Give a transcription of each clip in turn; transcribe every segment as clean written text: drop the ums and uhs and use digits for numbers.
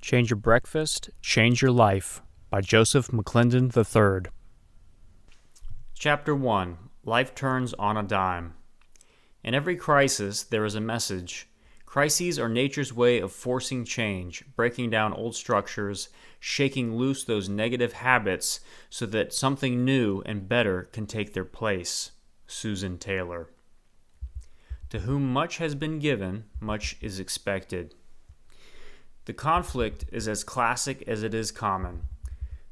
Change Your Breakfast, Change Your Life by Joseph McClendon III. Chapter 1. Life Turns on a Dime. In every crisis, there is a message. Crises are nature's way of forcing change, breaking down old structures, shaking loose those negative habits so that something new and better can take their place. Susan Taylor. To whom much has been given, much is expected. The conflict is as classic as it is common.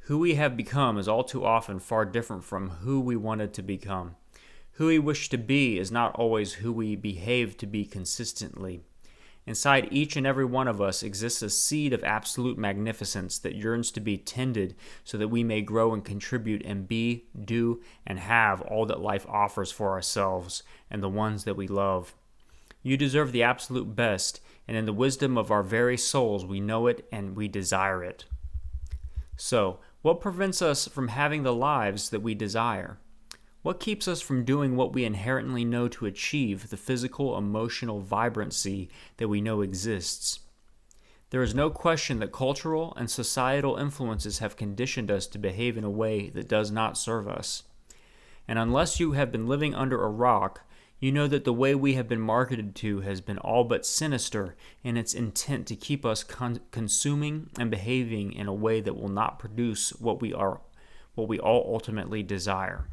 Who we have become is all too often far different from who we wanted to become. Who we wish to be is not always who we behave to be consistently. Inside each and every one of us exists a seed of absolute magnificence that yearns to be tended so that we may grow and contribute and be, do, and have all that life offers for ourselves and the ones that we love. You deserve the absolute best, and in the wisdom of our very souls we know it and we desire it. So, what prevents us from having the lives that we desire? What keeps us from doing what we inherently know to achieve the physical, emotional vibrancy that we know exists? There is no question that cultural and societal influences have conditioned us to behave in a way that does not serve us. And unless you have been living under a rock, you know that the way we have been marketed to has been all but sinister in its intent to keep us consuming and behaving in a way that will not produce what we all ultimately desire.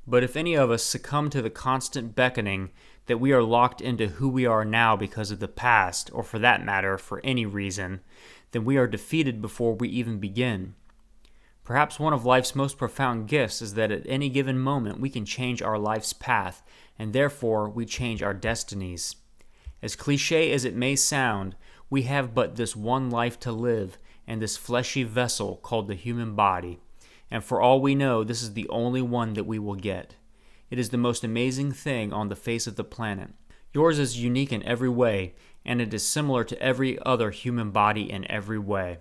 But if any of us succumb to the constant beckoning that we are locked into who we are now because of the past, or for that matter, for any reason, then we are defeated before we even begin. Perhaps one of life's most profound gifts is that at any given moment we can change our life's path, and therefore we change our destinies. As cliché as it may sound, we have but this one life to live, and this fleshy vessel called the human body. And for all we know, this is the only one that we will get. It is the most amazing thing on the face of the planet. Yours is unique in every way, and it is similar to every other human body in every way.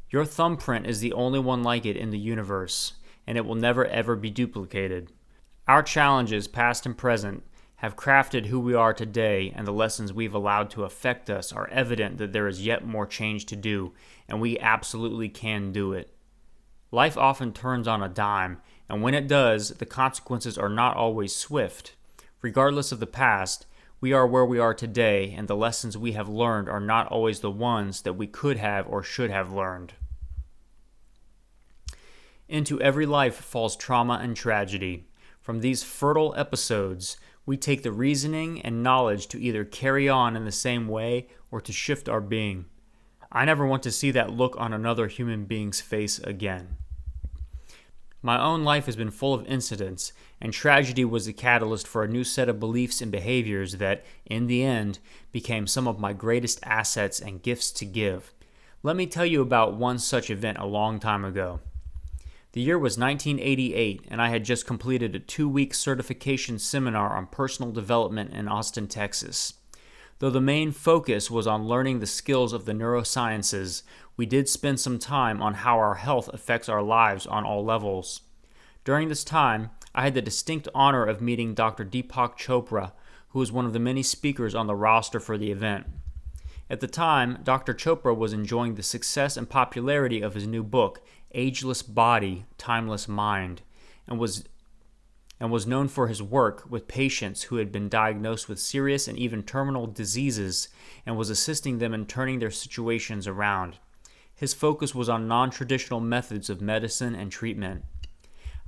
Your thumbprint is the only one like it in the universe, and it will never ever be duplicated. Our challenges, past and present, have crafted who we are today, and the lessons we've allowed to affect us are evident that there is yet more change to do, and we absolutely can do it. Life often turns on a dime, and when it does, the consequences are not always swift. Regardless of the past, we are where we are today, and the lessons we have learned are not always the ones that we could have or should have learned. Into every life falls trauma and tragedy. From these fertile episodes, we take the reasoning and knowledge to either carry on in the same way or to shift our being. I never want to see that look on another human being's face again. My own life has been full of incidents, and tragedy was the catalyst for a new set of beliefs and behaviors that, in the end, became some of my greatest assets and gifts to give. Let me tell you about one such event a long time ago. The year was 1988, and I had just completed a 2-week certification seminar on personal development in Austin, Texas. Though the main focus was on learning the skills of the neurosciences, we did spend some time on how our health affects our lives on all levels. During this time, I had the distinct honor of meeting Dr. Deepak Chopra, who was one of the many speakers on the roster for the event. At the time, Dr. Chopra was enjoying the success and popularity of his new book, Ageless Body, Timeless Mind, and was known for his work with patients who had been diagnosed with serious and even terminal diseases and was assisting them in turning their situations around. His focus was on non-traditional methods of medicine and treatment.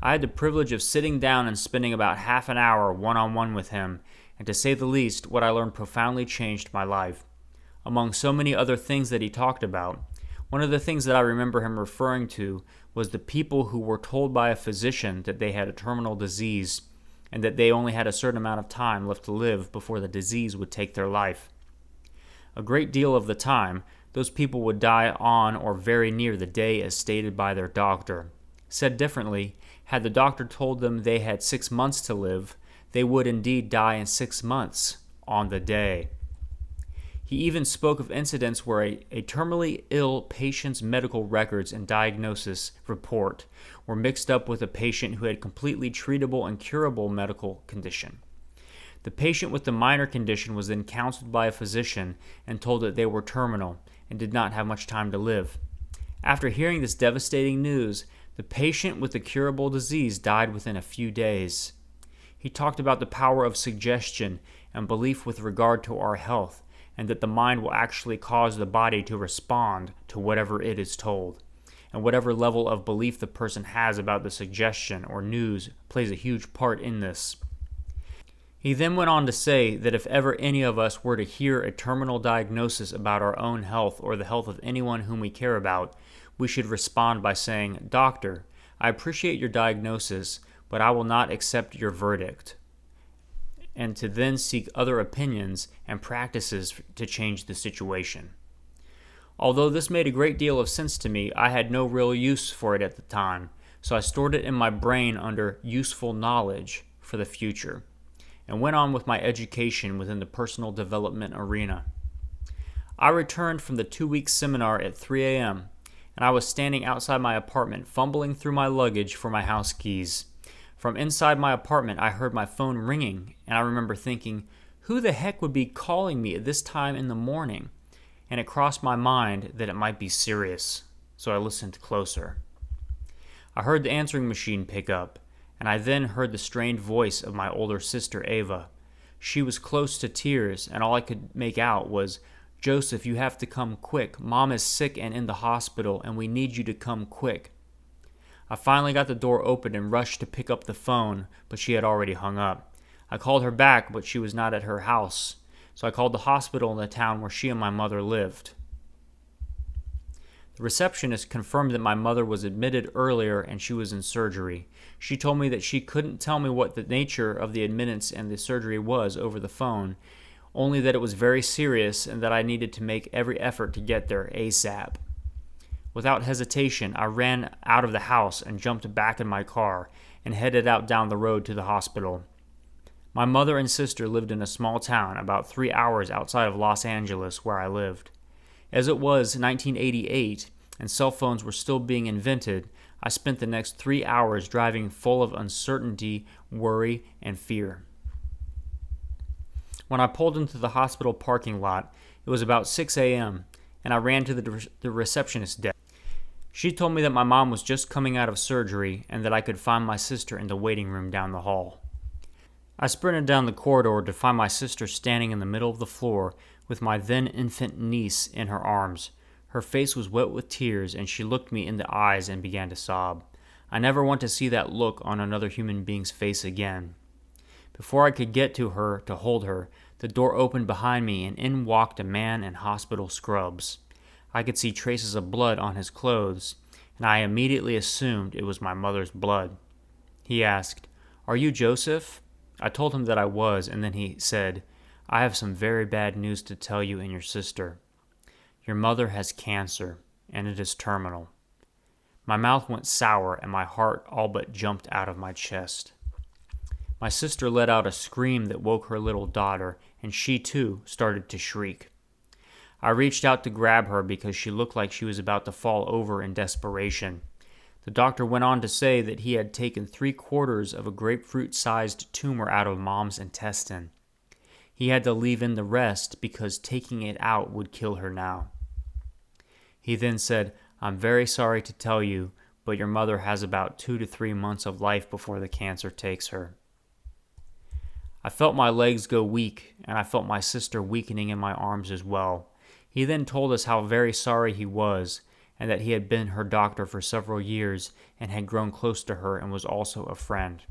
I had the privilege of sitting down and spending about half an hour one-on-one with him, and to say the least, what I learned profoundly changed my life. Among so many other things that he talked about, one of the things that I remember him referring to was the people who were told by a physician that they had a terminal disease and that they only had a certain amount of time left to live before the disease would take their life. A great deal of the time, those people would die on or very near the day as stated by their doctor. Said differently, had the doctor told them they had 6 months to live, they would indeed die in 6 months, on the day. He even spoke of incidents where a terminally ill patient's medical records and diagnosis report were mixed up with a patient who had completely treatable and curable medical condition. The patient with the minor condition was then counseled by a physician and told that they were terminal and did not have much time to live. After hearing this devastating news, the patient with the curable disease died within a few days. He talked about the power of suggestion and belief with regard to our health, and that the mind will actually cause the body to respond to whatever it is told. And whatever level of belief the person has about the suggestion or news plays a huge part in this. He then went on to say that if ever any of us were to hear a terminal diagnosis about our own health or the health of anyone whom we care about, we should respond by saying, "Doctor, I appreciate your diagnosis, but I will not accept your verdict," and to then seek other opinions and practices to change the situation. Although this made a great deal of sense to me, I had no real use for it at the time, so I stored it in my brain under useful knowledge for the future, and went on with my education within the personal development arena. I returned from the 2-week seminar at 3 a.m., and I was standing outside my apartment fumbling through my luggage for my house keys. From inside my apartment, I heard my phone ringing, and I remember thinking, who the heck would be calling me at this time in the morning? And it crossed my mind that it might be serious, so I listened closer. I heard the answering machine pick up, and I then heard the strained voice of my older sister, Ava. She was close to tears, and all I could make out was, "Joseph, you have to come quick. Mom is sick and in the hospital, and we need you to come quick." I finally got the door open and rushed to pick up the phone, but she had already hung up. I called her back, but she was not at her house, so I called the hospital in the town where she and my mother lived. The receptionist confirmed that my mother was admitted earlier and she was in surgery. She told me that she couldn't tell me what the nature of the admittance and the surgery was over the phone, only that it was very serious and that I needed to make every effort to get there ASAP. Without hesitation, I ran out of the house and jumped back in my car and headed out down the road to the hospital. My mother and sister lived in a small town about 3 hours outside of Los Angeles, where I lived. As it was 1988 and cell phones were still being invented, I spent the next 3 hours driving full of uncertainty, worry, and fear. When I pulled into the hospital parking lot, it was about 6 a.m., and I ran to the receptionist's desk. She told me that my mom was just coming out of surgery and that I could find my sister in the waiting room down the hall. I sprinted down the corridor to find my sister standing in the middle of the floor with my then infant niece in her arms. Her face was wet with tears, and she looked me in the eyes and began to sob. I never want to see that look on another human being's face again. Before I could get to her to hold her, the door opened behind me and in walked a man in hospital scrubs. I could see traces of blood on his clothes, and I immediately assumed it was my mother's blood. He asked, "Are you Joseph?" I told him that I was, and then he said, "I have some very bad news to tell you and your sister. Your mother has cancer, and it is terminal." My mouth went sour, and my heart all but jumped out of my chest. My sister let out a scream that woke her little daughter, and she, too, started to shriek. I reached out to grab her because she looked like she was about to fall over in desperation. The doctor went on to say that he had taken 3/4 of a grapefruit-sized tumor out of Mom's intestine. He had to leave in the rest because taking it out would kill her now. He then said, "I'm very sorry to tell you, but your mother has about 2 to 3 months of life before the cancer takes her." I felt my legs go weak, and I felt my sister weakening in my arms as well. He then told us how very sorry he was, and that he had been her doctor for several years and had grown close to her and was also a friend.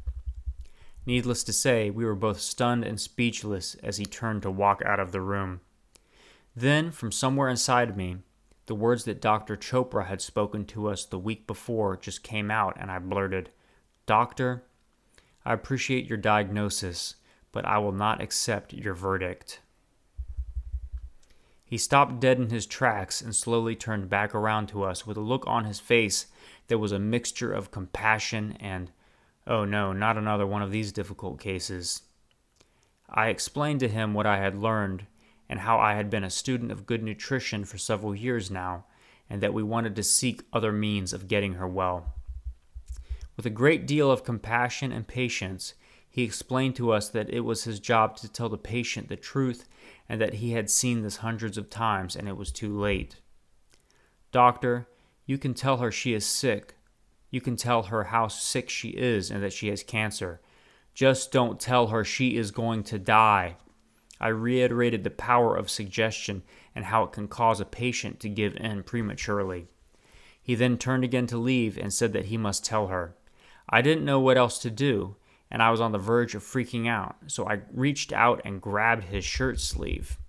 Needless to say, we were both stunned and speechless as he turned to walk out of the room. Then, from somewhere inside me, the words that Dr. Chopra had spoken to us the week before just came out, and I blurted, "Doctor, I appreciate your diagnosis, but I will not accept your verdict." He stopped dead in his tracks and slowly turned back around to us with a look on his face that was a mixture of compassion and, "Oh no, not another one of these difficult cases." I explained to him what I had learned and how I had been a student of good nutrition for several years now, and that we wanted to seek other means of getting her well. With a great deal of compassion and patience, he explained to us that it was his job to tell the patient the truth and that he had seen this hundreds of times and it was too late. "Doctor, you can tell her she is sick. You can tell her how sick she is and that she has cancer. Just don't tell her she is going to die." I reiterated the power of suggestion and how it can cause a patient to give in prematurely. He then turned again to leave and said that he must tell her. I didn't know what else to do, and I was on the verge of freaking out, so I reached out and grabbed his shirt sleeve.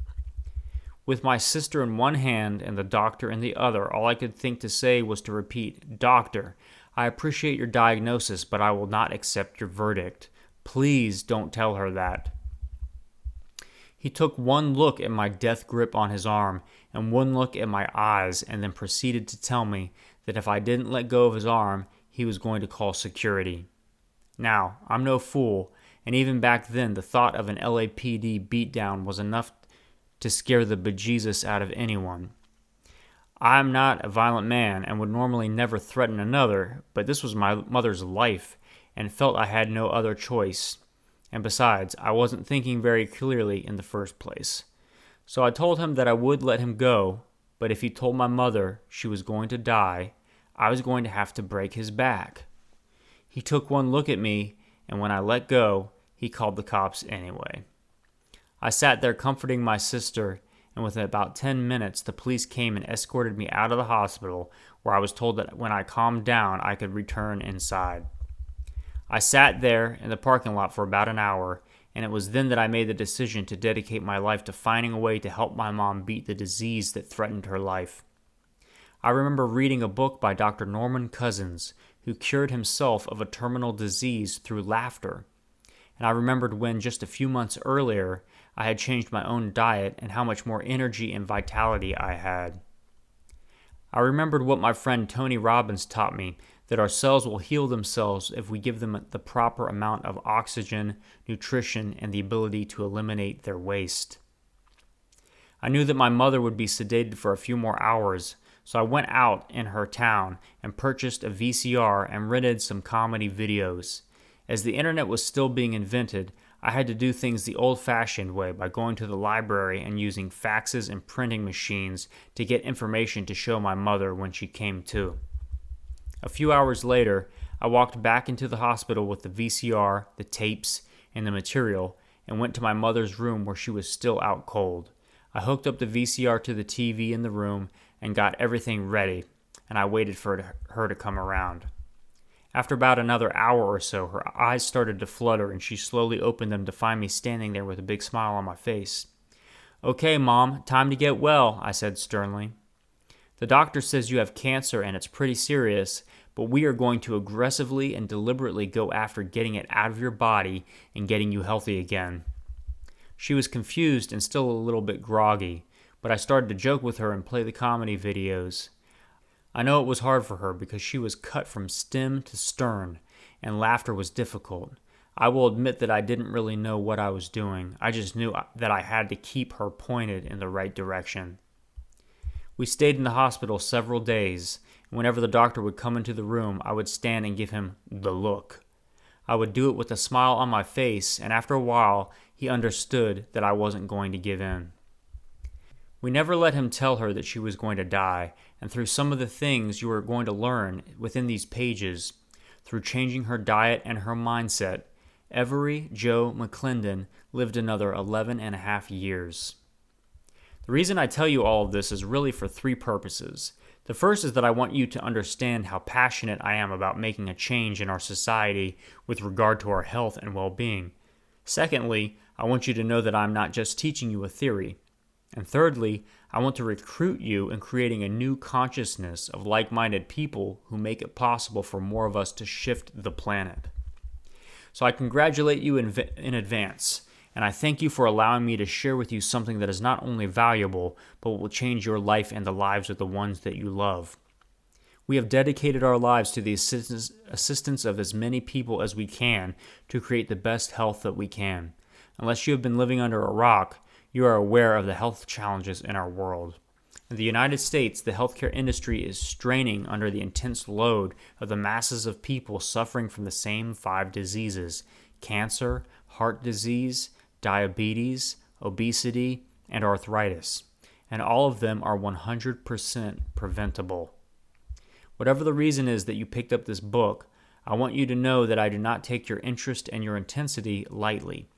With my sister in one hand and the doctor in the other, all I could think to say was to repeat, "Doctor, I appreciate your diagnosis, but I will not accept your verdict. Please don't tell her that." He took one look at my death grip on his arm and one look at my eyes and then proceeded to tell me that if I didn't let go of his arm, he was going to call security. Now, I'm no fool, and even back then the thought of an LAPD beatdown was enough to scare the bejesus out of anyone. I'm not a violent man and would normally never threaten another, but this was my mother's life and felt I had no other choice. And besides, I wasn't thinking very clearly in the first place. So I told him that I would let him go, but if he told my mother she was going to die, I was going to have to break his back. He took one look at me, and when I let go, he called the cops anyway. I sat there comforting my sister, and within about 10 minutes, the police came and escorted me out of the hospital, where I was told that when I calmed down, I could return inside. I sat there in the parking lot for about an hour, and it was then that I made the decision to dedicate my life to finding a way to help my mom beat the disease that threatened her life. I remember reading a book by Dr. Norman Cousins, who cured himself of a terminal disease through laughter. And I remembered when, just a few months earlier, I had changed my own diet and how much more energy and vitality I had. I remembered what my friend Tony Robbins taught me, that our cells will heal themselves if we give them the proper amount of oxygen, nutrition, and the ability to eliminate their waste. I knew that my mother would be sedated for a few more hours, so I went out in her town and purchased a VCR and rented some comedy videos. As the internet was still being invented, I had to do things the old-fashioned way by going to the library and using faxes and printing machines to get information to show my mother when she came to. A few hours later, I walked back into the hospital with the VCR, the tapes, and the material, and went to my mother's room where she was still out cold. I hooked up the VCR to the TV in the room and got everything ready, and I waited for her to come around. After about another hour or so, her eyes started to flutter, and she slowly opened them to find me standing there with a big smile on my face. "Okay, Mom, time to get well," I said sternly. "The doctor says you have cancer and it's pretty serious, but we are going to aggressively and deliberately go after getting it out of your body and getting you healthy again." She was confused and still a little bit groggy, but I started to joke with her and play the comedy videos. I know it was hard for her because she was cut from stem to stern, and laughter was difficult. I will admit that I didn't really know what I was doing. I just knew that I had to keep her pointed in the right direction. We stayed in the hospital several days, and whenever the doctor would come into the room, I would stand and give him the look. I would do it with a smile on my face, and after a while, he understood that I wasn't going to give in. We never let him tell her that she was going to die, and through some of the things you are going to learn within these pages, through changing her diet and her mindset, Avery Jo McClendon lived another 11 and a half years. The reason I tell you all of this is really for three purposes. The first is that I want you to understand how passionate I am about making a change in our society with regard to our health and well-being. Secondly, I want you to know that I'm not just teaching you a theory. And thirdly, I want to recruit you in creating a new consciousness of like-minded people who make it possible for more of us to shift the planet. So I congratulate you in advance, and I thank you for allowing me to share with you something that is not only valuable, but will change your life and the lives of the ones that you love. We have dedicated our lives to the assistance of as many people as we can to create the best health that we can. Unless you have been living under a rock, you are aware of the health challenges in our world. In the United States, the healthcare industry is straining under the intense load of the masses of people suffering from the same 5 diseases: cancer, heart disease, diabetes, obesity, and arthritis, and all of them are 100% preventable. Whatever the reason is that you picked up this book, I want you to know that I do not take your interest and your intensity lightly.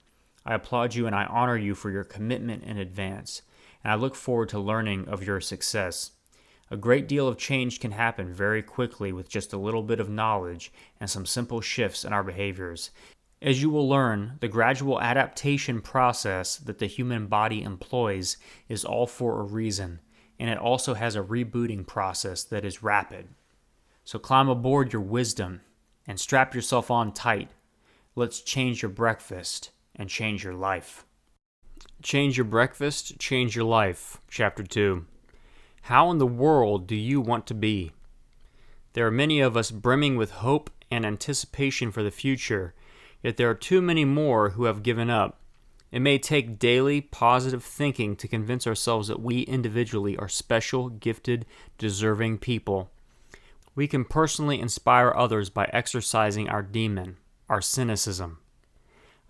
I applaud you and I honor you for your commitment in advance, and I look forward to learning of your success. A great deal of change can happen very quickly with just a little bit of knowledge and some simple shifts in our behaviors. As you will learn, the gradual adaptation process that the human body employs is all for a reason, and it also has a rebooting process that is rapid. So climb aboard your wisdom and strap yourself on tight. Let's change your breakfast and change your life. Change your breakfast, change your life. Chapter 2. How in the world do you want to be? There are many of us brimming with hope and anticipation for the future, yet there are too many more who have given up. It may take daily, positive thinking to convince ourselves that we individually are special, gifted, deserving people. We can personally inspire others by exercising our demon, our cynicism,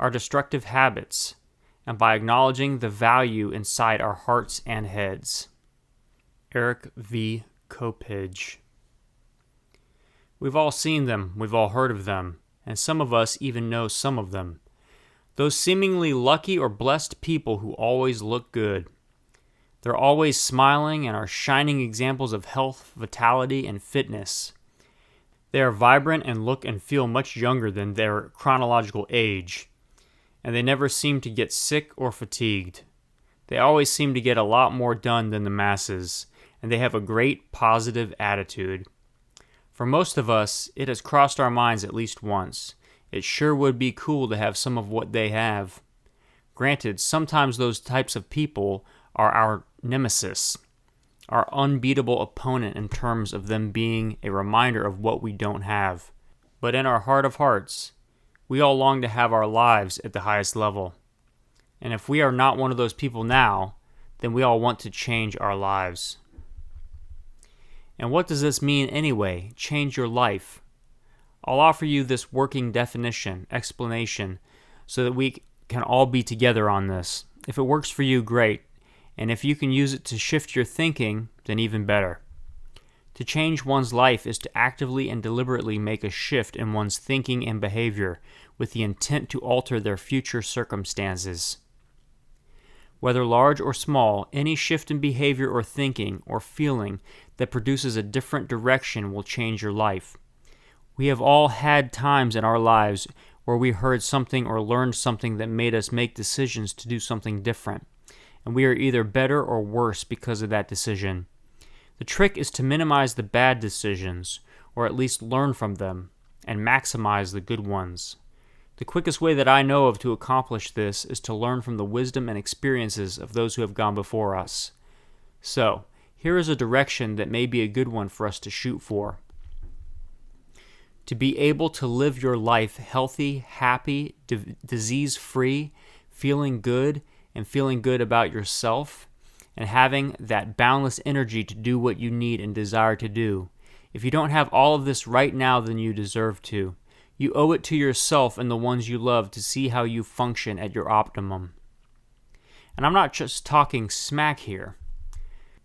our destructive habits, and by acknowledging the value inside our hearts and heads. Eric V. Kopage. We've all seen them, we've all heard of them, and some of us even know some of them. Those seemingly lucky or blessed people who always look good. They're always smiling and are shining examples of health, vitality, and fitness. They are vibrant and look and feel much younger than their chronological age, and they never seem to get sick or fatigued. They always seem to get a lot more done than the masses, and they have a great positive attitude. For most of us, it has crossed our minds at least once. It sure would be cool to have some of what they have. Granted, sometimes those types of people are our nemesis, our unbeatable opponent in terms of them being a reminder of what we don't have. But in our heart of hearts, we all long to have our lives at the highest level. And if we are not one of those people now, then we all want to change our lives. And what does this mean anyway? Change your life. I'll offer you this working definition, explanation, so that we can all be together on this. If it works for you, great. And if you can use it to shift your thinking, then even better. To change one's life is to actively and deliberately make a shift in one's thinking and behavior with the intent to alter their future circumstances. Whether large or small, any shift in behavior or thinking or feeling that produces a different direction will change your life. We have all had times in our lives where we heard something or learned something that made us make decisions to do something different, and we are either better or worse because of that decision. The trick is to minimize the bad decisions, or at least learn from them, and maximize the good ones. The quickest way that I know of to accomplish this is to learn from the wisdom and experiences of those who have gone before us. So, here is a direction that may be a good one for us to shoot for. To be able to live your life healthy, happy, disease-free, feeling good, and feeling good about yourself, and having that boundless energy to do what you need and desire to do. If you don't have all of this right now, then you deserve to. You owe it to yourself and the ones you love to see how you function at your optimum. And I'm not just talking smack here.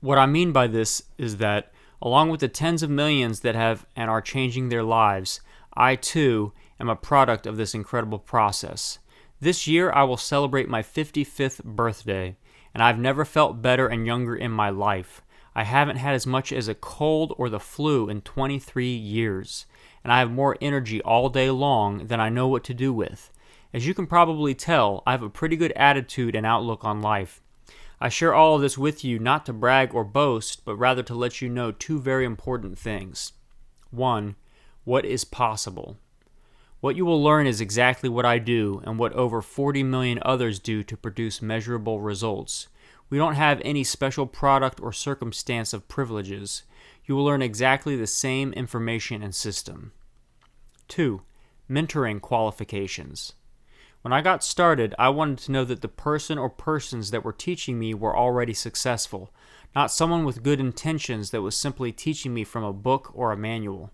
What I mean by this is that, along with the tens of millions that have and are changing their lives, I too am a product of this incredible process. This year I will celebrate my 55th birthday, and I've never felt better and younger in my life. I haven't had as much as a cold or the flu in 23 years, and I have more energy all day long than I know what to do with. As you can probably tell, I have a pretty good attitude and outlook on life. I share all of this with you not to brag or boast, but rather to let you know two very important things. One, what is possible. What you will learn is exactly what I do and what over 40 million others do to produce measurable results. We don't have any special product or circumstance of privileges. You will learn exactly the same information and system. 2. Mentoring qualifications. When I got started, I wanted to know that the person or persons that were teaching me were already successful, not someone with good intentions that was simply teaching me from a book or a manual.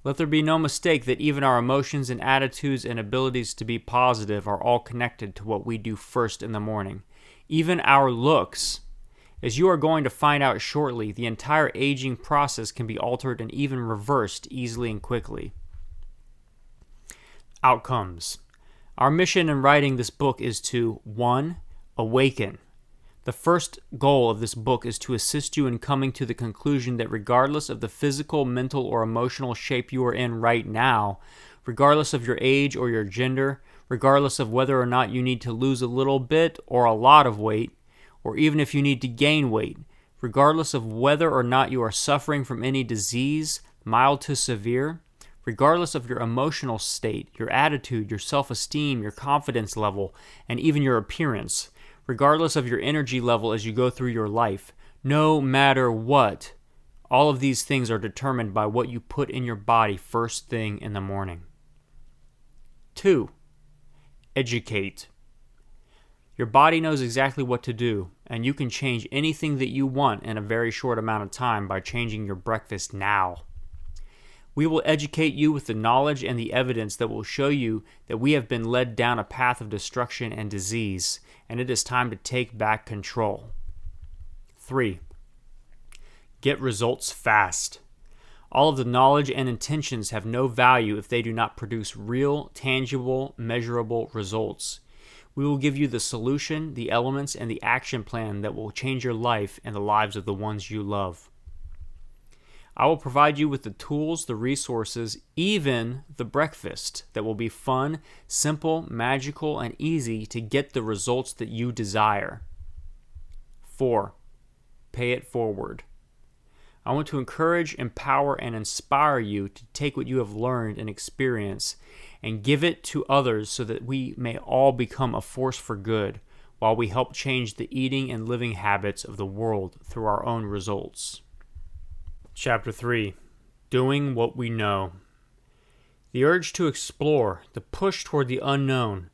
Let there be no mistake that even our emotions and attitudes and abilities to be positive are all connected to what we do first in the morning. Even our looks. As you are going to find out shortly, the entire aging process can be altered and even reversed easily and quickly. Outcomes. Our mission in writing this book is to 1. Awaken. The first goal of this book is to assist you in coming to the conclusion that regardless of the physical, mental, or emotional shape you are in right now, regardless of your age or your gender, regardless of whether or not you need to lose a little bit or a lot of weight, or even if you need to gain weight, regardless of whether or not you are suffering from any disease, mild to severe, regardless of your emotional state, your attitude, your self-esteem, your confidence level, and even your appearance, regardless of your energy level as you go through your life, no matter what, all of these things are determined by what you put in your body first thing in the morning. 2. Educate. Your body knows exactly what to do, and you can change anything that you want in a very short amount of time by changing your breakfast now. We will educate you with the knowledge and the evidence that will show you that we have been led down a path of destruction and disease, and it is time to take back control. 3. Get results fast. All of the knowledge and intentions have no value if they do not produce real, tangible, measurable results. We will give you the solution, the elements, and the action plan that will change your life and the lives of the ones you love. I will provide you with the tools, the resources, even the breakfast that will be fun, simple, magical, and easy to get the results that you desire. 4. Pay it forward. I want to encourage, empower, and inspire you to take what you have learned and experienced and give it to others so that we may all become a force for good while we help change the eating and living habits of the world through our own results. Chapter 3. Doing what we know. The urge to explore, the push toward the unknown,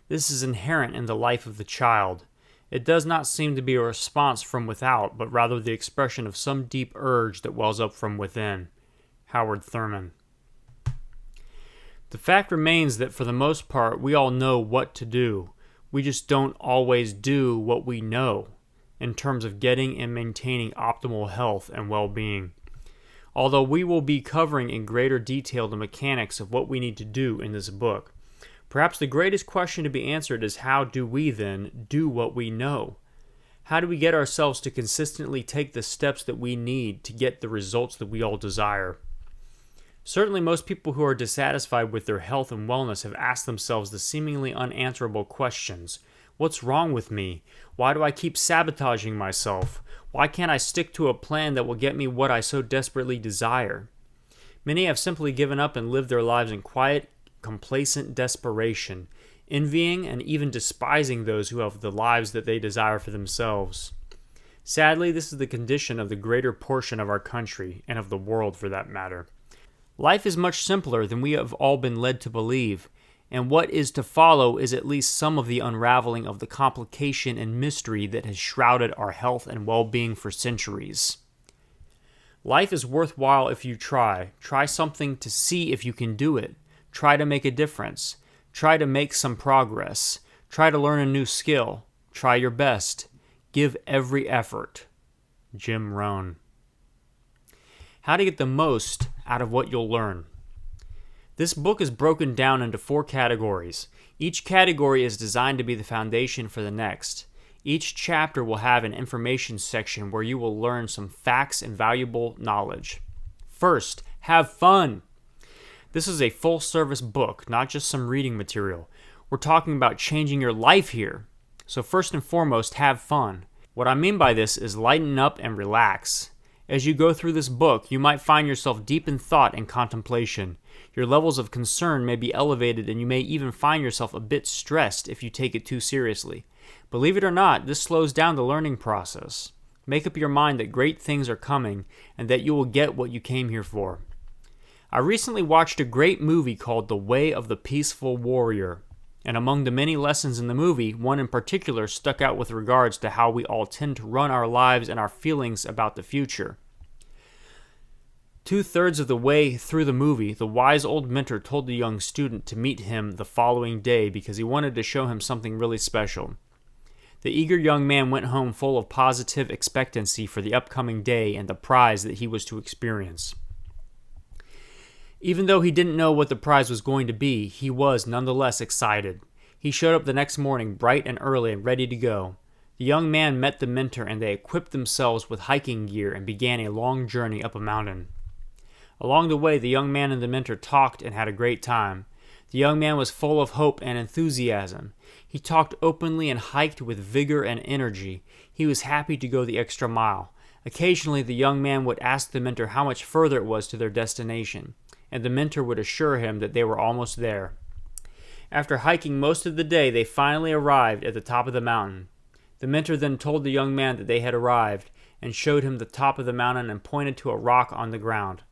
this is inherent in the life of the child. It does not seem to be a response from without, but rather the expression of some deep urge that wells up from within. Howard Thurman. The fact remains that for the most part, we all know what to do. We just don't always do what we know in terms of getting and maintaining optimal health and well-being. Although we will be covering in greater detail the mechanics of what we need to do in this book, perhaps the greatest question to be answered is how do we then do what we know? How do we get ourselves to consistently take the steps that we need to get the results that we all desire? Certainly most people who are dissatisfied with their health and wellness have asked themselves the seemingly unanswerable questions. What's wrong with me? Why do I keep sabotaging myself? Why can't I stick to a plan that will get me what I so desperately desire? Many have simply given up and lived their lives in quiet, complacent desperation, envying and even despising those who have the lives that they desire for themselves. Sadly, this is the condition of the greater portion of our country, and of the world for that matter. Life is much simpler than we have all been led to believe, and what is to follow is at least some of the unraveling of the complication and mystery that has shrouded our health and well-being for centuries. Life is worthwhile if you try. Try something to see if you can do it. Try to make a difference. Try to make some progress. Try to learn a new skill. Try your best. Give every effort. Jim Rohn. How to get the most out of what you'll learn. This book is broken down into 4 categories. Each category is designed to be the foundation for the next. Each chapter will have an information section where you will learn some facts and valuable knowledge. First, have fun. This is a full-service book, not just some reading material. We're talking about changing your life here. So first and foremost, have fun. What I mean by this is lighten up and relax. As you go through this book, you might find yourself deep in thought and contemplation. Your levels of concern may be elevated, and you may even find yourself a bit stressed if you take it too seriously. Believe it or not, this slows down the learning process. Make up your mind that great things are coming and that you will get what you came here for. I recently watched a great movie called The Way of the Peaceful Warrior, and among the many lessons in the movie, one in particular stuck out with regards to how we all tend to run our lives and our feelings about the future. 2/3 of the way through the movie, the wise old mentor told the young student to meet him the following day because he wanted to show him something really special. The eager young man went home full of positive expectancy for the upcoming day and the prize that he was to experience. Even though he didn't know what the prize was going to be, he was nonetheless excited. He showed up the next morning bright and early and ready to go. The young man met the mentor and they equipped themselves with hiking gear and began a long journey up a mountain. Along the way, the young man and the mentor talked and had a great time. The young man was full of hope and enthusiasm. He talked openly and hiked with vigor and energy. He was happy to go the extra mile. Occasionally, the young man would ask the mentor how much further it was to their destination, and the mentor would assure him that they were almost there. After hiking most of the day, they finally arrived at the top of the mountain. The mentor then told the young man that they had arrived, and showed him the top of the mountain and pointed to a rock on the ground.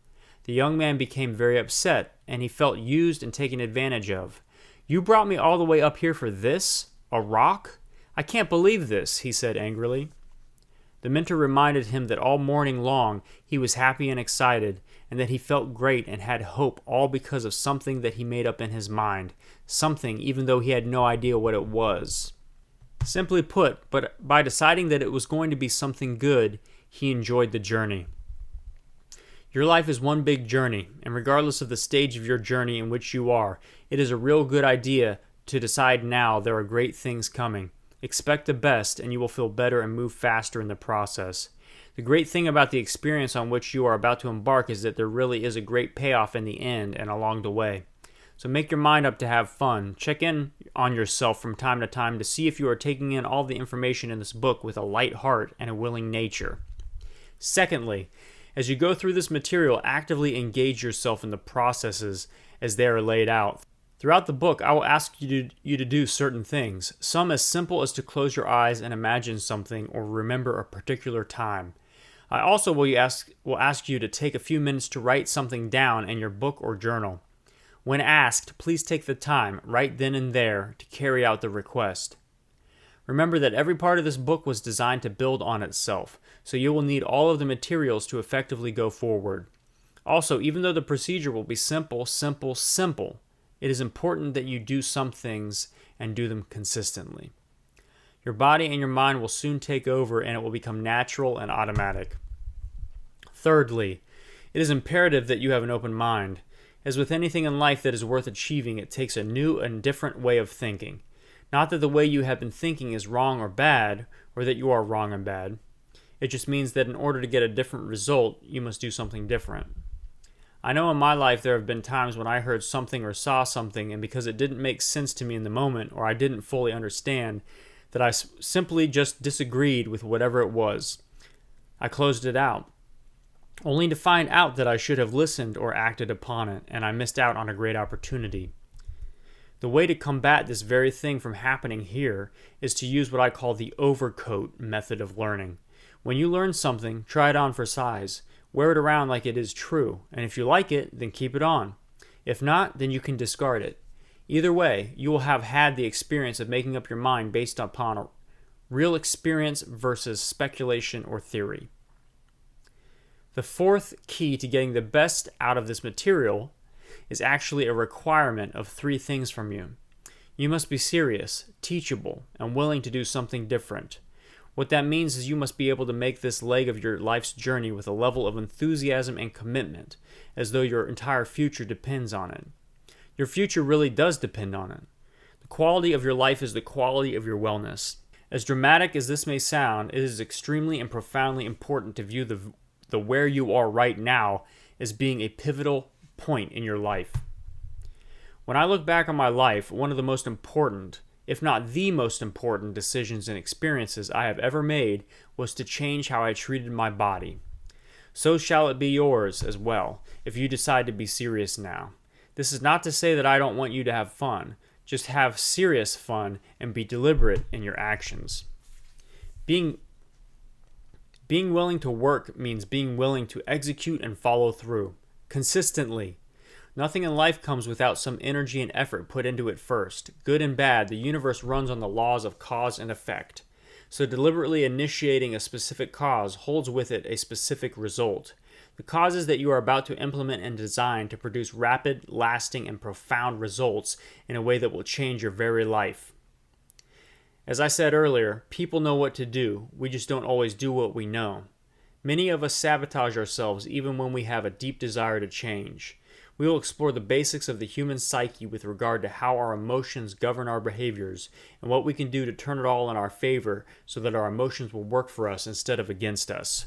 The young man became very upset, and he felt used and taken advantage of. "You brought me all the way up here for this? A rock? I can't believe this," he said angrily. The mentor reminded him that all morning long he was happy and excited, and that he felt great and had hope, all because of something that he made up in his mind, something even though he had no idea what it was. Simply put, but by deciding that it was going to be something good, he enjoyed the journey. Your life is one big journey, and regardless of the stage of your journey in which you are, it is a real good idea to decide now there are great things coming. Expect the best, and you will feel better and move faster in the process. The great thing about the experience on which you are about to embark is that there really is a great payoff in the end and along the way. So make your mind up to have fun. Check in on yourself from time to time to see if you are taking in all the information in this book with a light heart and a willing nature. Secondly, as you go through this material, actively engage yourself in the processes as they are laid out. Throughout the book, I will ask you to do certain things, some as simple as to close your eyes and imagine something or remember a particular time. I also will ask you to take a few minutes to write something down in your book or journal. When asked, please take the time, right then and there, to carry out the request. Remember that every part of this book was designed to build on itself, so you will need all of the materials to effectively go forward. Also, even though the procedure will be simple, it is important that you do some things and do them consistently. Your body and your mind will soon take over and it will become natural and automatic. Thirdly, it is imperative that you have an open mind. As with anything in life that is worth achieving, it takes a new and different way of thinking. Not that the way you have been thinking is wrong or bad, or that you are wrong and bad. It just means that in order to get a different result, you must do something different. I know in my life there have been times when I heard something or saw something, and because it didn't make sense to me in the moment, or I didn't fully understand, that I simply just disagreed with whatever it was. I closed it out, only to find out that I should have listened or acted upon it, and I missed out on a great opportunity. The way to combat this very thing from happening here is to use what I call the overcoat method of learning. When you learn something, try it on for size. Wear it around like it is true, and if you like it, then keep it on. If not, then you can discard it. Either way, you will have had the experience of making up your mind based upon a real experience versus speculation or theory. The fourth key to getting the best out of this material is actually a requirement of 3 things from you. You must be serious, teachable, and willing to do something different. What that means is you must be able to make this leg of your life's journey with a level of enthusiasm and commitment, as though your entire future depends on it. Your future really does depend on it. The quality of your life is the quality of your wellness. As dramatic as this may sound, it is extremely and profoundly important to view the where you are right now as being a pivotal point in your life. When I look back on my life, one of the most important, if not the most important decisions and experiences I have ever made was to change how I treated my body. So shall it be yours as well, if you decide to be serious now. This is not to say that I don't want you to have fun. Just have serious fun and be deliberate in your actions. Being willing to work means being willing to execute and follow through. Consistently. Nothing in life comes without some energy and effort put into it first. Good and bad, the universe runs on the laws of cause and effect. So deliberately initiating a specific cause holds with it a specific result. the causes that you are about to implement and design to produce rapid, lasting, and profound results in a way that will change your very life. As I said earlier, people know what to do, we just don't always do what we know. Many of us sabotage ourselves even when we have a deep desire to change. We will explore the basics of the human psyche with regard to how our emotions govern our behaviors and what we can do to turn it all in our favor so that our emotions will work for us instead of against us.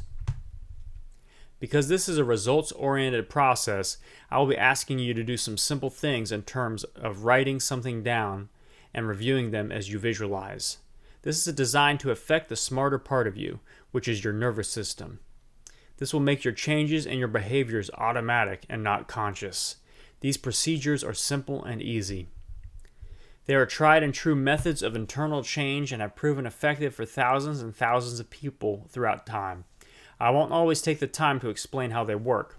Because this is a results-oriented process, I will be asking you to do some simple things in terms of writing something down and reviewing them as you visualize. This is designed to affect the smarter part of you, which is your nervous system. This will make your changes and your behaviors automatic and not conscious. These procedures are simple and easy. They are tried and true methods of internal change and have proven effective for thousands and thousands of people throughout time. I won't always take the time to explain how they work.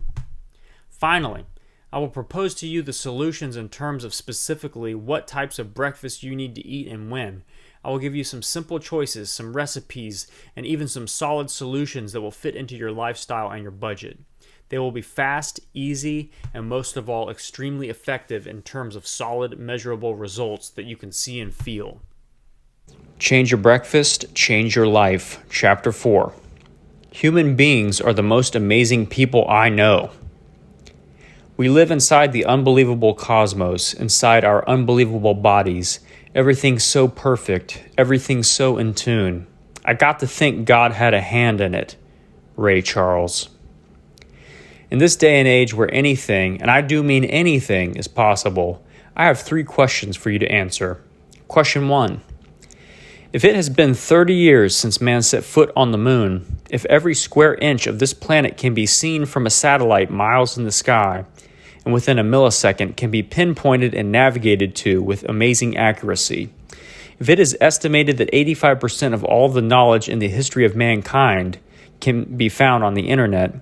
Finally, I will propose to you the solutions in terms of specifically what types of breakfast you need to eat and when. I will give you some simple choices, some recipes, and even some solid solutions that will fit into your lifestyle and your budget. They will be fast, easy, and most of all, extremely effective in terms of solid, measurable results that you can see and feel. Change your breakfast, change your life. Chapter 4. Human beings are the most amazing people I know. We live inside the unbelievable cosmos, inside our unbelievable bodies. Everything's so perfect, everything's so in tune. I got to think God had a hand in it. Ray Charles. In this day and age where anything, and I do mean anything, is possible, I have 3 questions for you to answer. Question 1. If it has been 30 years since man set foot on the moon, if every square inch of this planet can be seen from a satellite miles in the sky, and within a millisecond can be pinpointed and navigated to with amazing accuracy. If it is estimated that 85% of all the knowledge in the history of mankind can be found on the internet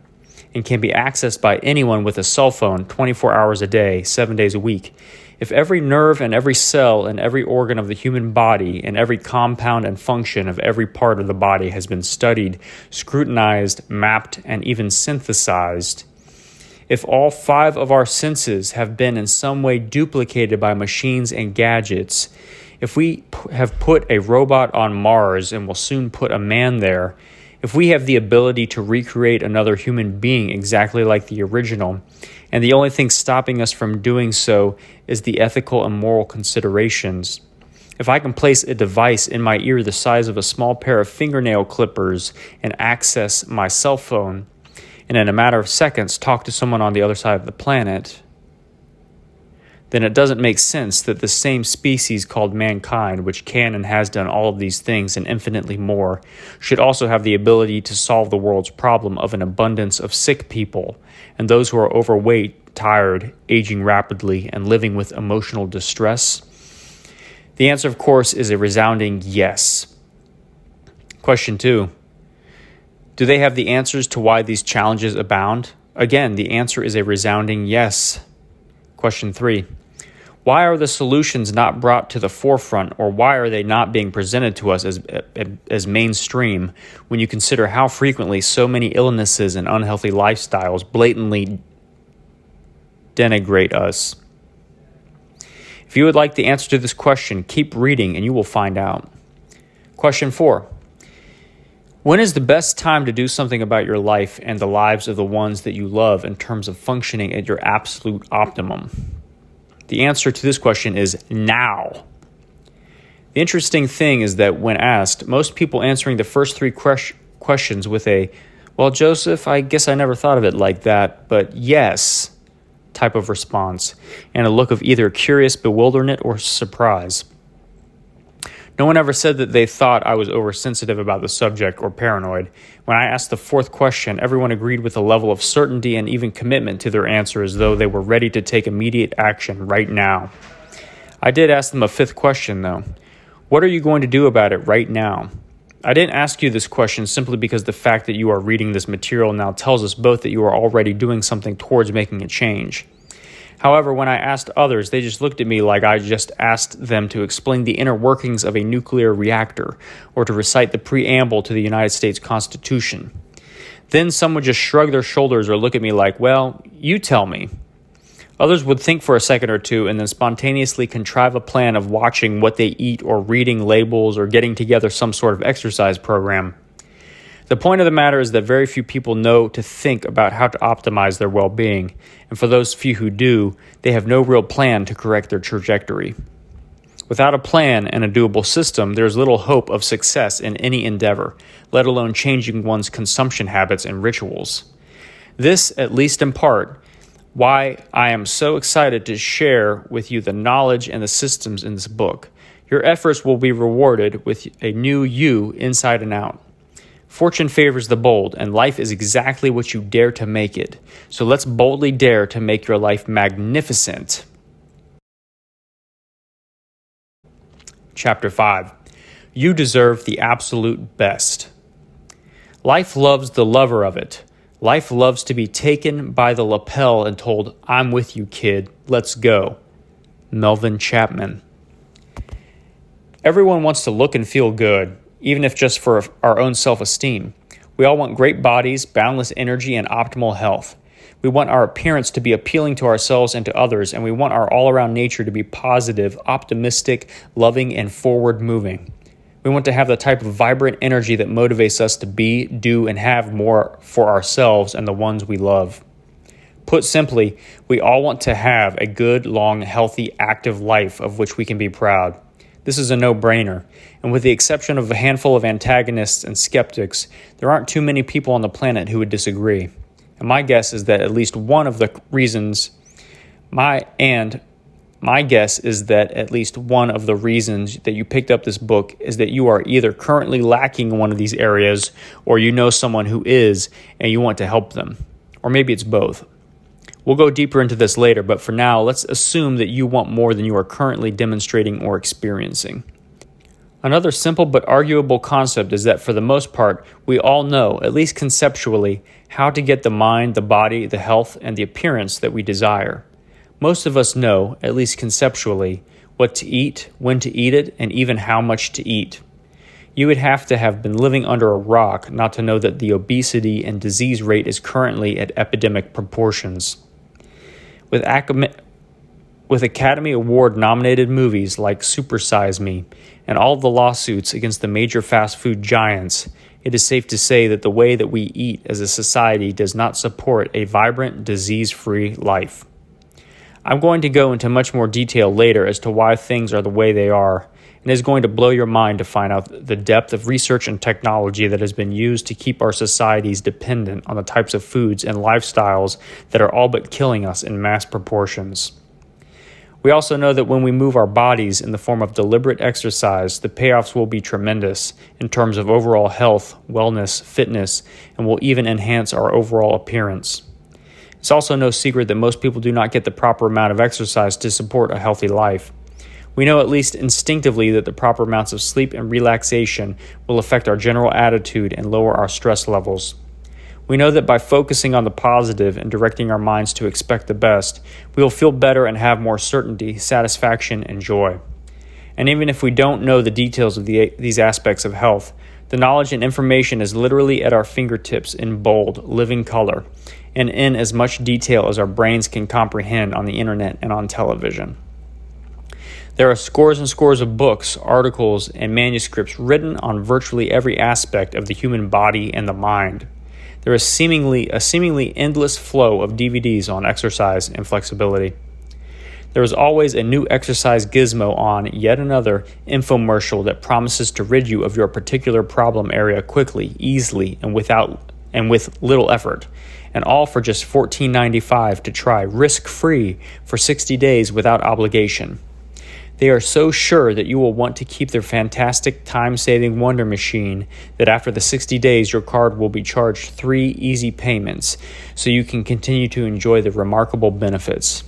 and can be accessed by anyone with a cell phone 24 hours a day, 7 days a week, if every nerve and every cell and every organ of the human body and every compound and function of every part of the body has been studied, scrutinized, mapped, and even synthesized, if all 5 of our senses have been in some way duplicated by machines and gadgets, if we have put a robot on Mars and will soon put a man there, if we have the ability to recreate another human being exactly like the original, and the only thing stopping us from doing so is the ethical and moral considerations, if I can place a device in my ear the size of a small pair of fingernail clippers and access my cell phone, and in a matter of seconds talk to someone on the other side of the planet, then it doesn't make sense that the same species called mankind, which can and has done all of these things and infinitely more, should also have the ability to solve the world's problem of an abundance of sick people and those who are overweight, tired, aging rapidly, and living with emotional distress. The answer, of course, is a resounding yes. Question 2. Do they have the answers to why these challenges abound? Again, the answer is a resounding yes. Question 3. Why are the solutions not brought to the forefront, or why are they not being presented to us as mainstream when you consider how frequently so many illnesses and unhealthy lifestyles blatantly denigrate us? If you would like the answer to this question, keep reading and you will find out. Question 4. When is the best time to do something about your life and the lives of the ones that you love in terms of functioning at your absolute optimum? The answer to this question is now. The interesting thing is that when asked, most people answering the first 3 questions with a, well, Joseph, I guess I never thought of it like that, but yes, type of response, and a look of either curious bewilderment or surprise. No one ever said that they thought I was oversensitive about the subject or paranoid. When I asked the 4th question, everyone agreed with a level of certainty and even commitment to their answer as though they were ready to take immediate action right now. I did ask them a 5th question, though. What are you going to do about it right now? I didn't ask you this question simply because the fact that you are reading this material now tells us both that you are already doing something towards making a change. However, when I asked others, they just looked at me like I just asked them to explain the inner workings of a nuclear reactor or to recite the preamble to the United States Constitution. Then some would just shrug their shoulders or look at me like, well, you tell me. Others would think for a second or two and then spontaneously contrive a plan of watching what they eat or reading labels or getting together some sort of exercise program. The point of the matter is that very few people know to think about how to optimize their well-being, and for those few who do, they have no real plan to correct their trajectory. Without a plan and a doable system, there is little hope of success in any endeavor, let alone changing one's consumption habits and rituals. This, at least in part, why I am so excited to share with you the knowledge and the systems in this book. Your efforts will be rewarded with a new you inside and out. Fortune favors the bold, and life is exactly what you dare to make it. So let's boldly dare to make your life magnificent. Chapter 5. You deserve the absolute best. Life loves the lover of it. Life loves to be taken by the lapel and told, I'm with you, kid. Let's go. Melvin Chapman. Everyone wants to look and feel good, even if just for our own self-esteem. We all want great bodies, boundless energy, and optimal health. We want our appearance to be appealing to ourselves and to others, and we want our all-around nature to be positive, optimistic, loving, and forward-moving. We want to have the type of vibrant energy that motivates us to be, do, and have more for ourselves and the ones we love. Put simply, we all want to have a good, long, healthy, active life of which we can be proud. This is a no-brainer, and with the exception of a handful of antagonists and skeptics, there aren't too many people on the planet who would disagree. And my guess is that at least one of the reasons that you picked up this book is that you are either currently lacking in one of these areas or you know someone who is and you want to help them. Or maybe it's both. We'll go deeper into this later, but for now, let's assume that you want more than you are currently demonstrating or experiencing. Another simple but arguable concept is that for the most part, we all know, at least conceptually, how to get the mind, the body, the health, and the appearance that we desire. Most of us know, at least conceptually, what to eat, when to eat it, and even how much to eat. You would have to have been living under a rock not to know that the obesity and disease rate is currently at epidemic proportions. With Academy Award-nominated movies like Super Size Me and all the lawsuits against the major fast food giants, it is safe to say that the way that we eat as a society does not support a vibrant, disease-free life. I'm going to go into much more detail later as to why things are the way they are, and it's going to blow your mind to find out the depth of research and technology that has been used to keep our societies dependent on the types of foods and lifestyles that are all but killing us in mass proportions. We also know that when we move our bodies in the form of deliberate exercise, the payoffs will be tremendous in terms of overall health, wellness, fitness, and will even enhance our overall appearance. It's also no secret that most people do not get the proper amount of exercise to support a healthy life. We know at least instinctively that the proper amounts of sleep and relaxation will affect our general attitude and lower our stress levels. We know that by focusing on the positive and directing our minds to expect the best, we will feel better and have more certainty, satisfaction, and joy. And even if we don't know the details of these aspects of health, the knowledge and information is literally at our fingertips in bold, living color, and in as much detail as our brains can comprehend on the internet and on television. There are scores and scores of books, articles, and manuscripts written on virtually every aspect of the human body and the mind. There is a seemingly endless flow of DVDs on exercise and flexibility. There is always a new exercise gizmo on yet another infomercial that promises to rid you of your particular problem area quickly, easily, and with little effort, and all for just $14.95 to try risk-free for 60 days without obligation. They are so sure that you will want to keep their fantastic time-saving wonder machine that after the 60 days your card will be charged 3 easy payments so you can continue to enjoy the remarkable benefits.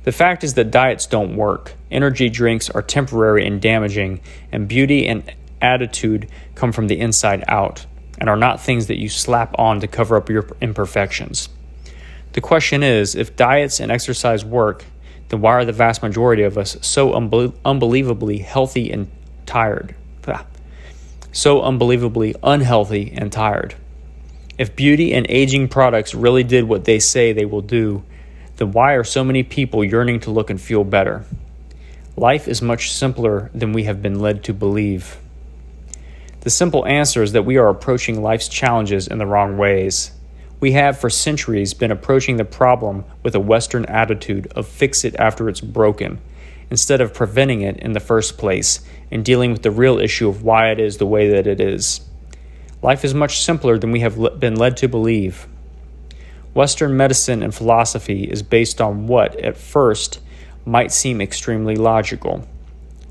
The fact is that diets don't work, energy drinks are temporary and damaging, and beauty and attitude come from the inside out and are not things that you slap on to cover up your imperfections. The question is, if diets and exercise work, then why are the vast majority of us so unbelievably healthy and tired? So unbelievably unhealthy and tired. If beauty and aging products really did what they say they will do, then why are so many people yearning to look and feel better? Life is much simpler than we have been led to believe. The simple answer is that we are approaching life's challenges in the wrong ways. We have for centuries been approaching the problem with a Western attitude of fix it after it's broken, instead of preventing it in the first place and dealing with the real issue of why it is the way that it is. Life is much simpler than we have been led to believe. Western medicine and philosophy is based on what, at first, might seem extremely logical.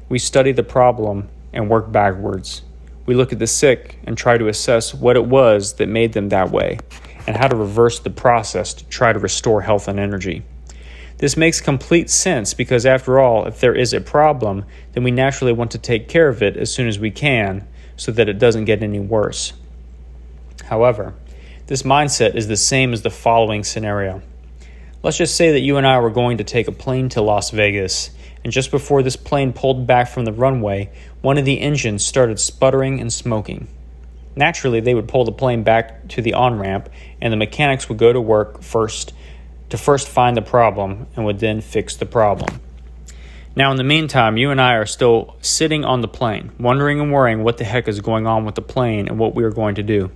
We study the problem and work backwards. We look at the sick and try to assess what it was that made them that way, and how to reverse the process to try to restore health and energy. This makes complete sense because, after all, if there is a problem, then we naturally want to take care of it as soon as we can so that it doesn't get any worse. However, this mindset is the same as the following scenario. Let's just say that you and I were going to take a plane to Las Vegas, and just before this plane pulled back from the runway, one of the engines started sputtering and smoking. Naturally, they would pull the plane back to the on-ramp, and the mechanics would go to work to first find the problem and would then fix the problem. Now, in the meantime, you and I are still sitting on the plane, wondering and worrying what the heck is going on with the plane and what we are going to do.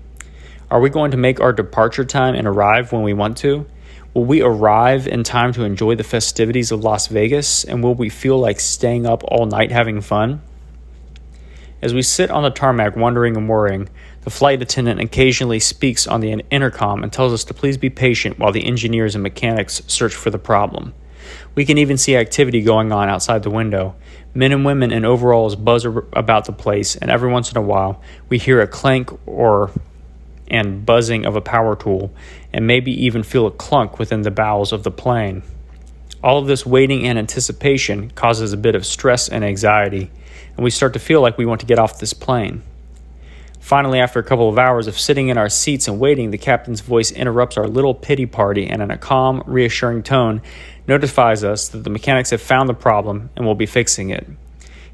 Are we going to make our departure time and arrive when we want to? Will we arrive in time to enjoy the festivities of Las Vegas, and will we feel like staying up all night having fun? As we sit on the tarmac wondering and worrying, the flight attendant occasionally speaks on the intercom and tells us to please be patient while the engineers and mechanics search for the problem. We can even see activity going on outside the window. Men and women in overalls buzz about the place, and every once in a while we hear a clank and buzzing of a power tool, and maybe even feel a clunk within the bowels of the plane. All of this waiting and anticipation causes a bit of stress and anxiety, and we start to feel like we want to get off this plane. Finally, after a couple of hours of sitting in our seats and waiting, the captain's voice interrupts our little pity party and in a calm, reassuring tone notifies us that the mechanics have found the problem and will be fixing it.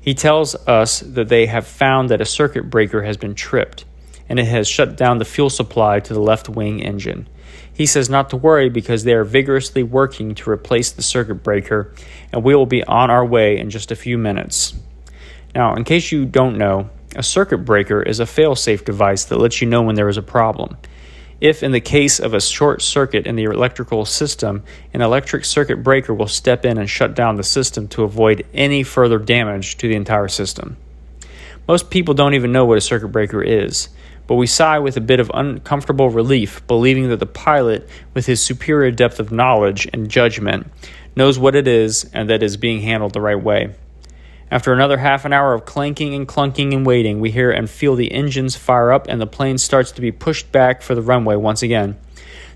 He tells us that they have found that a circuit breaker has been tripped, and it has shut down the fuel supply to the left wing engine. He says not to worry because they are vigorously working to replace the circuit breaker, and we will be on our way in just a few minutes. Now, in case you don't know, a circuit breaker is a fail-safe device that lets you know when there is a problem. If, in the case of a short circuit in the electrical system, an electric circuit breaker will step in and shut down the system to avoid any further damage to the entire system. Most people don't even know what a circuit breaker is, but we sigh with a bit of uncomfortable relief, believing that the pilot, with his superior depth of knowledge and judgment, knows what it is and that it is being handled the right way. After another half an hour of clanking and clunking and waiting, we hear and feel the engines fire up and the plane starts to be pushed back for the runway once again.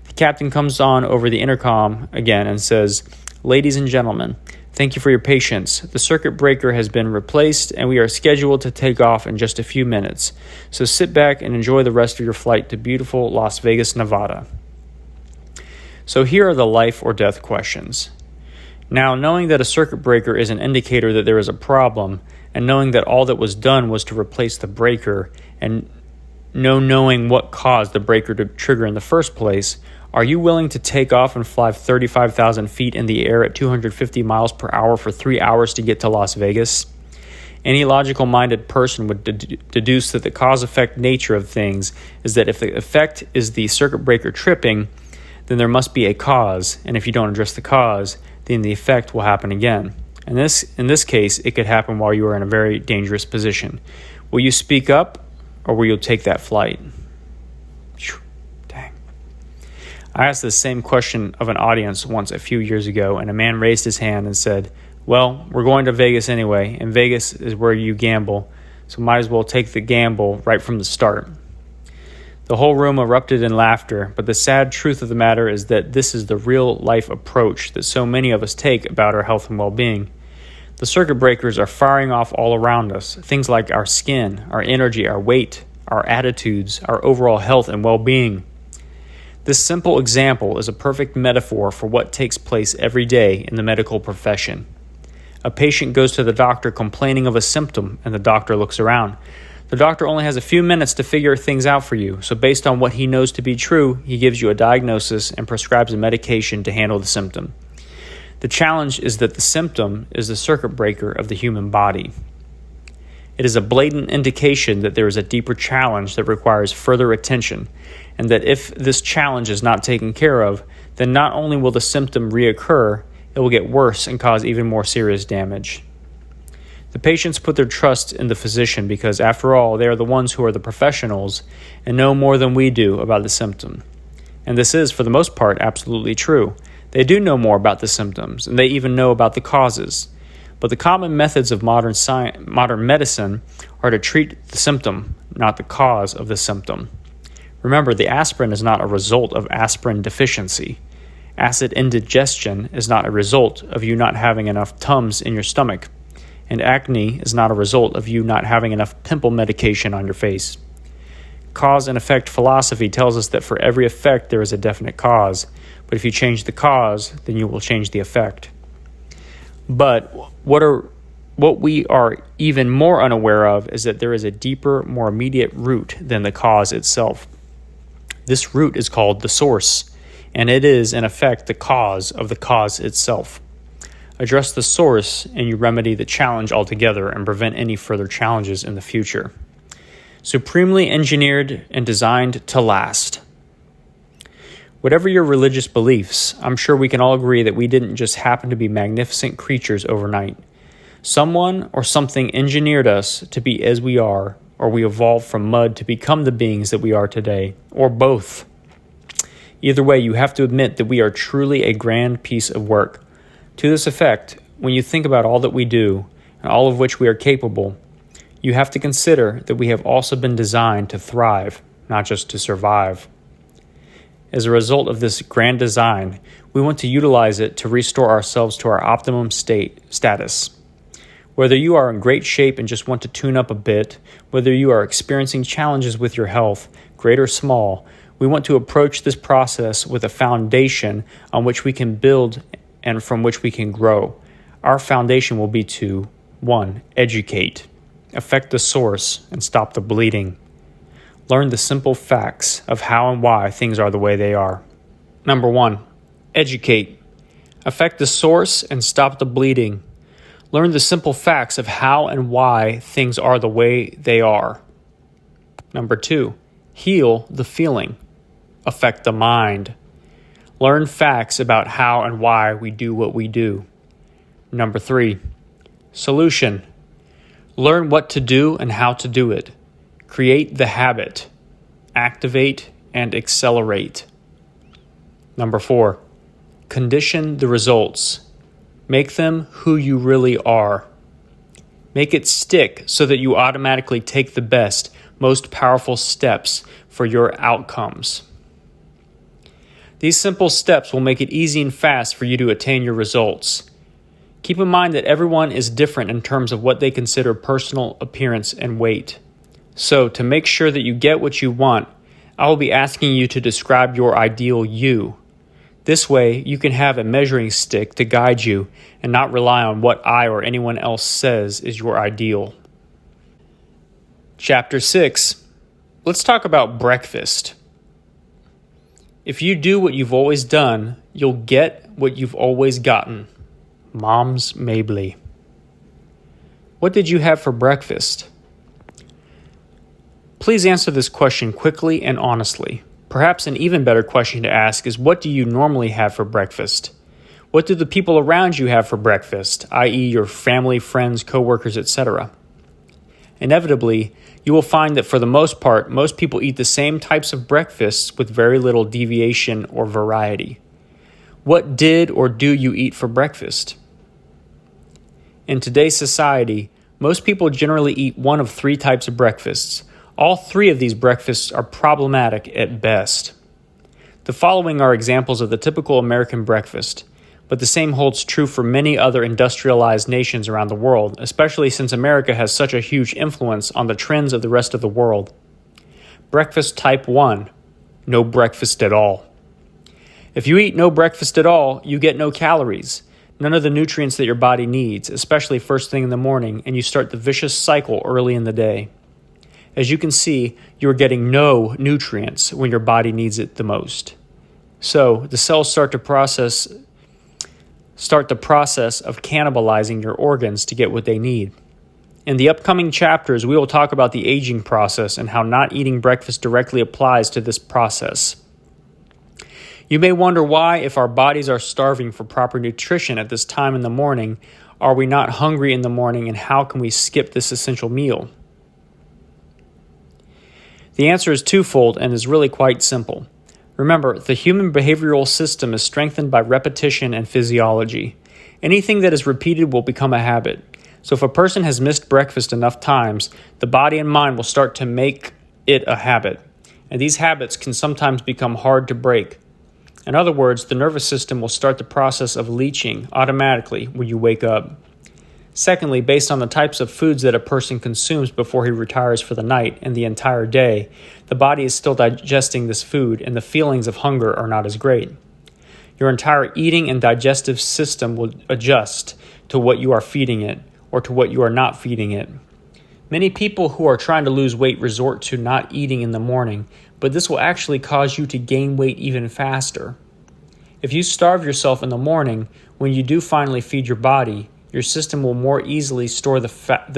The captain comes on over the intercom again and says, "Ladies and gentlemen, thank you for your patience. The circuit breaker has been replaced and we are scheduled to take off in just a few minutes. So sit back and enjoy the rest of your flight to beautiful Las Vegas, Nevada." So here are the life or death questions. Now, knowing that a circuit breaker is an indicator that there is a problem, and knowing that all that was done was to replace the breaker, and knowing what caused the breaker to trigger in the first place, are you willing to take off and fly 35,000 feet in the air at 250 miles per hour for 3 hours to get to Las Vegas? Any logical-minded person would deduce that the cause-effect nature of things is that if the effect is the circuit breaker tripping, then there must be a cause, and if you don't address the cause, then the effect will happen again. In this case, it could happen while you are in a very dangerous position. Will you speak up, or will you take that flight? Dang. I asked the same question of an audience once a few years ago, and a man raised his hand and said, "Well, we're going to Vegas anyway, and Vegas is where you gamble, so might as well take the gamble right from the start." The whole room erupted in laughter, but the sad truth of the matter is that this is the real-life approach that so many of us take about our health and well-being. The circuit breakers are firing off all around us, things like our skin, our energy, our weight, our attitudes, our overall health and well-being. This simple example is a perfect metaphor for what takes place every day in the medical profession. A patient goes to the doctor complaining of a symptom, and the doctor looks around. The doctor only has a few minutes to figure things out for you, so based on what he knows to be true, he gives you a diagnosis and prescribes a medication to handle the symptom. The challenge is that the symptom is the circuit breaker of the human body. It is a blatant indication that there is a deeper challenge that requires further attention, and that if this challenge is not taken care of, then not only will the symptom reoccur, it will get worse and cause even more serious damage. The patients put their trust in the physician because, after all, they are the ones who are the professionals and know more than we do about the symptom. And this is, for the most part, absolutely true. They do know more about the symptoms, and they even know about the causes. But the common methods of modern medicine are to treat the symptom, not the cause of the symptom. Remember, the aspirin is not a result of aspirin deficiency. Acid indigestion is not a result of you not having enough Tums in your stomach. And acne is not a result of you not having enough pimple medication on your face. Cause and effect philosophy tells us that for every effect there is a definite cause, but if you change the cause, then you will change the effect. But what we are even more unaware of is that there is a deeper, more immediate root than the cause itself. This root is called the source, and it is, in effect, the cause of the cause itself. Address the source, and you remedy the challenge altogether and prevent any further challenges in the future. Supremely engineered and designed to last. Whatever your religious beliefs, I'm sure we can all agree that we didn't just happen to be magnificent creatures overnight. Someone or something engineered us to be as we are, or we evolved from mud to become the beings that we are today, or both. Either way, you have to admit that we are truly a grand piece of work. To this effect, when you think about all that we do, and all of which we are capable, you have to consider that we have also been designed to thrive, not just to survive. As a result of this grand design, we want to utilize it to restore ourselves to our optimum status. Whether you are in great shape and just want to tune up a bit, whether you are experiencing challenges with your health, great or small, we want to approach this process with a foundation on which we can build and from which we can grow. Our foundation will be to 1. Educate. Affect the source and stop the bleeding. Learn the simple facts of how and why things are the way they are. Number 1. Educate. Affect the source and stop the bleeding. Learn the simple facts of how and why things are the way they are. Number 2. Heal the feeling. Affect the mind. Learn facts about how and why we do what we do. Number 3. Solution. Learn what to do and how to do it. Create the habit. Activate and accelerate. Number 4. Condition the results. Make them who you really are. Make it stick so that you automatically take the best, most powerful steps for your outcomes. These simple steps will make it easy and fast for you to attain your results. Keep in mind that everyone is different in terms of what they consider personal appearance and weight. So, to make sure that you get what you want, I will be asking you to describe your ideal you. This way, you can have a measuring stick to guide you and not rely on what I or anyone else says is your ideal. Chapter 6. Let's talk about breakfast. If you do what you've always done, you'll get what you've always gotten. Moms Mabley. What did you have for breakfast? Please answer this question quickly and honestly. Perhaps an even better question to ask is, what do you normally have for breakfast? What do the people around you have for breakfast, i.e. your family, friends, coworkers, etc.? Inevitably, you will find that for the most part, most people eat the same types of breakfasts with very little deviation or variety. What did or do you eat for breakfast? In today's society, most people generally eat one of 3 types of breakfasts. All 3 of these breakfasts are problematic at best. The following are examples of the typical American breakfast, but the same holds true for many other industrialized nations around the world, especially since America has such a huge influence on the trends of the rest of the world. Breakfast type 1, no breakfast at all. If you eat no breakfast at all, you get no calories, none of the nutrients that your body needs, especially first thing in the morning, and you start the vicious cycle early in the day. As you can see, you are getting no nutrients when your body needs it the most. So the cells start the process of cannibalizing your organs to get what they need. In the upcoming chapters, we will talk about the aging process and how not eating breakfast directly applies to this process. You may wonder why, if our bodies are starving for proper nutrition at this time in the morning, are we not hungry in the morning, and how can we skip this essential meal? The answer is twofold and is really quite simple. Remember, the human behavioral system is strengthened by repetition and physiology. Anything that is repeated will become a habit. So if a person has missed breakfast enough times, the body and mind will start to make it a habit. And these habits can sometimes become hard to break. In other words, the nervous system will start the process of leaching automatically when you wake up. Secondly, based on the types of foods that a person consumes before he retires for the night and the entire day, the body is still digesting this food and the feelings of hunger are not as great. Your entire eating and digestive system will adjust to what you are feeding it or to what you are not feeding it. Many people who are trying to lose weight resort to not eating in the morning, but this will actually cause you to gain weight even faster. If you starve yourself in the morning, when you do finally feed your body, your system will more easily store the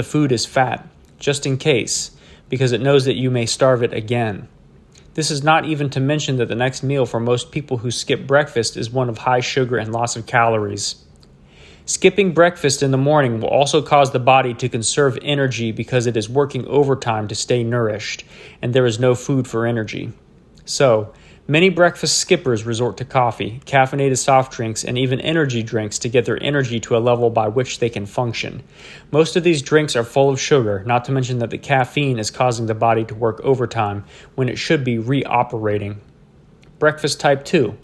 food as fat, just in case, because it knows that you may starve it again. This is not even to mention that the next meal for most people who skip breakfast is one of high sugar and loss of calories. Skipping breakfast in the morning will also cause the body to conserve energy because it is working overtime to stay nourished, and there is no food for energy. So, many breakfast skippers resort to coffee, caffeinated soft drinks, and even energy drinks to get their energy to a level by which they can function. Most of these drinks are full of sugar, not to mention that the caffeine is causing the body to work overtime when it should be reoperating. Breakfast type 2,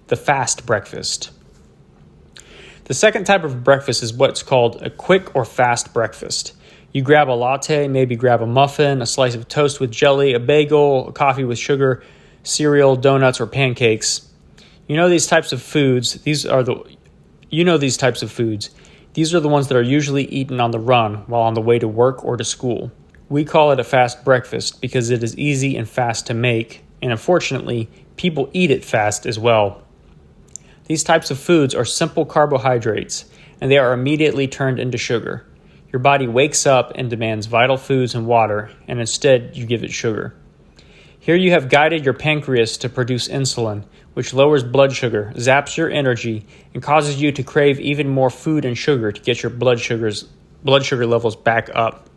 the fast breakfast. The second type of breakfast is what's called a quick or fast breakfast. You grab a latte, maybe grab a muffin, a slice of toast with jelly, a bagel, a coffee with sugar, cereal, donuts, or pancakes. These types of foods. These are the ones that are usually eaten on the run while on the way to work or to school. We call it a fast breakfast because it is easy and fast to make, and unfortunately, people eat it fast as well. These types of foods are simple carbohydrates, and they are immediately turned into sugar. Your body wakes up and demands vital foods and water, and instead you give it sugar. Here you have guided your pancreas to produce insulin, which lowers blood sugar, zaps your energy, and causes you to crave even more food and sugar to get your blood sugar levels back up.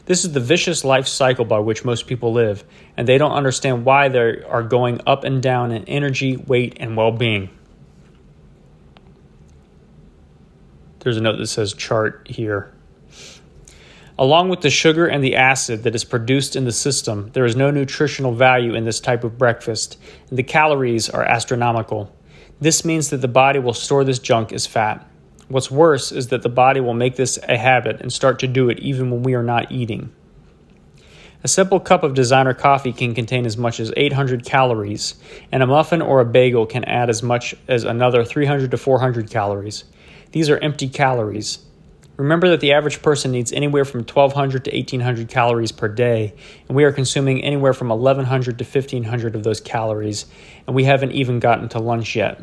This is the vicious life cycle by which most people live, and they don't understand why they are going up and down in energy, weight, and well-being. There's a note that says chart here. Along with the sugar and the acid that is produced in the system, there is no nutritional value in this type of breakfast, and the calories are astronomical. This means that the body will store this junk as fat. What's worse is that the body will make this a habit and start to do it even when we are not eating. A simple cup of designer coffee can contain as much as 800 calories, and a muffin or a bagel can add as much as another 300 to 400 calories. These are empty calories. Remember that the average person needs anywhere from 1,200 to 1,800 calories per day, and we are consuming anywhere from 1,100 to 1,500 of those calories, and we haven't even gotten to lunch yet.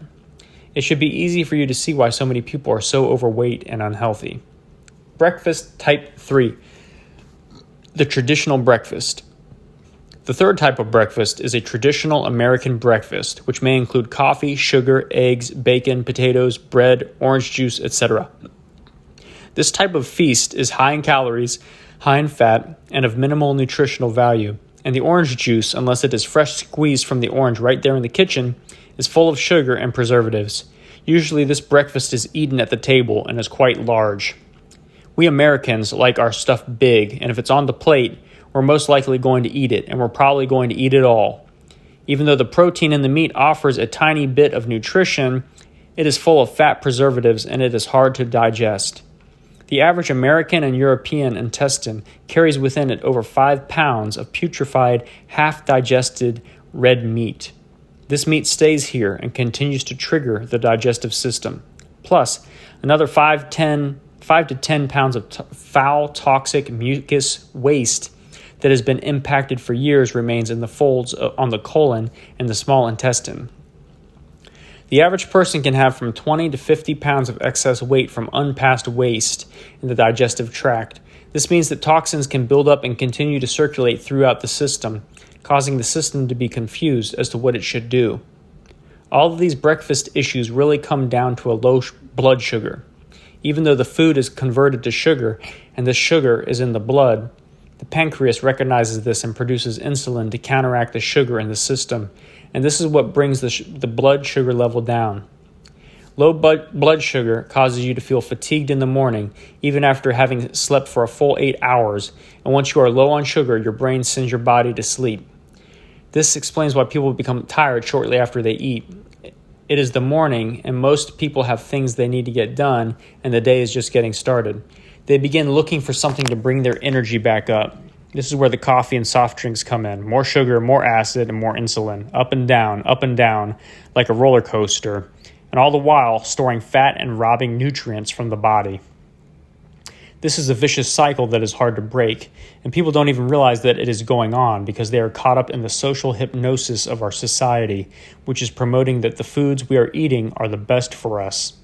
It should be easy for you to see why so many people are so overweight and unhealthy. Breakfast type 3, the traditional breakfast. The third type of breakfast is a traditional American breakfast, which may include coffee, sugar, eggs, bacon, potatoes, bread, orange juice, etc. This type of feast is high in calories, high in fat, and of minimal nutritional value. And the orange juice, unless it is fresh squeezed from the orange right there in the kitchen, is full of sugar and preservatives. Usually this breakfast is eaten at the table and is quite large. We Americans like our stuff big, and if it's on the plate, we're most likely going to eat it, and we're probably going to eat it all. Even though the protein in the meat offers a tiny bit of nutrition, it is full of fat preservatives and it is hard to digest. The average American and European intestine carries within it over 5 pounds of putrefied, half-digested red meat. This meat stays here and continues to trigger the digestive system. Plus, another 5 to 10 pounds of foul, toxic mucus waste that has been impacted for years remains in the folds on the colon and the small intestine. The average person can have from 20 to 50 pounds of excess weight from unpassed waste in the digestive tract. This means that toxins can build up and continue to circulate throughout the system, causing the system to be confused as to what it should do. All of these breakfast issues really come down to a low blood sugar. Even though the food is converted to sugar and the sugar is in the blood, the pancreas recognizes this and produces insulin to counteract the sugar in the system, and this is what brings the blood sugar level down. Low blood sugar causes you to feel fatigued in the morning, even after having slept for a full 8 hours, and once you are low on sugar, your brain sends your body to sleep. This explains why people become tired shortly after they eat. It is the morning, and most people have things they need to get done, and the day is just getting started. They begin looking for something to bring their energy back up. This is where the coffee and soft drinks come in. More sugar, more acid, and more insulin. Up and down, like a roller coaster. And all the while, storing fat and robbing nutrients from the body. This is a vicious cycle that is hard to break, and people don't even realize that it is going on because they are caught up in the social hypnosis of our society, which is promoting that the foods we are eating are the best for us.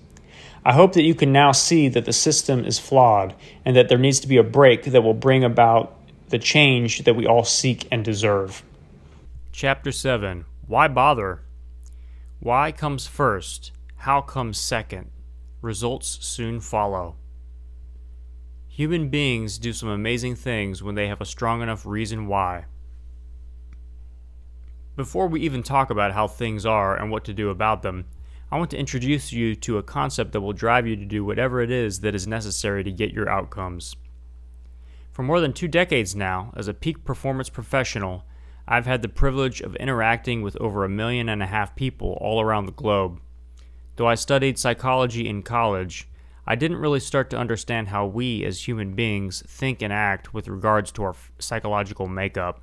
I hope that you can now see that the system is flawed and that there needs to be a break that will bring about the change that we all seek and deserve. Chapter 7. Why bother? Why comes first? How comes second? Results soon follow. Human beings do some amazing things when they have a strong enough reason why. Before we even talk about how things are and what to do about them, I want to introduce you to a concept that will drive you to do whatever it is that is necessary to get your outcomes. For more than 2 decades now, as a peak performance professional, I've had the privilege of interacting with over 1.5 million people all around the globe. Though I studied psychology in college, I didn't really start to understand how we as human beings think and act with regards to our psychological makeup.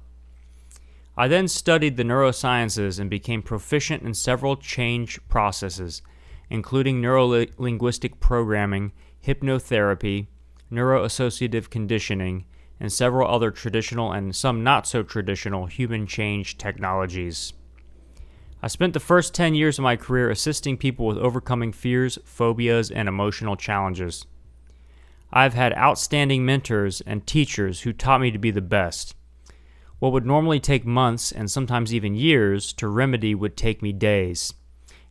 I then studied the neurosciences and became proficient in several change processes, including neuro-linguistic programming, hypnotherapy, neuroassociative conditioning, and several other traditional and some not-so-traditional human change technologies. I spent the first 10 years of my career assisting people with overcoming fears, phobias, and emotional challenges. I've had outstanding mentors and teachers who taught me to be the best. What would normally take months and sometimes even years to remedy would take me days,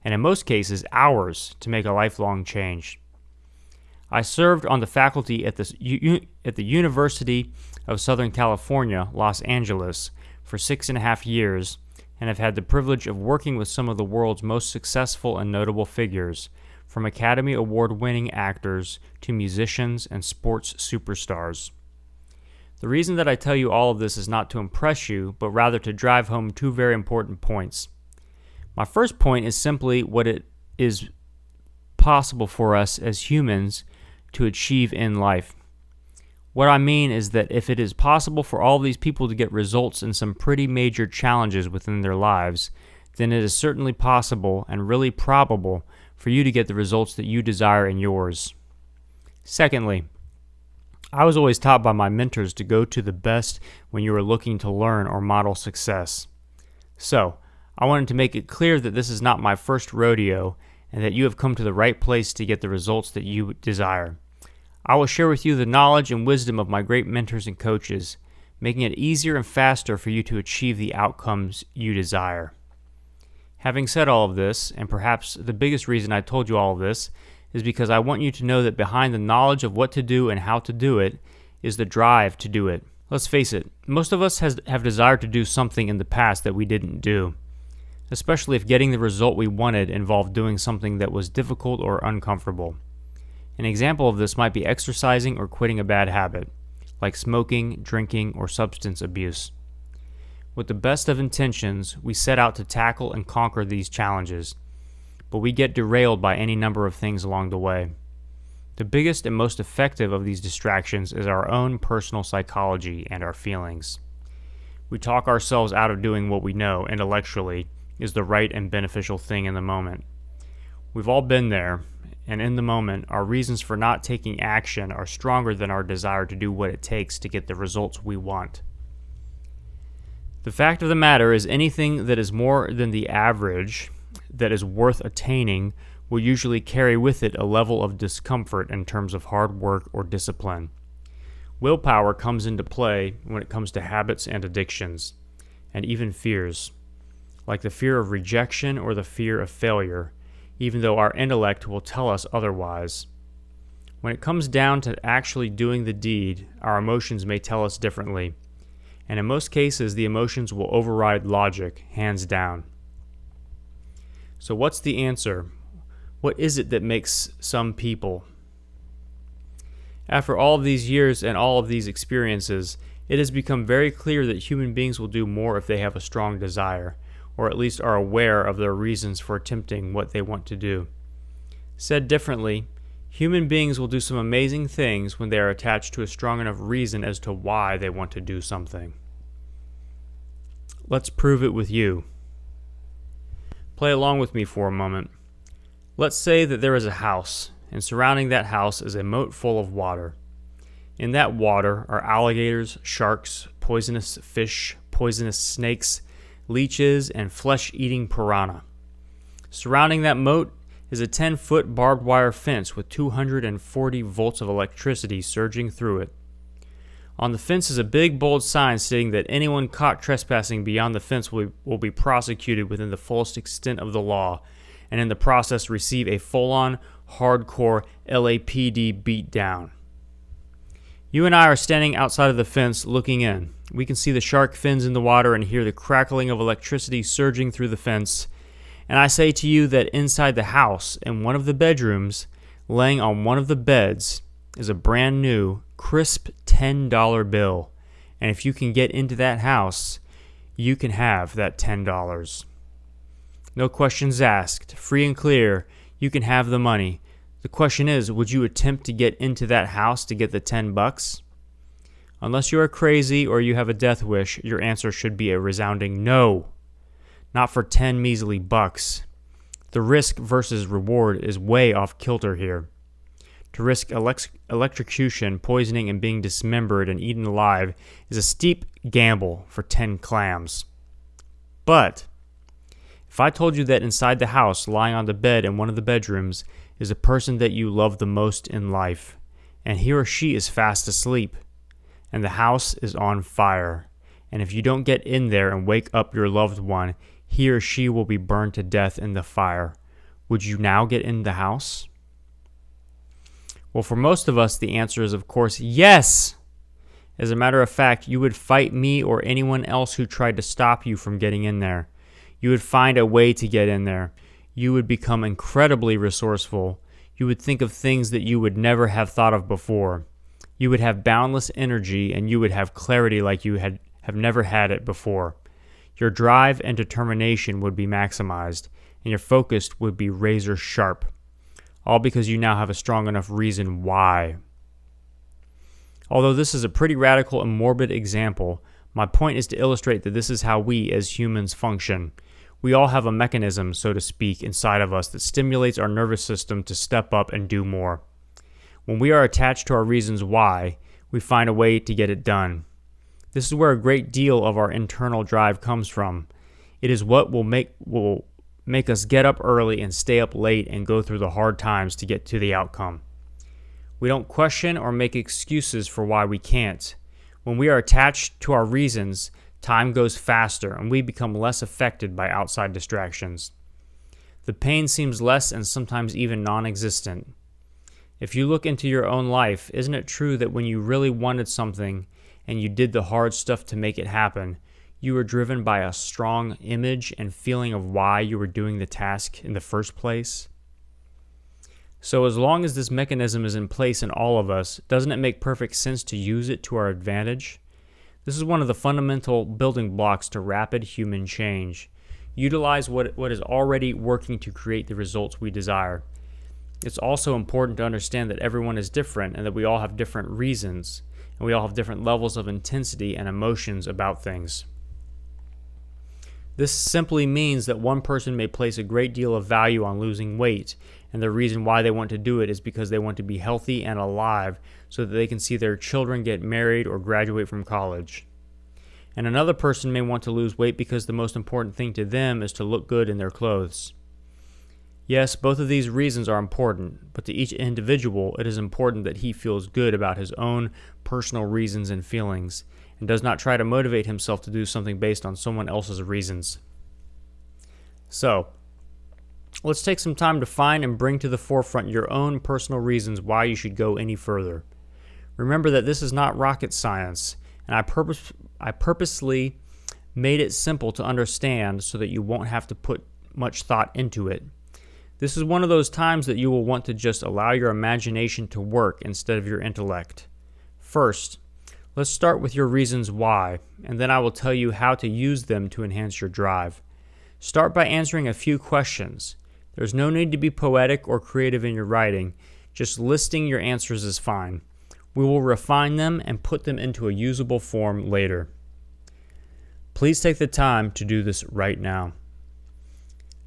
and in most cases hours, to make a lifelong change. I served on the faculty at the University of Southern California, Los Angeles, for 6.5 years, and have had the privilege of working with some of the world's most successful and notable figures, from Academy Award-winning actors to musicians and sports superstars. The reason that I tell you all of this is not to impress you, but rather to drive home 2 very important points. My first point is simply what it is possible for us as humans to achieve in life. What I mean is that if it is possible for all these people to get results in some pretty major challenges within their lives, then it is certainly possible and really probable for you to get the results that you desire in yours. Secondly, I was always taught by my mentors to go to the best when you are looking to learn or model success. So, I wanted to make it clear that this is not my first rodeo and that you have come to the right place to get the results that you desire. I will share with you the knowledge and wisdom of my great mentors and coaches, making it easier and faster for you to achieve the outcomes you desire. Having said all of this, and perhaps the biggest reason I told you all of this, is because I want you to know that behind the knowledge of what to do and how to do it is the drive to do it. Let's face it, most of us have desired to do something in the past that we didn't do, especially if getting the result we wanted involved doing something that was difficult or uncomfortable. An example of this might be exercising or quitting a bad habit, like smoking, drinking, or substance abuse. With the best of intentions, we set out to tackle and conquer these challenges, but we get derailed by any number of things along the way. The biggest and most effective of these distractions is our own personal psychology and our feelings. We talk ourselves out of doing what we know intellectually is the right and beneficial thing in the moment. We've all been there, and in the moment, our reasons for not taking action are stronger than our desire to do what it takes to get the results we want. The fact of the matter is anything that is more than the average that is worth attaining will usually carry with it a level of discomfort in terms of hard work or discipline. Willpower comes into play when it comes to habits and addictions, and even fears, like the fear of rejection or the fear of failure, even though our intellect will tell us otherwise. When it comes down to actually doing the deed, our emotions may tell us differently, and in most cases the emotions will override logic, hands down. So what's the answer? What is it that makes some people? After all of these years and all of these experiences, it has become very clear that human beings will do more if they have a strong desire, or at least are aware of their reasons for attempting what they want to do. Said differently, human beings will do some amazing things when they are attached to a strong enough reason as to why they want to do something. Let's prove it with you. Play along with me for a moment. Let's say that there is a house, and surrounding that house is a moat full of water. In that water are alligators, sharks, poisonous fish, poisonous snakes, leeches, and flesh-eating piranha. Surrounding that moat is a 10-foot barbed wire fence with 240 volts of electricity surging through it. On the fence is a big bold sign stating that anyone caught trespassing beyond the fence will be prosecuted within the fullest extent of the law, and in the process receive a full-on, hardcore LAPD beatdown. You and I are standing outside of the fence looking in. We can see the shark fins in the water and hear the crackling of electricity surging through the fence. And I say to you that inside the house, in one of the bedrooms, laying on one of the beds, is a brand new, crisp $10 bill. And if you can get into that house, you can have that $10. No questions asked, free and clear, you can have the money. The question is, would you attempt to get into that house to get the $10? Unless you are crazy or you have a death wish, your answer should be a resounding no. Not for 10 measly bucks. The risk versus reward is way off kilter here. To risk electrocution, poisoning, and being dismembered and eaten alive is a steep gamble for 10 clams. But if I told you that inside the house, lying on the bed in one of the bedrooms, is a person that you love the most in life, and he or she is fast asleep, and the house is on fire, and if you don't get in there and wake up your loved one, he or she will be burned to death in the fire, would you now get in the house? Well, for most of us, the answer is, of course, yes. As a matter of fact, you would fight me or anyone else who tried to stop you from getting in there. You would find a way to get in there. You would become incredibly resourceful. You would think of things that you would never have thought of before. You would have boundless energy, and you would have clarity like you have never had it before. Your drive and determination would be maximized, and your focus would be razor sharp. All because you now have a strong enough reason why. Although this is a pretty radical and morbid example, my point is to illustrate that this is how we as humans function. We all have a mechanism, so to speak, inside of us that stimulates our nervous system to step up and do more. When we are attached to our reasons why, we find a way to get it done. This is where a great deal of our internal drive comes from. It is what will make us get up early and stay up late and go through the hard times to get to the outcome. We don't question or make excuses for why we can't. When we are attached to our reasons, time goes faster and we become less affected by outside distractions. The pain seems less and sometimes even non-existent. If you look into your own life, isn't it true that when you really wanted something and you did the hard stuff to make it happen, you were driven by a strong image and feeling of why you were doing the task in the first place? So as long as this mechanism is in place in all of us, doesn't it make perfect sense to use it to our advantage? This is one of the fundamental building blocks to rapid human change. Utilize what is already working to create the results we desire. It's also important to understand that everyone is different and that we all have different reasons, and we all have different levels of intensity and emotions about things. This simply means that one person may place a great deal of value on losing weight, and the reason why they want to do it is because they want to be healthy and alive so that they can see their children get married or graduate from college. And another person may want to lose weight because the most important thing to them is to look good in their clothes. Yes, both of these reasons are important, but to each individual, it is important that he feels good about his own personal reasons and feelings, and does not try to motivate himself to do something based on someone else's reasons. So, let's take some time to find and bring to the forefront your own personal reasons why you should go any further. Remember that this is not rocket science, and I purposely made it simple to understand so that you won't have to put much thought into it. This is one of those times that you will want to just allow your imagination to work instead of your intellect. First, let's start with your reasons why, and then I will tell you how to use them to enhance your drive. Start by answering a few questions. There's no need to be poetic or creative in your writing. Just listing your answers is fine. We will refine them and put them into a usable form later. Please take the time to do this right now.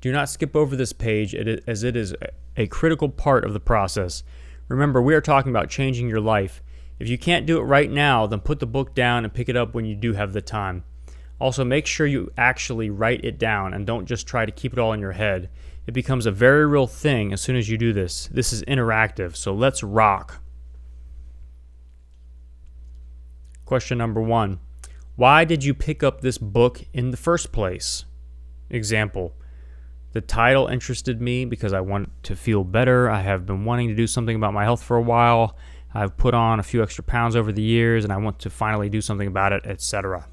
Do not skip over this page as it is a critical part of the process. Remember, we are talking about changing your life. If you can't do it right now, then put the book down and pick it up when you do have the time. Also, make sure you actually write it down and don't just try to keep it all in your head. It becomes a very real thing as soon as you do this. This is interactive, so let's rock. Question number 1. Why did you pick up this book in the first place? Example. The title interested me because I want to feel better. I have been wanting to do something about my health for a while. I've put on a few extra pounds over the years and I want to finally do something about it, etc.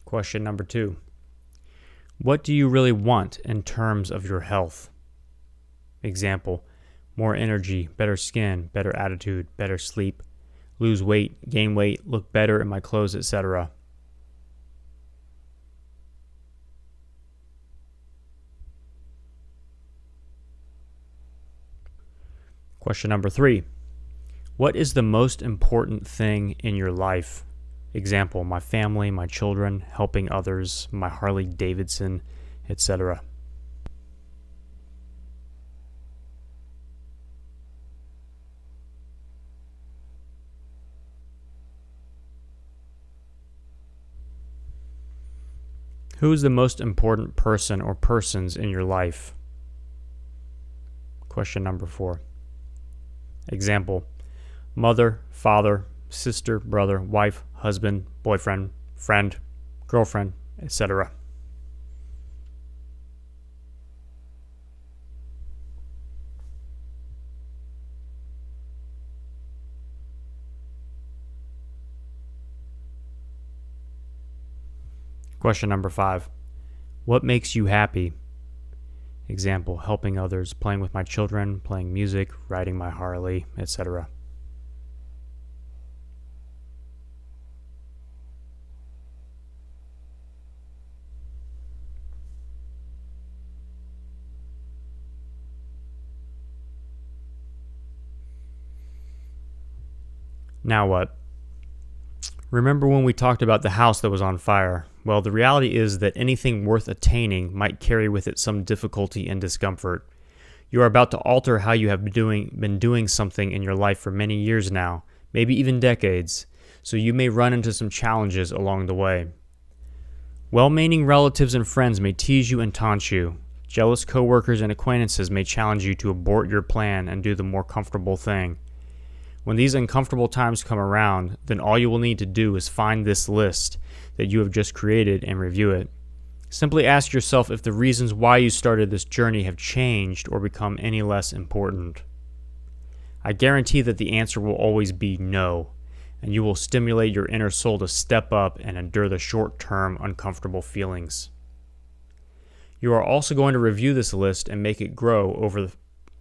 Question number 2. What do you really want in terms of your health? Example, more energy, better skin, better attitude, better sleep, lose weight, gain weight, look better in my clothes, etc. Question number 3. What is the most important thing in your life? Example, my family, my children, helping others, my Harley Davidson, etc. Who is the most important person or persons in your life? Question number 4. Example, mother, father, sister, brother, wife, husband, boyfriend, friend, girlfriend, etc. Question number 5. What makes you happy? Example, helping others, playing with my children, playing music, riding my Harley, etc. Now what? Remember when we talked about the house that was on fire? Well, the reality is that anything worth attaining might carry with it some difficulty and discomfort. You are about to alter how you have been doing something in your life for many years now, maybe even decades, so you may run into some challenges along the way. Well-meaning relatives and friends may tease you and taunt you. Jealous coworkers and acquaintances may challenge you to abort your plan and do the more comfortable thing. When these uncomfortable times come around, then all you will need to do is find this list that you have just created and review it. Simply ask yourself if the reasons why you started this journey have changed or become any less important. I guarantee that the answer will always be no, and you will stimulate your inner soul to step up and endure the short-term uncomfortable feelings. You are also going to review this list and make it grow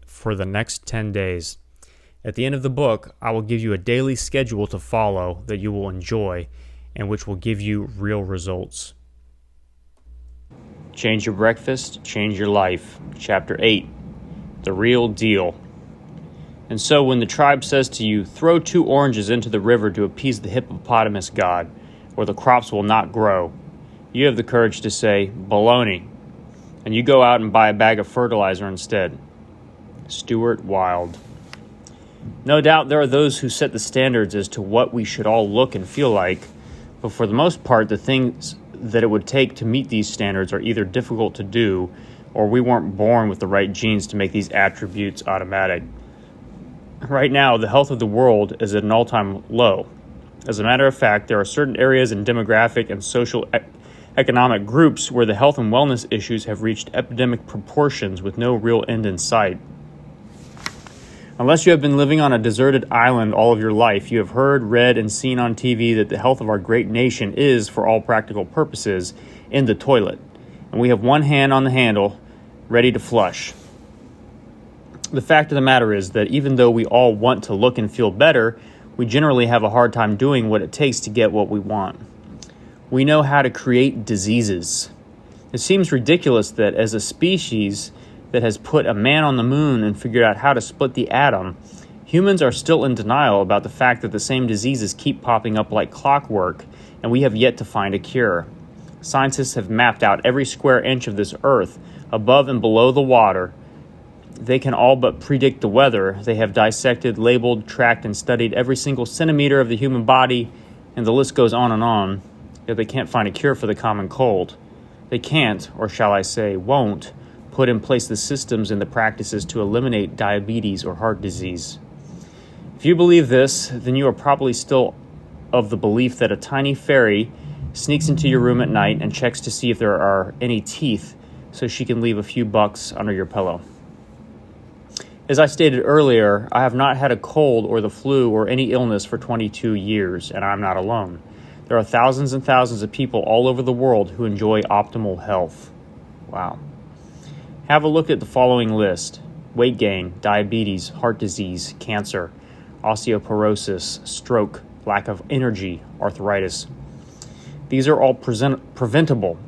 for the next 10 days. At the end of the book, I will give you a daily schedule to follow that you will enjoy and which will give you real results. Change your breakfast, change your life. Chapter 8, The Real Deal. And so when the tribe says to you, throw 2 oranges into the river to appease the hippopotamus god, or the crops will not grow, you have the courage to say, baloney, and you go out and buy a bag of fertilizer instead. Stuart Wilde. No doubt there are those who set the standards as to what we should all look and feel like, but for the most part, the things that it would take to meet these standards are either difficult to do, or we weren't born with the right genes to make these attributes automatic. Right now, the health of the world is at an all-time low. As a matter of fact, there are certain areas in demographic and social economic groups where the health and wellness issues have reached epidemic proportions with no real end in sight. Unless you have been living on a deserted island all of your life, you have heard, read, and seen on TV that the health of our great nation is, for all practical purposes, in the toilet, and we have one hand on the handle, ready to flush. The fact of the matter is that even though we all want to look and feel better, we generally have a hard time doing what it takes to get what we want. We know how to create diseases. It seems ridiculous that as a species that has put a man on the moon and figured out how to split the atom, humans are still in denial about the fact that the same diseases keep popping up like clockwork, and we have yet to find a cure. Scientists have mapped out every square inch of this earth, above and below the water. They can all but predict the weather. They have dissected, labeled, tracked, and studied every single centimeter of the human body, and the list goes on, yet they can't find a cure for the common cold. They can't, or shall I say, won't, put in place the systems and the practices to eliminate diabetes or heart disease. If you believe this, then you are probably still of the belief that a tiny fairy sneaks into your room at night and checks to see if there are any teeth so she can leave a few bucks under your pillow. As I stated earlier, I have not had a cold or the flu or any illness for 22 years, and I'm not alone. There are thousands and thousands of people all over the world who enjoy optimal health. Wow. Have a look at the following list: weight gain, diabetes, heart disease, cancer, osteoporosis, stroke, lack of energy, arthritis. These are all preventable,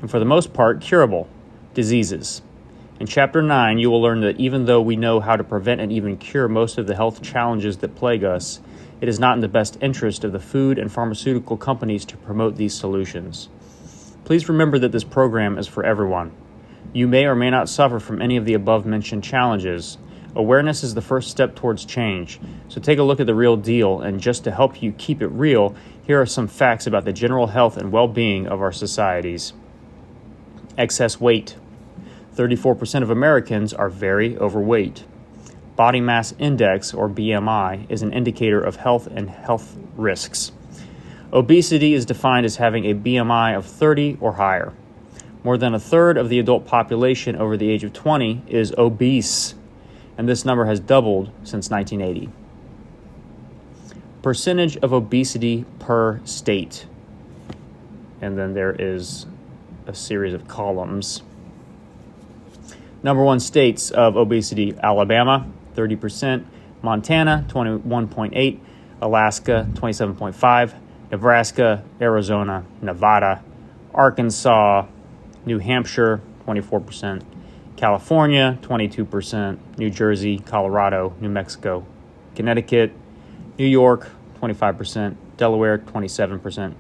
and for the most part, curable diseases. In Chapter 9, you will learn that even though we know how to prevent and even cure most of the health challenges that plague us, it is not in the best interest of the food and pharmaceutical companies to promote these solutions. Please remember that this program is for everyone. You may or may not suffer from any of the above-mentioned challenges. Awareness is the first step towards change, so take a look at the real deal, and just to help you keep it real, here are some facts about the general health and well-being of our societies. Excess weight. 34% of Americans are very overweight. Body mass index, or BMI, is an indicator of health and health risks. Obesity is defined as having a BMI of 30 or higher. More than a third of the adult population over the age of 20 is obese, and this number has doubled since 1980. Percentage of obesity per state. And then there is a series of columns. Number one states of obesity: Alabama, 30%, Montana, 21.8%, Alaska, 27.5%, Nebraska, Arizona, Nevada, Arkansas, New Hampshire, 24%, California, 22%, New Jersey, Colorado, New Mexico, Connecticut, New York, 25%, Delaware, 27%.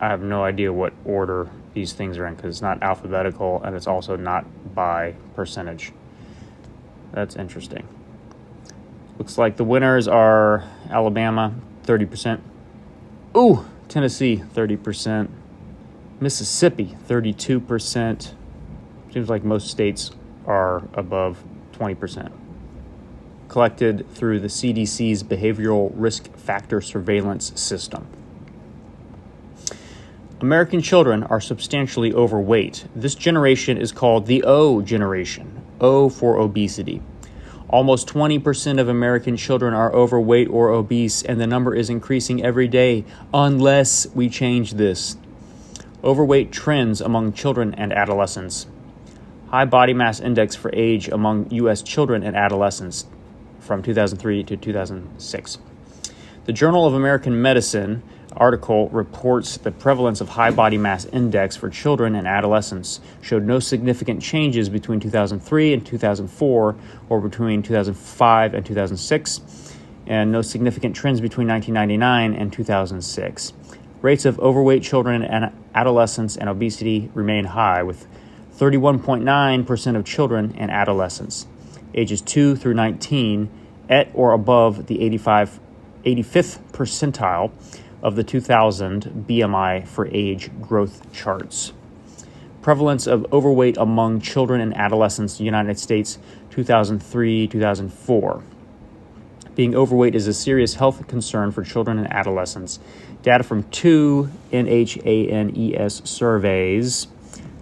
I have no idea what order these things are in because it's not alphabetical and it's also not by percentage. That's interesting. Looks like the winners are Alabama, 30%. Ooh, Tennessee, 30%. Mississippi, 32%. Seems like most states are above 20%. Collected through the CDC's Behavioral Risk Factor Surveillance System. American children are substantially overweight. This generation is called the O generation, O for obesity. Almost 20% of American children are overweight or obese, and the number is increasing every day unless we change this. Overweight trends among children and adolescents. High body mass index for age among U.S. children and adolescents from 2003 to 2006. The Journal of American Medicine article reports the prevalence of high body mass index for children and adolescents showed no significant changes between 2003 and 2004 or between 2005 and 2006, and no significant trends between 1999 and 2006. Rates of overweight children and adolescents and obesity remain high, with 31.9% of children and adolescents ages 2 through 19 at or above the 85th percentile of the 2000 BMI for age growth charts. Prevalence of overweight among children and adolescents in the United States, 2003-2004. Being overweight is a serious health concern for children and adolescents. Data from two NHANES surveys,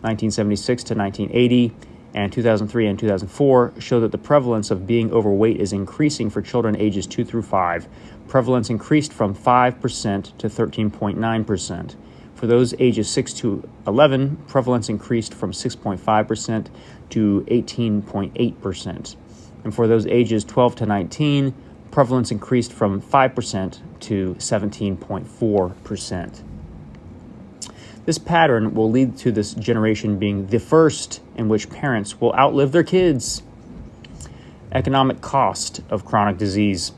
1976 to 1980, and 2003 and 2004, show that the prevalence of being overweight is increasing for children ages 2 through 5. Prevalence increased from 5% to 13.9%. For those ages 6 to 11, prevalence increased from 6.5% to 18.8%. And for those ages 12 to 19, prevalence increased from 5% to 17.4%. This pattern will lead to this generation being the first in which parents will outlive their kids. Economic cost of chronic disease.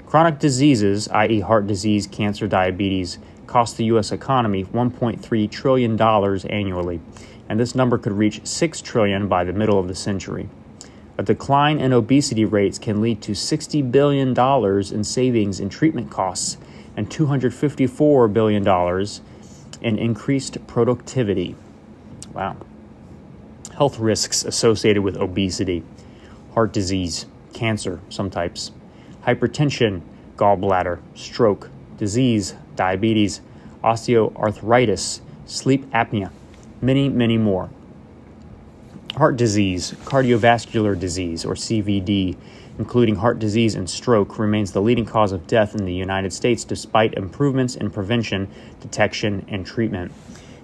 Chronic diseases, i.e. heart disease, cancer, diabetes, cost the U.S. economy $1.3 trillion annually, and this number could reach $6 trillion by the middle of the century. A decline in obesity rates can lead to $60 billion in savings in treatment costs and $254 billion in increased productivity. Wow. Health risks associated with obesity: heart disease, cancer, some types, hypertension, gallbladder, stroke, disease, diabetes, osteoarthritis, sleep apnea, many, many more. Heart disease, cardiovascular disease, or CVD, including heart disease and stroke, remains the leading cause of death in the United States despite improvements in prevention, detection, and treatment.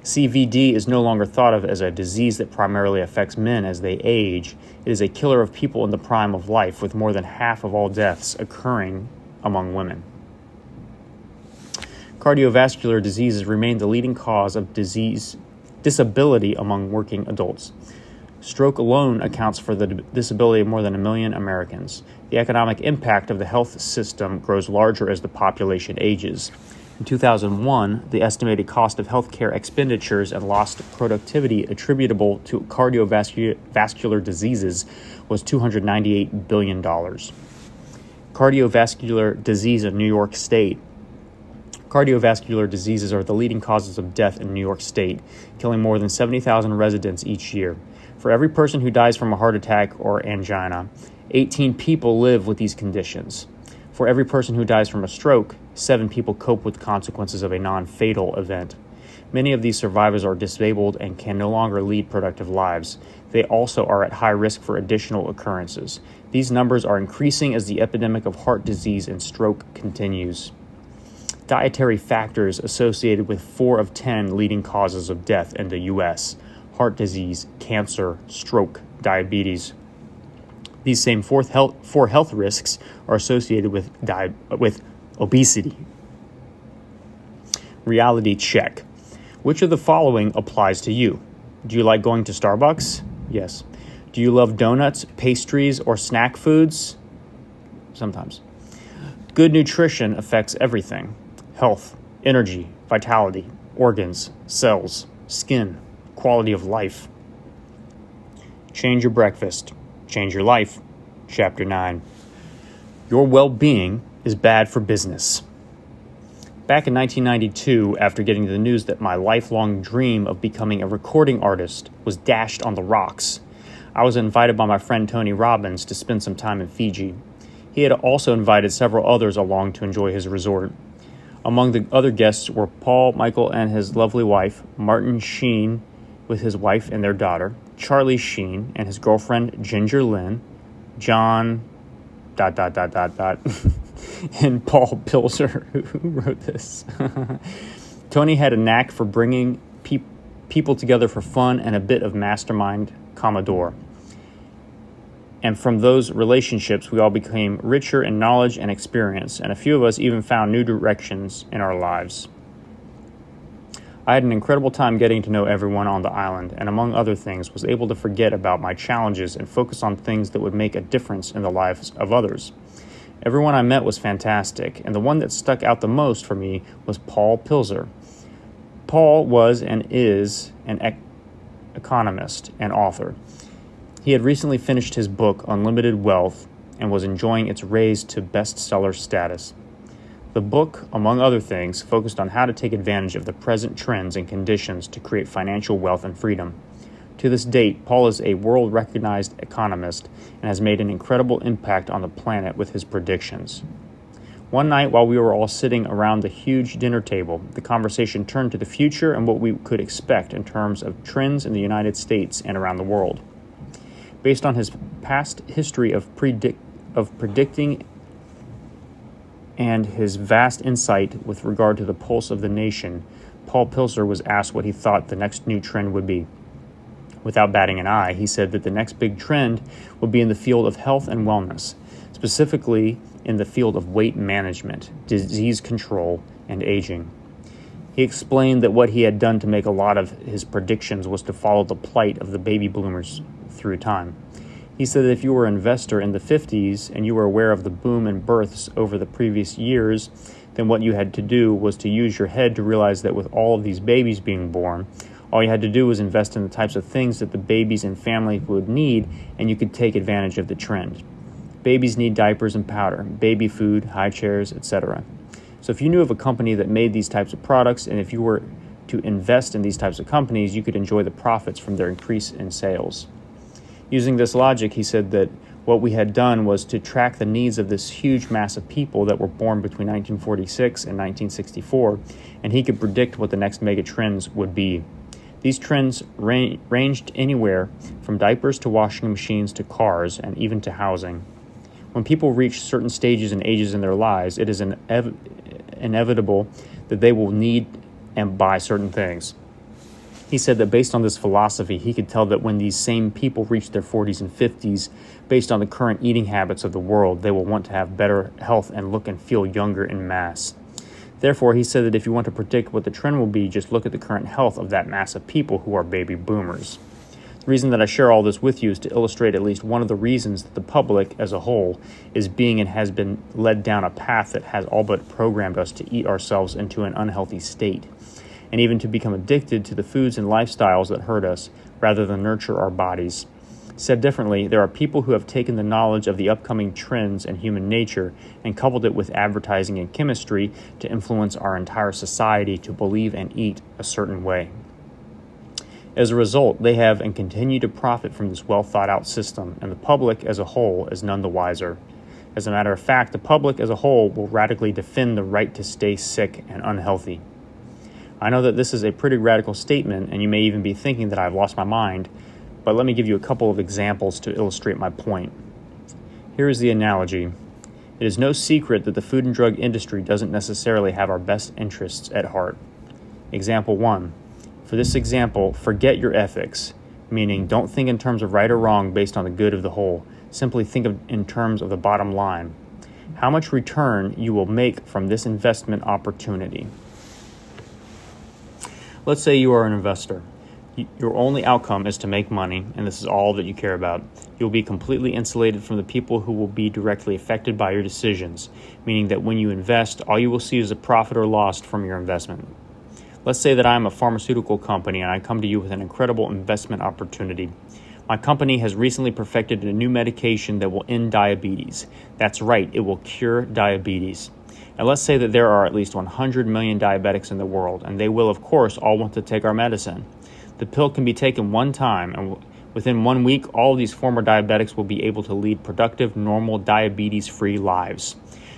CVD is no longer thought of as a disease that primarily affects men as they age. It is a killer of people in the prime of life, with more than half of all deaths occurring among women. Cardiovascular diseases remain the leading cause of disability among working adults. Stroke alone accounts for the disability of more than 1 million Americans. The economic impact of the health system grows larger as the population ages. In 2001, the estimated cost of healthcare expenditures and lost productivity attributable to cardiovascular diseases was $298 billion. Cardiovascular disease in New York State. Cardiovascular diseases are the leading causes of death in New York State, killing more than 70,000 residents each year. For every person who dies from a heart attack or angina, 18 people live with these conditions. For every person who dies from a stroke, 7 people cope with consequences of a non-fatal event. Many of these survivors are disabled and can no longer lead productive lives. They also are at high risk for additional occurrences. These numbers are increasing as the epidemic of heart disease and stroke continues. Dietary factors associated with 4 of 10 leading causes of death in the U.S. heart disease, cancer, stroke, diabetes. These same four health risks are associated with obesity. Reality check. Which of the following applies to you? Do you like going to Starbucks? Yes. Do you love donuts, pastries, or snack foods? Sometimes. Good nutrition affects everything: health, energy, vitality, organs, cells, skin, quality of life. Change your breakfast. Change your life. Chapter 9. Your well-being is bad for business. Back in 1992, after getting the news that my lifelong dream of becoming a recording artist was dashed on the rocks, I was invited by my friend Tony Robbins to spend some time in Fiji. He had also invited several others along to enjoy his resort. Among the other guests were Paul Michael and his lovely wife, Martin Sheen with his wife and their daughter, Charlie Sheen and his girlfriend Ginger Lynn, John ... and Paul Pilzer, who wrote this. Tony had a knack for bringing people together for fun and a bit of mastermind commodore. And from those relationships, we all became richer in knowledge and experience, and a few of us even found new directions in our lives. I had an incredible time getting to know everyone on the island, and among other things, was able to forget about my challenges and focus on things that would make a difference in the lives of others. Everyone I met was fantastic, and the one that stuck out the most for me was Paul Pilzer. Paul was and is an economist and author. He had recently finished his book, Unlimited Wealth, and was enjoying its raise to bestseller status. The book, among other things, focused on how to take advantage of the present trends and conditions to create financial wealth and freedom. To this date, Paul is a world-recognized economist and has made an incredible impact on the planet with his predictions. One night, while we were all sitting around the huge dinner table, the conversation turned to the future and what we could expect in terms of trends in the United States and around the world. Based on his past history of predicting and his vast insight with regard to the pulse of the nation, Paul Pilser was asked what he thought the next new trend would be. Without batting an eye, he said that the next big trend would be in the field of health and wellness, specifically in the field of weight management, disease control, and aging. He explained that what he had done to make a lot of his predictions was to follow the plight of the baby boomers through time. He said that if you were an investor in the 50s and you were aware of the boom in births over the previous years, then what you had to do was to use your head to realize that with all of these babies being born, all you had to do was invest in the types of things that the babies and family would need, and you could take advantage of the trend. Babies need diapers and powder, baby food, high chairs, etc. So if you knew of a company that made these types of products, and if you were to invest in these types of companies, you could enjoy the profits from their increase in sales. Using this logic, he said that what we had done was to track the needs of this huge mass of people that were born between 1946 and 1964, and he could predict what the next mega trends would be. These trends ranged anywhere from diapers to washing machines to cars and even to housing. When people reach certain stages and ages in their lives, it is inevitable that they will need and buy certain things. He said that based on this philosophy, he could tell that when these same people reach their 40s and 50s, based on the current eating habits of the world, they will want to have better health and look and feel younger en masse. Therefore, he said that if you want to predict what the trend will be, just look at the current health of that mass of people who are baby boomers. The reason that I share all this with you is to illustrate at least one of the reasons that the public as a whole is being and has been led down a path that has all but programmed us to eat ourselves into an unhealthy state, and even to become addicted to the foods and lifestyles that hurt us rather than nurture our bodies. Said differently, there are people who have taken the knowledge of the upcoming trends in human nature and coupled it with advertising and chemistry to influence our entire society to believe and eat a certain way. As a result, they have and continue to profit from this well-thought-out system, and the public as a whole is none the wiser. As a matter of fact, the public as a whole will radically defend the right to stay sick and unhealthy. I know that this is a pretty radical statement, and you may even be thinking that I've lost my mind, but let me give you a couple of examples to illustrate my point. Here is the analogy. It is no secret that the food and drug industry doesn't necessarily have our best interests at heart. Example 1. For this example, forget your ethics, meaning don't think in terms of right or wrong based on the good of the whole. Simply think in terms of the bottom line. How much return you will make from this investment opportunity. Let's say you are an investor. Your only outcome is to make money, and this is all that you care about. You'll be completely insulated from the people who will be directly affected by your decisions, meaning that when you invest, all you will see is a profit or loss from your investment. Let's say that I am a pharmaceutical company and I come to you with an incredible investment opportunity. My company has recently perfected a new medication that will end diabetes. That's right, it will cure diabetes. And let's say that there are at least 100 million diabetics in the world, and they will, of course, all want to take our medicine. The pill can be taken one time, and within 1 week, all of these former diabetics will be able to lead productive, normal, diabetes-free lives.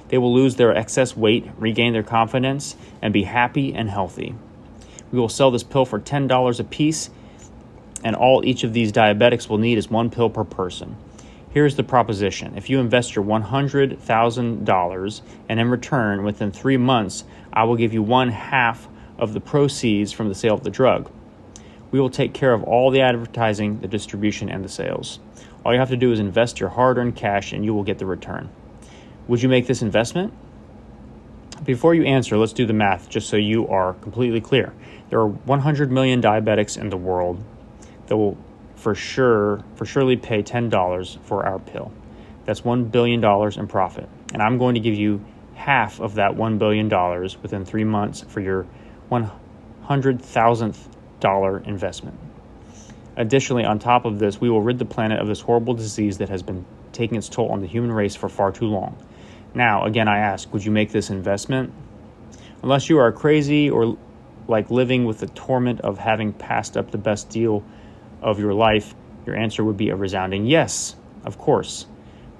They will lose their excess weight, regain their confidence, and be happy and healthy. We will sell this pill for $10 a piece, and all each of these diabetics will need is one pill per person. Here's the proposition. If you invest your $100,000, and in return, within 3 months, I will give you 1/2 of the proceeds from the sale of the drug. We will take care of all the advertising, the distribution, and the sales. All you have to do is invest your hard-earned cash and you will get the return. Would you make this investment? Before you answer, let's do the math just so you are completely clear. There are 100 million diabetics in the world that will for surely pay $10 for our pill. That's $1 billion in profit. And I'm going to give you half of that $1 billion within 3 months for your $100,000 $100,000 investment. Additionally, on top of this, we will rid the planet of this horrible disease that has been taking its toll on the human race for far too long. Now, again, I ask, would you make this investment? Unless you are crazy or like living with the torment of having passed up the best deal of your life, your answer would be a resounding yes, of course.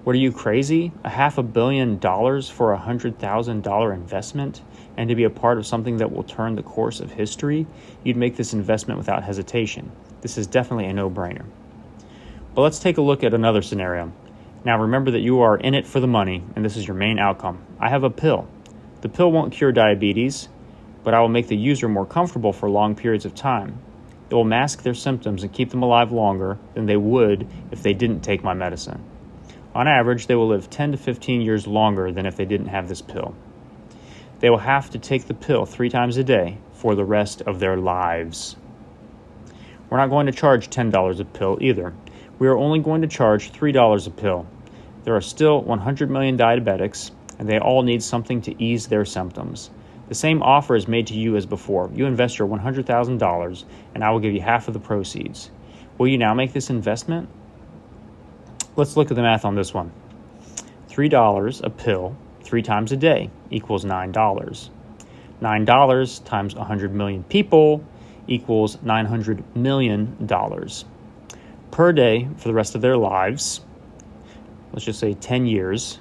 What are you, crazy? $500 million for a $100,000 investment? And to be a part of something that will turn the course of history? You'd make this investment without hesitation. This is definitely a no-brainer. But let's take a look at another scenario. Now remember that you are in it for the money, and this is your main outcome. I have a pill. The pill won't cure diabetes, but I will make the user more comfortable for long periods of time. It will mask their symptoms and keep them alive longer than they would if they didn't take my medicine. On average, they will live 10 to 15 years longer than if they didn't have this pill. They will have to take the pill 3 times a day for the rest of their lives. We're not going to charge $10 a pill either. We are only going to charge $3 a pill. There are still 100 million diabetics, and they all need something to ease their symptoms. The same offer is made to you as before. You invest your $100,000, and I will give you half of the proceeds. Will you now make this investment? Let's look at the math on this one. $3 a pill 3 times a day equals $9. $9 times 100 million people equals $900 million. Per day for the rest of their lives, let's just say 10 years,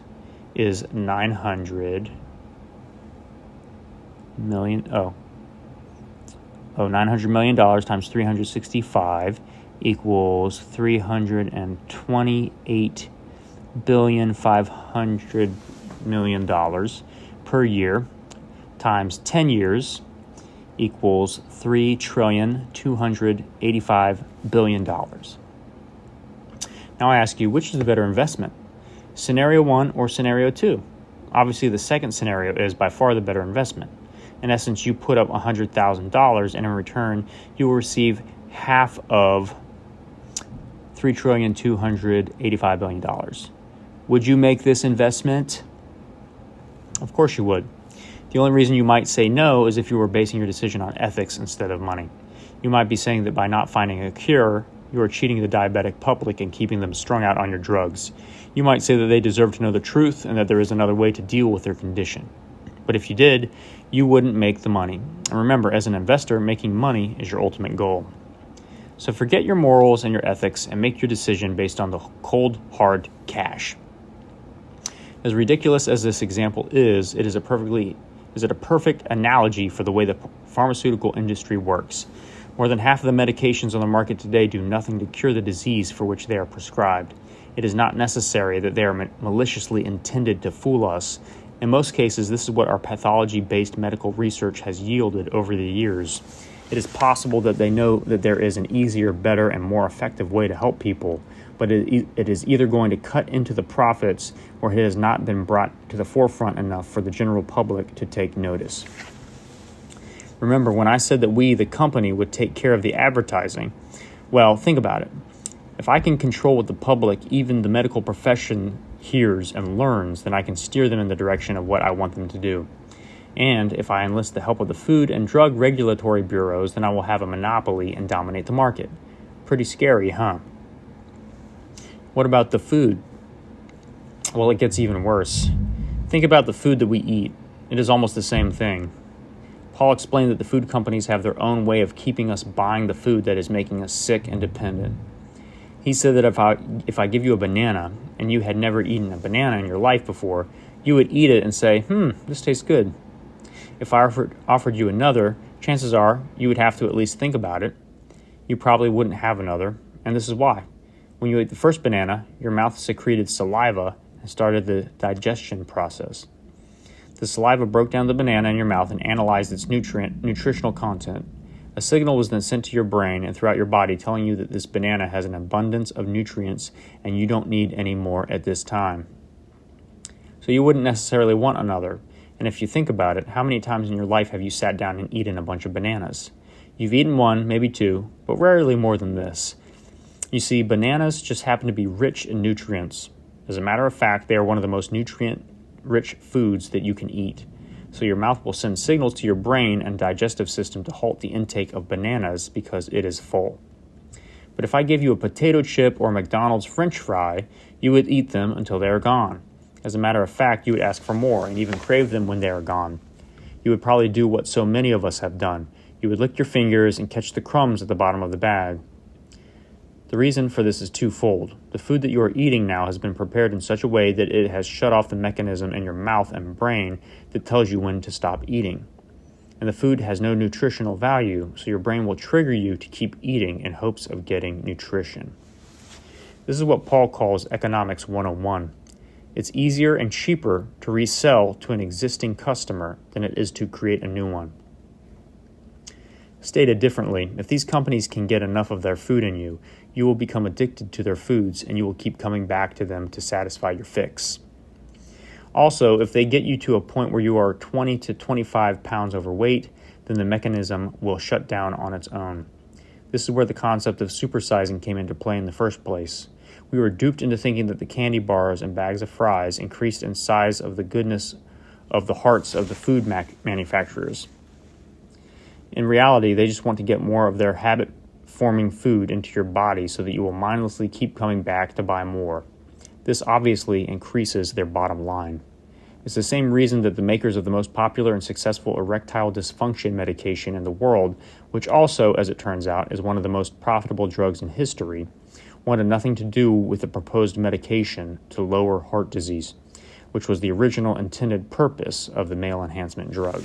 is $900 million. $900 million times 365 equals $328,500,000,000 per year times 10 years equals $3,285,000,000,000. Now I ask you, which is the better investment? Scenario 1 or Scenario 2? Obviously, the second scenario is by far the better investment. In essence, you put up $100,000, and in return, you will receive half of $3,285,000,000. Would you make this investment? Of course you would. The only reason you might say no is if you were basing your decision on ethics instead of money. You might be saying that by not finding a cure, you are cheating the diabetic public and keeping them strung out on your drugs. You might say that they deserve to know the truth and that there is another way to deal with their condition. But if you did, you wouldn't make the money. And remember, as an investor, making money is your ultimate goal. So forget your morals and your ethics and make your decision based on the cold, hard cash. As ridiculous as this example is, it is a perfect analogy for the way the pharmaceutical industry works. More than half of the medications on the market today do nothing to cure the disease for which they are prescribed. It is not necessary that they are maliciously intended to fool us. In most cases, this is what our pathology-based medical research has yielded over the years. It is possible that they know that there is an easier, better, and more effective way to help people, but it is either going to cut into the profits or it has not been brought to the forefront enough for the general public to take notice. Remember, when I said that we, the company, would take care of the advertising, well, think about it. If I can control what the public, even the medical profession, hears and learns, then I can steer them in the direction of what I want them to do. And if I enlist the help of the Food and Drug Regulatory Bureaus, then I will have a monopoly and dominate the market. Pretty scary, huh? What about the food? Well, it gets even worse. Think about the food that we eat. It is almost the same thing. Paul explained that the food companies have their own way of keeping us buying the food that is making us sick and dependent. He said that if I give you a banana and you had never eaten a banana in your life before, you would eat it and say, this tastes good. If I offered you another, chances are you would have to at least think about it. You probably wouldn't have another, and this is why. When you ate the first banana, your mouth secreted saliva and started the digestion process. The saliva broke down the banana in your mouth and analyzed its nutritional content. A signal was then sent to your brain and throughout your body telling you that this banana has an abundance of nutrients and you don't need any more at this time. So you wouldn't necessarily want another. And if you think about it, how many times in your life have you sat down and eaten a bunch of bananas? You've eaten one, maybe two, but rarely more than this. You see, bananas just happen to be rich in nutrients. As a matter of fact, they are one of the most nutrient-rich foods that you can eat. so your mouth will send signals to your brain and digestive system to halt the intake of bananas because it is full. But if I gave you a potato chip or a McDonald's French fry, you would eat them until they are gone. As a matter of fact, you would ask for more and even crave them when they are gone. You would probably do what so many of us have done. You would lick your fingers and catch the crumbs at the bottom of the bag. The reason for this is twofold. The food that you are eating now has been prepared in such a way that it has shut off the mechanism in your mouth and brain that tells you when to stop eating. And the food has no nutritional value, so your brain will trigger you to keep eating in hopes of getting nutrition. This is what Paul calls Economics 101. It's easier and cheaper to resell to an existing customer than it is to create a new one. Stated differently, if these companies can get enough of their food in you, you will become addicted to their foods and you will keep coming back to them to satisfy your fix. Also, if they get you to a point where you are 20 to 25 pounds overweight, then the mechanism will shut down on its own. This is where the concept of supersizing came into play in the first place. We were duped into thinking that the candy bars and bags of fries increased in size of the goodness of the hearts of the food manufacturers. In reality, they just want to get more of their habit-forming food into your body so that you will mindlessly keep coming back to buy more. This obviously increases their bottom line. It's the same reason that the makers of the most popular and successful erectile dysfunction medication in the world, which also, as it turns out, is one of the most profitable drugs in history, wanted nothing to do with the proposed medication to lower heart disease, which was the original intended purpose of the male enhancement drug.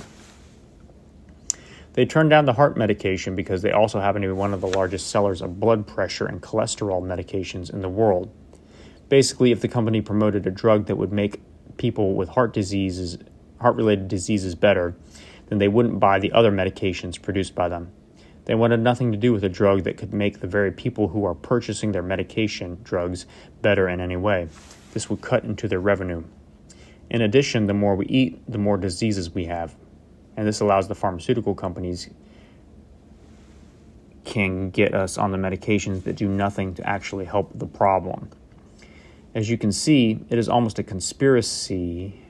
They turned down the heart medication because they also happen to be one of the largest sellers of blood pressure and cholesterol medications in the world. Basically, if the company promoted a drug that would make people with heart-related diseases better, then they wouldn't buy the other medications produced by them. They wanted nothing to do with a drug that could make the very people who are purchasing their medication drugs better in any way. This would cut into their revenue. In addition, the more we eat, the more diseases we have. And this allows the pharmaceutical companies can get us on the medications that do nothing to actually help the problem. As you can see, it is almost a conspiracy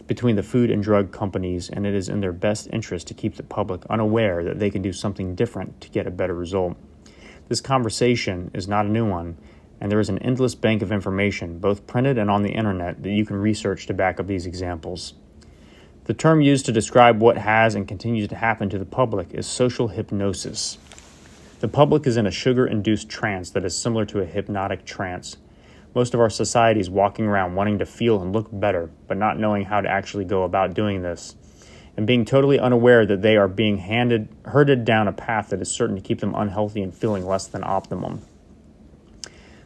between the food and drug companies, and it is in their best interest to keep the public unaware that they can do something different to get a better result. This conversation is not a new one, and there is an endless bank of information, both printed and on the internet, that you can research to back up these examples. The term used to describe what has and continues to happen to the public is social hypnosis. The public is in a sugar-induced trance that is similar to a hypnotic trance. Most of our society is walking around wanting to feel and look better, but not knowing how to actually go about doing this, and being totally unaware that they are being herded down a path that is certain to keep them unhealthy and feeling less than optimum.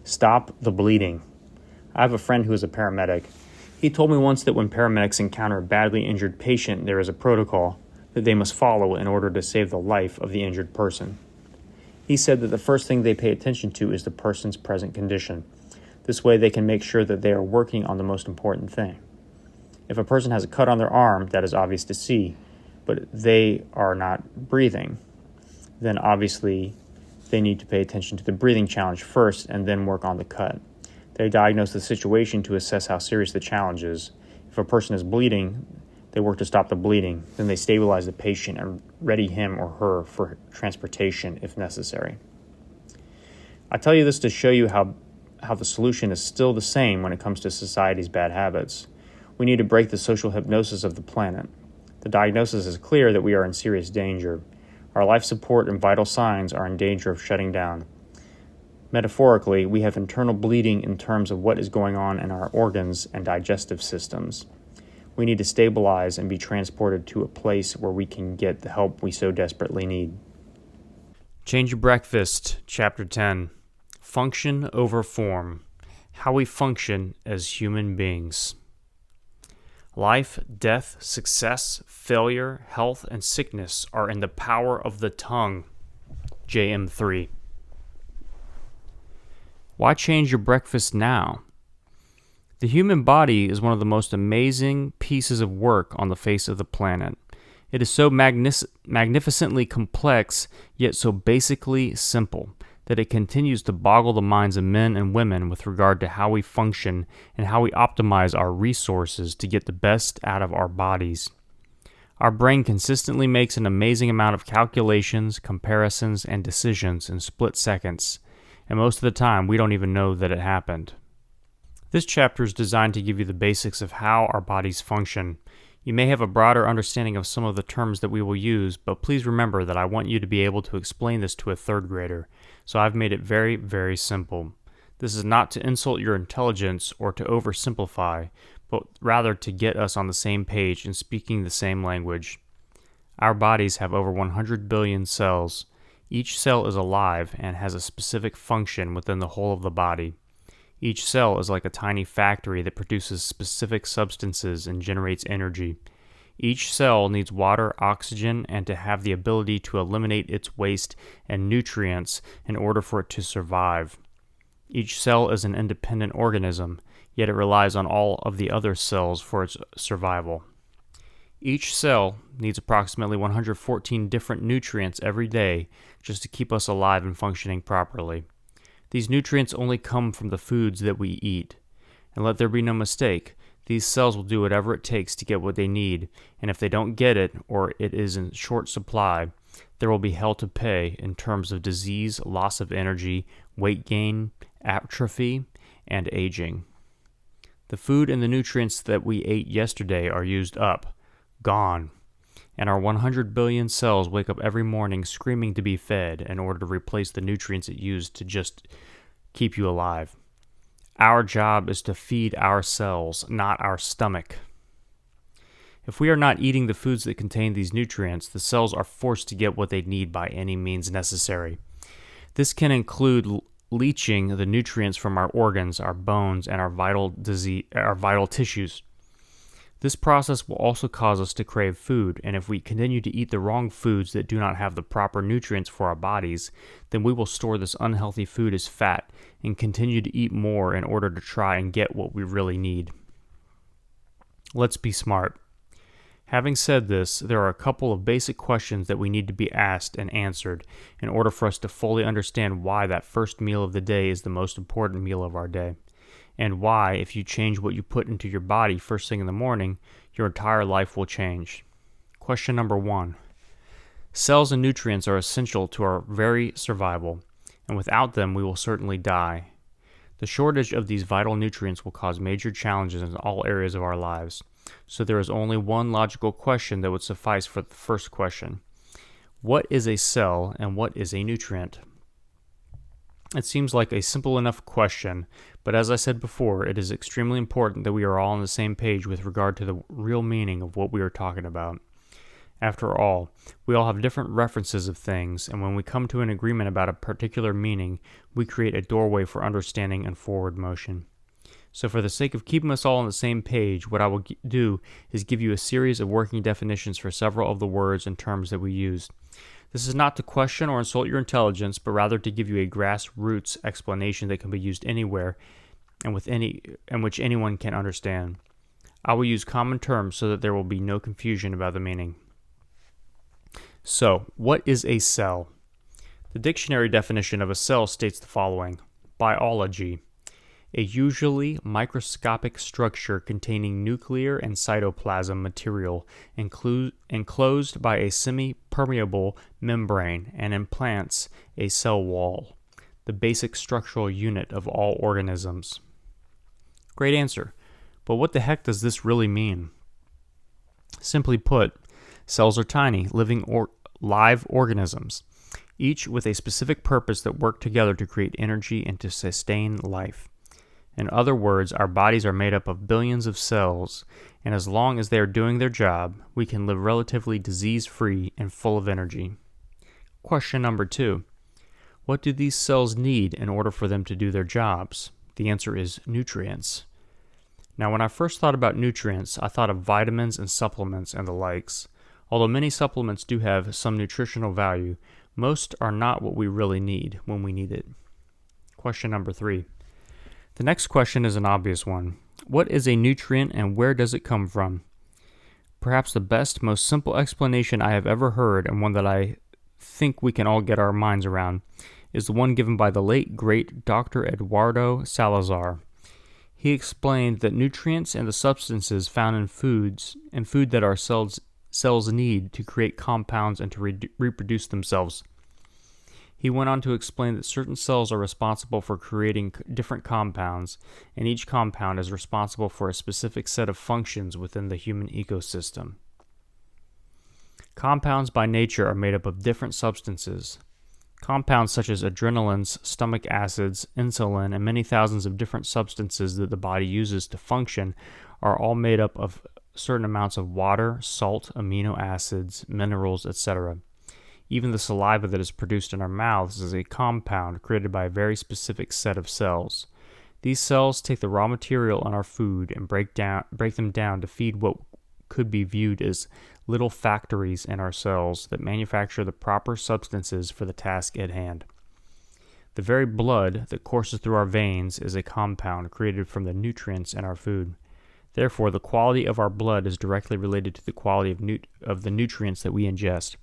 Stop the bleeding. I have a friend who is a paramedic. He told me once that when paramedics encounter a badly injured patient, there is a protocol that they must follow in order to save the life of the injured person. He said that the first thing they pay attention to is the person's present condition. This way they can make sure that they are working on the most important thing. If a person has a cut on their arm, that is obvious to see, but they are not breathing, then obviously they need to pay attention to the breathing challenge first and then work on the cut. They diagnose the situation to assess how serious the challenge is. If a person is bleeding, they work to stop the bleeding. Then they stabilize the patient and ready him or her for transportation if necessary. I tell you this to show you how the solution is still the same when it comes to society's bad habits. We need to break the social hypnosis of the planet. The diagnosis is clear that we are in serious danger. Our life support and vital signs are in danger of shutting down. Metaphorically, we have internal bleeding in terms of what is going on in our organs and digestive systems. We need to stabilize and be transported to a place where we can get the help we so desperately need. Change Your Breakfast, Chapter 10. Function over Form. How we function as human beings. Life, death, success, failure, health, and sickness are in the power of the tongue. JM3. Why change your breakfast now? The human body is one of the most amazing pieces of work on the face of the planet. It is so magnificently complex, yet so basically simple. that it continues to boggle the minds of men and women with regard to how we function and how we optimize our resources to get the best out of our bodies. Our brain consistently makes an amazing amount of calculations, comparisons, and decisions in split seconds, and most of the time we don't even know that it happened. This chapter is designed to give you the basics of how our bodies function. You may have a broader understanding of some of the terms that we will use, but please remember that I want you to be able to explain this to a third grader, so I've made it very, very simple. This is not to insult your intelligence or to oversimplify, but rather to get us on the same page and speaking the same language. Our bodies have over 100 billion cells. Each cell is alive and has a specific function within the whole of the body. Each cell is like a tiny factory that produces specific substances and generates energy. Each cell needs water, oxygen, and to have the ability to eliminate its waste and nutrients in order for it to survive. Each cell is an independent organism, yet it relies on all of the other cells for its survival. Each cell needs approximately 114 different nutrients every day just to keep us alive and functioning properly. These nutrients only come from the foods that we eat. And let there be no mistake, these cells will do whatever it takes to get what they need, and if they don't get it, or it is in short supply, there will be hell to pay in terms of disease, loss of energy, weight gain, atrophy, and aging. The food and the nutrients that we ate yesterday are used up, gone, and our 100 billion cells wake up every morning screaming to be fed in order to replace the nutrients it used to just keep you alive. Our job is to feed our cells, not our stomach. If we are not eating the foods that contain these nutrients, the cells are forced to get what they need by any means necessary. This can include leaching the nutrients from our organs, our bones, and our vital tissues. This process will also cause us to crave food, and if we continue to eat the wrong foods that do not have the proper nutrients for our bodies, then we will store this unhealthy food as fat and continue to eat more in order to try and get what we really need. Let's be smart. Having said this, there are a couple of basic questions that we need to be asked and answered in order for us to fully understand why that first meal of the day is the most important meal of our day, and why, if you change what you put into your body first thing in the morning, your entire life will change. Question number 1. Cells and nutrients are essential to our very survival, and without them we will certainly die. The shortage of these vital nutrients will cause major challenges in all areas of our lives, so there is only one logical question that would suffice for the first question. What is a cell and what is a nutrient? It seems like a simple enough question, but as I said before, it is extremely important that we are all on the same page with regard to the real meaning of what we are talking about. After all, we all have different references of things, and when we come to an agreement about a particular meaning, we create a doorway for understanding and forward motion. So for the sake of keeping us all on the same page, what I will do is give you a series of working definitions for several of the words and terms that we use. This is not to question or insult your intelligence, but rather to give you a grassroots explanation that can be used anywhere and which anyone can understand. I will use common terms so that there will be no confusion about the meaning. So, what is a cell? The dictionary definition of a cell states the following. Biology. A usually microscopic structure containing nuclear and cytoplasm material enclosed by a semi-permeable membrane and implants a cell wall, the basic structural unit of all organisms. Great answer, but what the heck does this really mean? Simply put, cells are tiny, live organisms, each with a specific purpose that work together to create energy and to sustain life. In other words, our bodies are made up of billions of cells, and as long as they are doing their job, we can live relatively disease-free and full of energy. Question number 2. What do these cells need in order for them to do their jobs? The answer is nutrients. Now, when I first thought about nutrients, I thought of vitamins and supplements and the likes. Although many supplements do have some nutritional value, most are not what we really need when we need it. Question number 3. The next question is an obvious one. What is a nutrient and where does it come from? Perhaps the best, most simple explanation I have ever heard, and one that I think we can all get our minds around, is the one given by the late great Dr. Eduardo Salazar. He explained that nutrients and the substances found in foods and food that our cells need to create compounds and to reproduce themselves. He went on to explain that certain cells are responsible for creating different compounds, and each compound is responsible for a specific set of functions within the human ecosystem. Compounds by nature are made up of different substances. Compounds such as adrenalins, stomach acids, insulin, and many thousands of different substances that the body uses to function are all made up of certain amounts of water, salt, amino acids, minerals, etc. Even the saliva that is produced in our mouths is a compound created by a very specific set of cells. These cells take the raw material in our food and break them down to feed what could be viewed as little factories in our cells that manufacture the proper substances for the task at hand. The very blood that courses through our veins is a compound created from the nutrients in our food. Therefore, the quality of our blood is directly related to the quality of the nutrients that we ingest.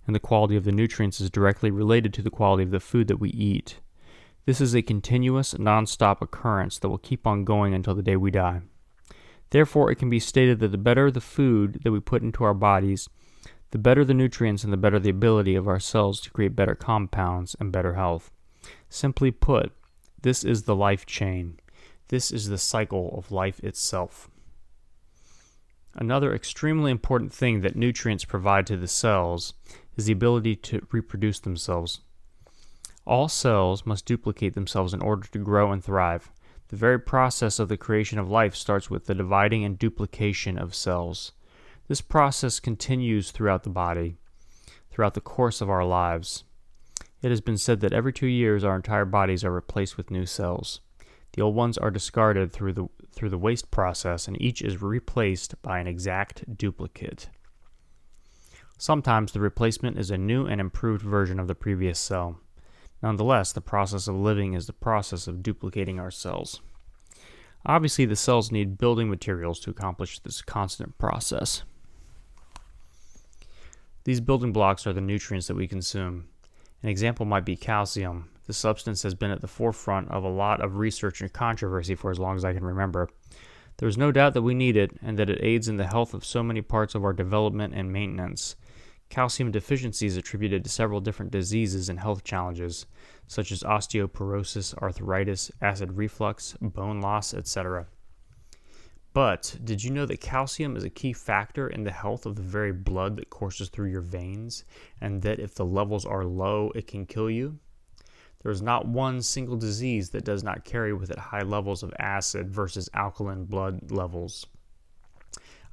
And the quality of the nutrients is directly related to the quality of the food that we eat. This is a continuous, non-stop occurrence that will keep on going until the day we die. Therefore, it can be stated that the better the food that we put into our bodies, the better the nutrients and the better the ability of our cells to create better compounds and better health. Simply put, this is the life chain. This is the cycle of life itself. Another extremely important thing that nutrients provide to the cells is the ability to reproduce themselves. All cells must duplicate themselves in order to grow and thrive. The very process of the creation of life starts with the dividing and duplication of cells. This process continues throughout the body, throughout the course of our lives. It has been said that every 2 years our entire bodies are replaced with new cells. The old ones are discarded through the waste process, and each is replaced by an exact duplicate. Sometimes the replacement is a new and improved version of the previous cell. Nonetheless, the process of living is the process of duplicating our cells. Obviously, the cells need building materials to accomplish this constant process. These building blocks are the nutrients that we consume. An example might be calcium. This substance has been at the forefront of a lot of research and controversy for as long as I can remember. There is no doubt that we need it and that it aids in the health of so many parts of our development and maintenance. Calcium deficiency is attributed to several different diseases and health challenges, such as osteoporosis, arthritis, acid reflux, bone loss, etc. But did you know that calcium is a key factor in the health of the very blood that courses through your veins, and that if the levels are low, it can kill you? There is not one single disease that does not carry with it high levels of acid versus alkaline blood levels.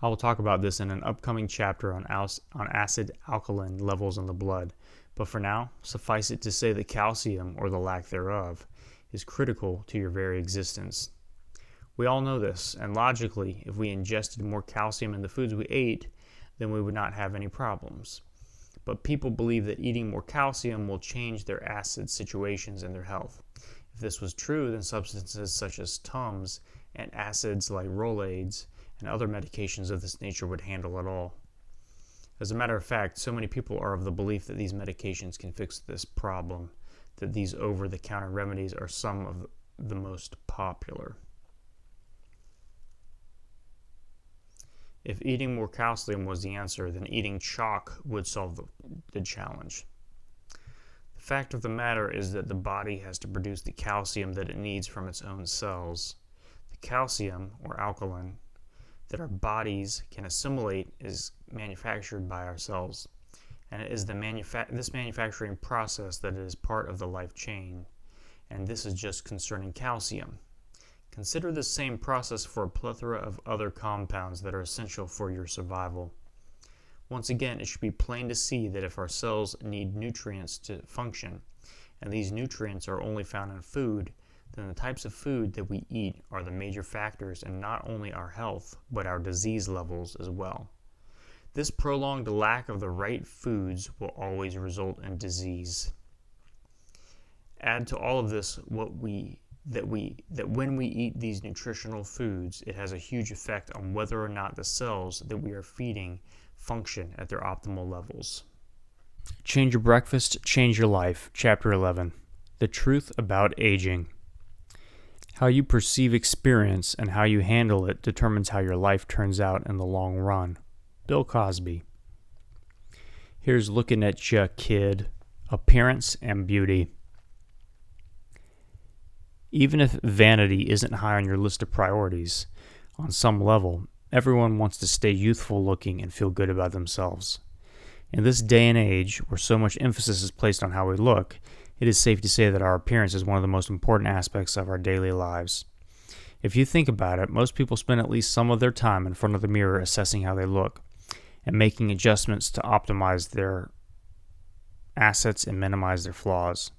I will talk about this in an upcoming chapter on acid-alkaline levels in the blood, but for now, suffice it to say that calcium, or the lack thereof, is critical to your very existence. We all know this, and logically, if we ingested more calcium in the foods we ate, then we would not have any problems. But people believe that eating more calcium will change their acid situations and their health. If this was true, then substances such as Tums and acids like Rolaids and other medications of this nature would handle it all. As a matter of fact, so many people are of the belief that these medications can fix this problem, that these over-the-counter remedies are some of the most popular. If eating more calcium was the answer, then eating chalk would solve the challenge. The fact of the matter is that the body has to produce the calcium that it needs from its own cells. The calcium, or alkaline, that our bodies can assimilate is manufactured by our cells, and it is this manufacturing process that is part of the life chain, and this is just concerning calcium. Consider the same process for a plethora of other compounds that are essential for your survival. Once again, it should be plain to see that if our cells need nutrients to function, and these nutrients are only found in food, then the types of food that we eat are the major factors in not only our health, but our disease levels as well. This prolonged lack of the right foods will always result in disease. Add to all of this that when we eat these nutritional foods, it has a huge effect on whether or not the cells that we are feeding function at their optimal levels. Change Your Breakfast, Change Your Life, Chapter 11. The Truth About Aging. How you perceive experience and how you handle it determines how your life turns out in the long run. Bill Cosby. Here's looking at ya, kid. Appearance and beauty. Even if vanity isn't high on your list of priorities, on some level, everyone wants to stay youthful looking and feel good about themselves. In this day and age, where so much emphasis is placed on how we look, it is safe to say that our appearance is one of the most important aspects of our daily lives. If you think about it, most people spend at least some of their time in front of the mirror assessing how they look and making adjustments to optimize their assets and minimize their flaws.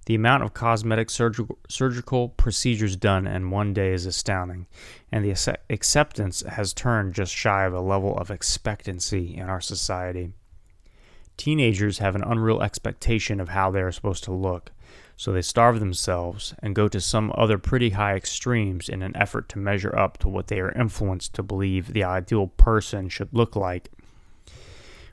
The amount of cosmetic surgical procedures done in one day is astounding, and the acceptance has turned just shy of a level of expectancy in our society. Teenagers have an unreal expectation of how they are supposed to look, so they starve themselves and go to some other pretty high extremes in an effort to measure up to what they are influenced to believe the ideal person should look like.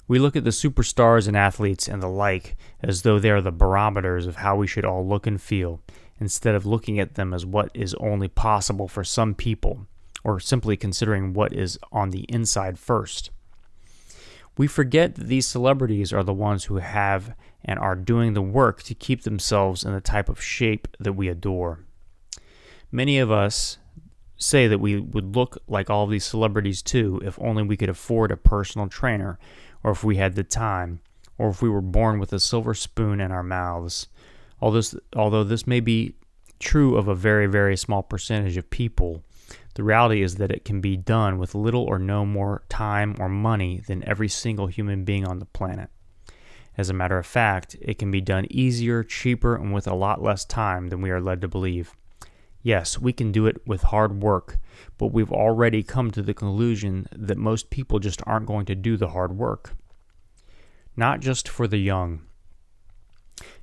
We look at the superstars and athletes and the like as though they are the barometers of how we should all look and feel, instead of looking at them as what is only possible for some people, or simply considering what is on the inside first. We forget that these celebrities are the ones who have and are doing the work to keep themselves in the type of shape that we adore. Many of us say that we would look like all of these celebrities too if only we could afford a personal trainer, or if we had the time, or if we were born with a silver spoon in our mouths. Although this may be true of a very, very small percentage of people, the reality is that it can be done with little or no more time or money than every single human being on the planet. As a matter of fact, it can be done easier, cheaper, and with a lot less time than we are led to believe. Yes, we can do it with hard work, but we've already come to the conclusion that most people just aren't going to do the hard work. Not just for the young.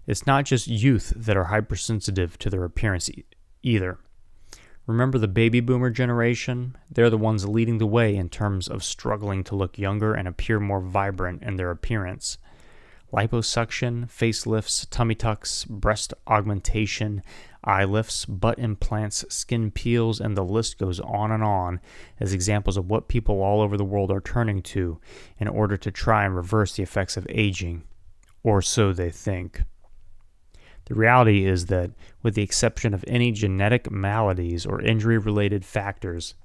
It's not just youth that are hypersensitive to their appearance either. Remember the baby boomer generation? They're the ones leading the way in terms of struggling to look younger and appear more vibrant in their appearance. Liposuction, facelifts, tummy tucks, breast augmentation, eye lifts, butt implants, skin peels, and the list goes on as examples of what people all over the world are turning to in order to try and reverse the effects of aging, or so they think. The reality is that, with the exception of any genetic maladies or injury-related factors,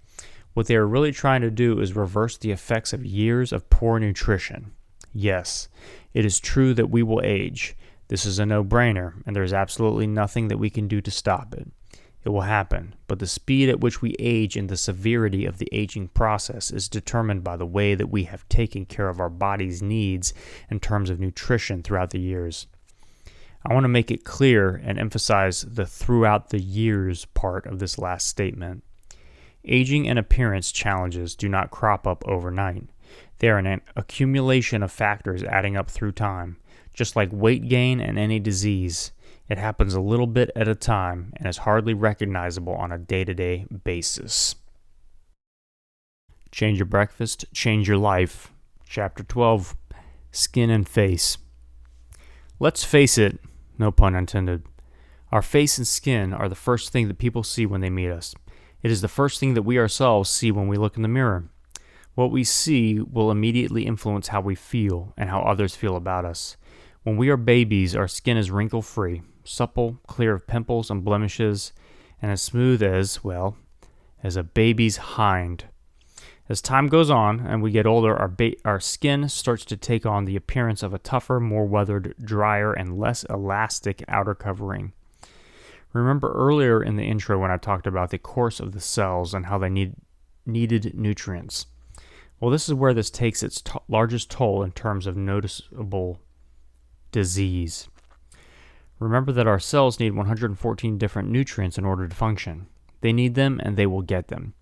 what they are really trying to do is reverse the effects of years of poor nutrition. Yes, it is true that we will age. This is a no-brainer, and there is absolutely nothing that we can do to stop it. It will happen, but the speed at which we age and the severity of the aging process is determined by the way that we have taken care of our body's needs in terms of nutrition throughout the years. I want to make it clear and emphasize the throughout the years part of this last statement. Aging and appearance challenges do not crop up overnight. They are an accumulation of factors adding up through time. Just like weight gain and any disease, it happens a little bit at a time and is hardly recognizable on a day-to-day basis. Change Your Breakfast, Change Your Life. Chapter 12, Skin and Face. Let's face it, no pun intended. Our face and skin are the first thing that people see when they meet us. It is the first thing that we ourselves see when we look in the mirror. What we see will immediately influence how we feel and how others feel about us. When we are babies, our skin is wrinkle-free, supple, clear of pimples and blemishes, and as smooth as, well, as a baby's hind. As time goes on and we get older, our skin starts to take on the appearance of a tougher, more weathered, drier, and less elastic outer covering. Remember earlier in the intro when I talked about the course of the cells and how they needed nutrients? Well, this is where this takes its largest toll in terms of noticeable disease. Remember that our cells need 114 different nutrients in order to function. They need them and they will get them.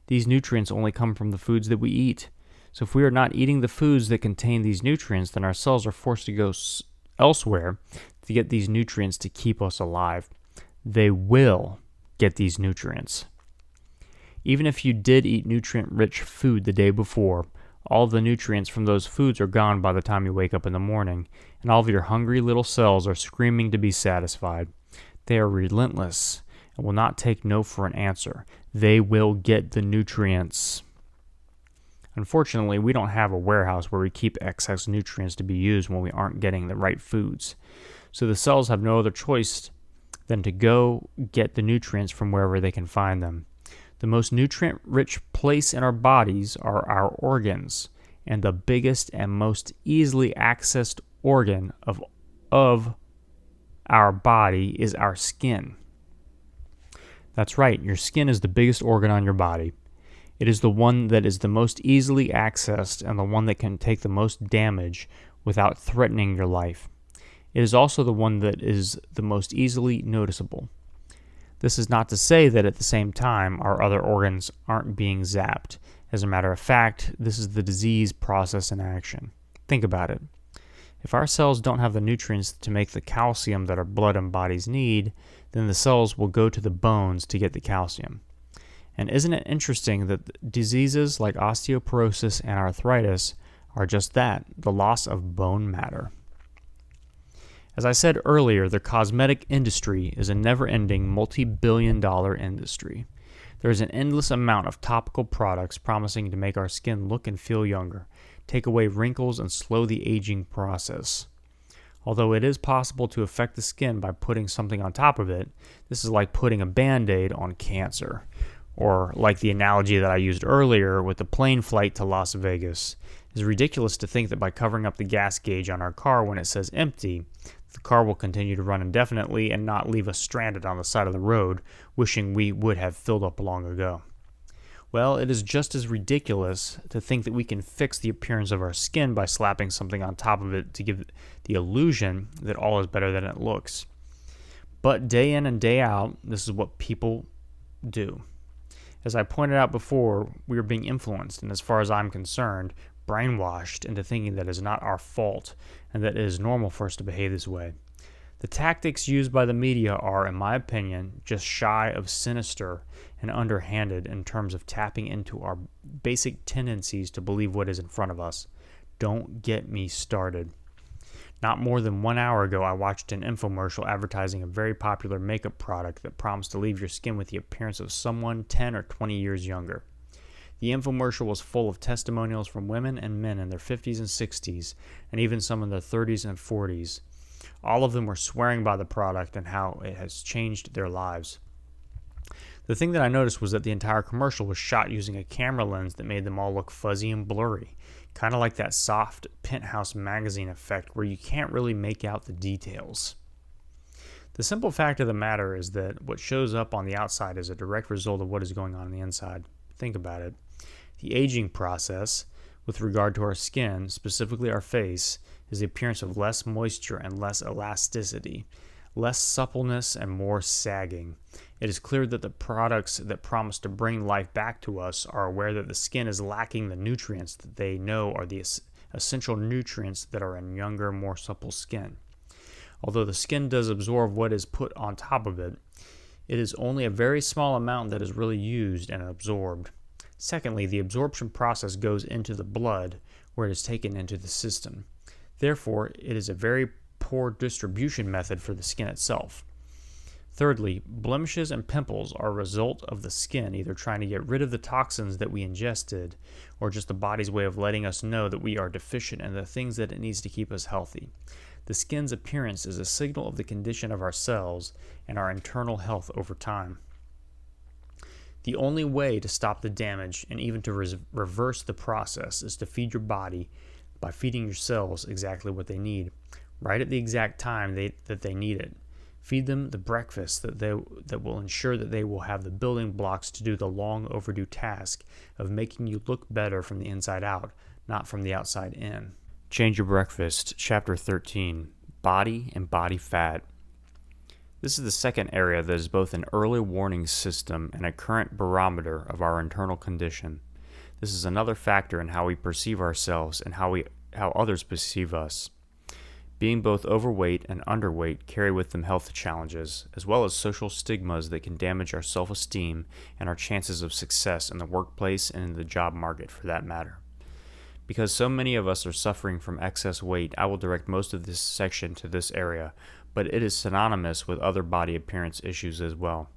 These nutrients only come from the foods that we eat. So if we are not eating the foods that contain these nutrients, then our cells are forced to go elsewhere to get these nutrients to keep us alive. They will get these nutrients. Even if you did eat nutrient-rich food the day before, All of the nutrients from those foods are gone by the time you wake up in the morning, and all of your hungry little cells are screaming to be satisfied. They are relentless and will not take no for an answer. They will get the nutrients. Unfortunately, we don't have a warehouse where we keep excess nutrients to be used when we aren't getting the right foods. So the cells have no other choice than to go get the nutrients from wherever they can find them. The most nutrient-rich place in our bodies are our organs, and the biggest and most easily accessed organ of our body is our skin. That's right, your skin is the biggest organ on your body. It is the one that is the most easily accessed and the one that can take the most damage without threatening your life. It is also the one that is the most easily noticeable. This is not to say that at the same time our other organs aren't being zapped. As a matter of fact, this is the disease process in action. Think about it. If our cells don't have the nutrients to make the calcium that our blood and bodies need, then the cells will go to the bones to get the calcium. And isn't it interesting that diseases like osteoporosis and arthritis are just that, the loss of bone matter? As I said earlier, the cosmetic industry is a never-ending multi-billion-dollar industry. There is an endless amount of topical products promising to make our skin look and feel younger, take away wrinkles, and slow the aging process. Although it is possible to affect the skin by putting something on top of it, this is like putting a Band-Aid on cancer. Or like the analogy that I used earlier with the plane flight to Las Vegas. It is ridiculous to think that by covering up the gas gauge on our car when it says empty, the car will continue to run indefinitely and not leave us stranded on the side of the road, wishing we would have filled up long ago. Well, it is just as ridiculous to think that we can fix the appearance of our skin by slapping something on top of it to give the illusion that all is better than it looks. But day in and day out, this is what people do. As I pointed out before, we are being influenced, and as far as I'm concerned, brainwashed into thinking that it is not our fault and that it is normal for us to behave this way. The tactics used by the media are, in my opinion, just shy of sinister and underhanded in terms of tapping into our basic tendencies to believe what is in front of us. Don't get me started. Not more than 1 hour ago, I watched an infomercial advertising a very popular makeup product that promised to leave your skin with the appearance of someone 10 or 20 years younger. The infomercial was full of testimonials from women and men in their 50s and 60s, and even some in their 30s and 40s. All of them were swearing by the product and how it has changed their lives. The thing that I noticed was that the entire commercial was shot using a camera lens that made them all look fuzzy and blurry, kind of like that soft Penthouse magazine effect where you can't really make out the details. The simple fact of the matter is that what shows up on the outside is a direct result of what is going on the inside. Think about it. The aging process, with regard to our skin, specifically our face, is the appearance of less moisture and less elasticity, less suppleness and more sagging. It is clear that the products that promise to bring life back to us are aware that the skin is lacking the nutrients that they know are the essential nutrients that are in younger, more supple skin. Although the skin does absorb what is put on top of it, it is only a very small amount that is really used and absorbed. Secondly, the absorption process goes into the blood, where it is taken into the system. Therefore, it is a very poor distribution method for the skin itself. Thirdly, blemishes and pimples are a result of the skin either trying to get rid of the toxins that we ingested or just the body's way of letting us know that we are deficient in the things that it needs to keep us healthy. The skin's appearance is a signal of the condition of our cells and our internal health over time. The only way to stop the damage and even to reverse the process is to feed your body by feeding your cells exactly what they need, right at the exact time that they need it. Feed them the breakfast that will ensure that they will have the building blocks to do the long overdue task of making you look better from the inside out, not from the outside in. Change Your Breakfast, Chapter 13, Body and Body Fat. This is the second area that is both an early warning system and a current barometer of our internal condition. This is another factor in how we perceive ourselves and how others perceive us. Being both overweight and underweight carry with them health challenges, as well as social stigmas that can damage our self-esteem and our chances of success in the workplace and in the job market for that matter. Because so many of us are suffering from excess weight, I will direct most of this section to this area, but it is synonymous with other body appearance issues as well.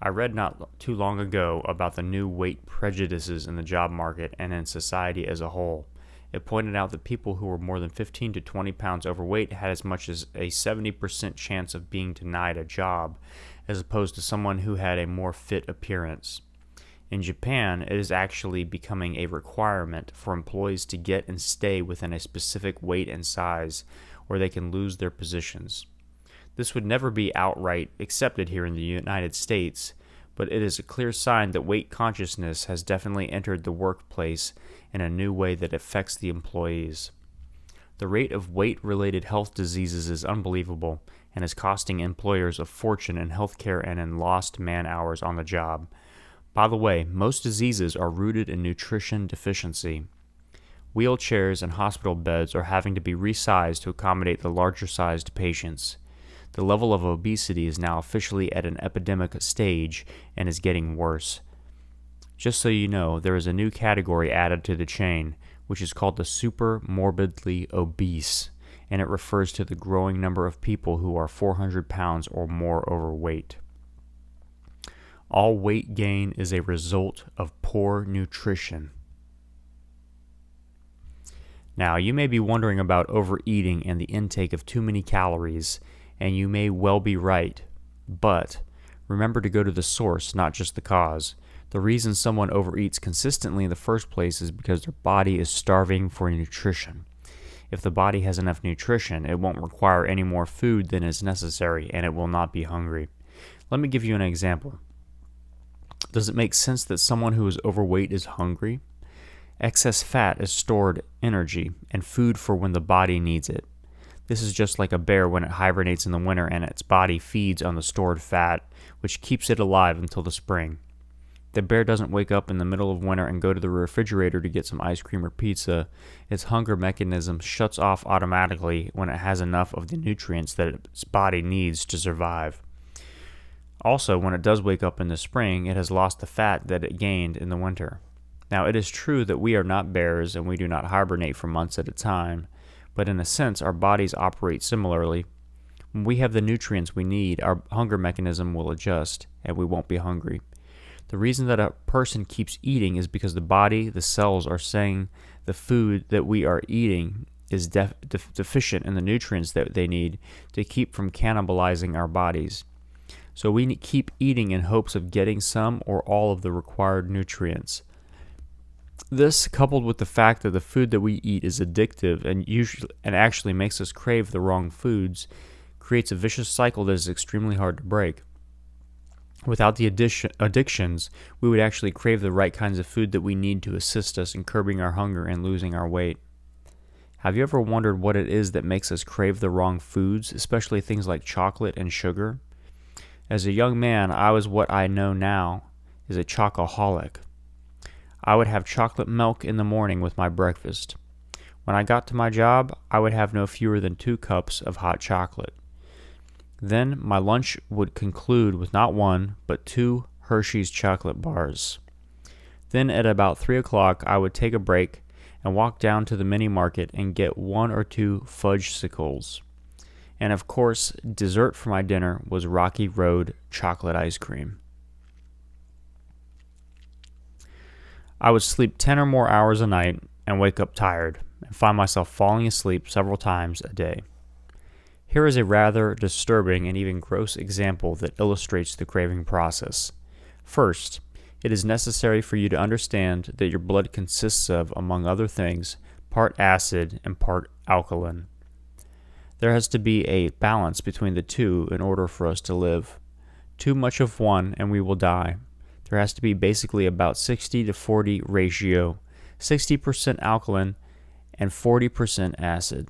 I read not too long ago about the new weight prejudices in the job market and in society as a whole. It pointed out that people who were more than 15 to 20 pounds overweight had as much as a 70% chance of being denied a job, as opposed to someone who had a more fit appearance. In Japan, it is actually becoming a requirement for employees to get and stay within a specific weight and size, or they can lose their positions. This would never be outright accepted here in the United States, but it is a clear sign that weight consciousness has definitely entered the workplace in a new way that affects the employees. The rate of weight-related health diseases is unbelievable and is costing employers a fortune in healthcare and in lost man-hours on the job. By the way, most diseases are rooted in nutrition deficiency. Wheelchairs and hospital beds are having to be resized to accommodate the larger-sized patients. The level of obesity is now officially at an epidemic stage and is getting worse. Just so you know, there is a new category added to the chain, which is called the super morbidly obese, and it refers to the growing number of people who are 400 pounds or more overweight. All weight gain is a result of poor nutrition. Now, you may be wondering about overeating and the intake of too many calories, and you may well be right, but remember to go to the source, not just the cause. The reason someone overeats consistently in the first place is because their body is starving for nutrition. If the body has enough nutrition, it won't require any more food than is necessary, and it will not be hungry. Let me give you an example. Does it make sense that someone who is overweight is hungry? Excess fat is stored energy and food for when the body needs it. This is just like a bear when it hibernates in the winter and its body feeds on the stored fat, which keeps it alive until the spring. The bear doesn't wake up in the middle of winter and go to the refrigerator to get some ice cream or pizza. Its hunger mechanism shuts off automatically when it has enough of the nutrients that its body needs to survive. Also, when it does wake up in the spring, it has lost the fat that it gained in the winter. Now, it is true that we are not bears and we do not hibernate for months at a time, but in a sense, our bodies operate similarly. When we have the nutrients we need, our hunger mechanism will adjust, and we won't be hungry. The reason that a person keeps eating is because the body, the cells, are saying the food that we are eating is deficient in the nutrients that they need to keep from cannibalizing our bodies. So we keep eating in hopes of getting some or all of the required nutrients. This, coupled with the fact that the food that we eat is addictive and actually makes us crave the wrong foods, creates a vicious cycle that is extremely hard to break. Without the addictions, we would actually crave the right kinds of food that we need to assist us in curbing our hunger and losing our weight. Have you ever wondered what it is that makes us crave the wrong foods, especially things like chocolate and sugar? As a young man, I was what I know now is a chocoholic. I would have chocolate milk in the morning with my breakfast. When I got to my job, I would have no fewer than 2 cups of hot chocolate. Then my lunch would conclude with not 1, but 2 Hershey's chocolate bars. Then at about 3 o'clock, I would take a break and walk down to the mini market and get 1 or 2 fudgesicles. And of course, dessert for my dinner was Rocky Road chocolate ice cream. I would sleep 10 or more hours a night and wake up tired and find myself falling asleep several times a day. Here is a rather disturbing and even gross example that illustrates the craving process. First, it is necessary for you to understand that your blood consists of, among other things, part acid and part alkaline. There has to be a balance between the two in order for us to live. Too much of one and we will die. There has to be basically about 60 to 40 ratio, 60% alkaline and 40% acid.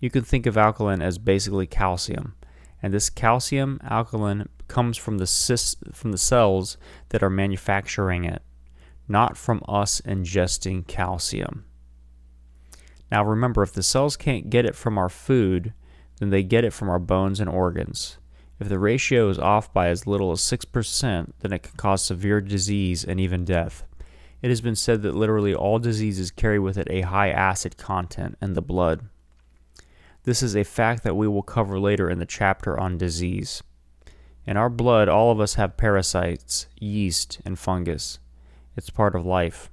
You can think of alkaline as basically calcium, and this calcium alkaline comes from the cells that are manufacturing it, not from us ingesting calcium. Now remember, if the cells can't get it from our food, then they get it from our bones and organs. If the ratio is off by as little as 6%, then it can cause severe disease and even death. It has been said that literally all diseases carry with it a high acid content in the blood. This is a fact that we will cover later in the chapter on disease. In our blood, all of us have parasites, yeast, and fungus. It's part of life.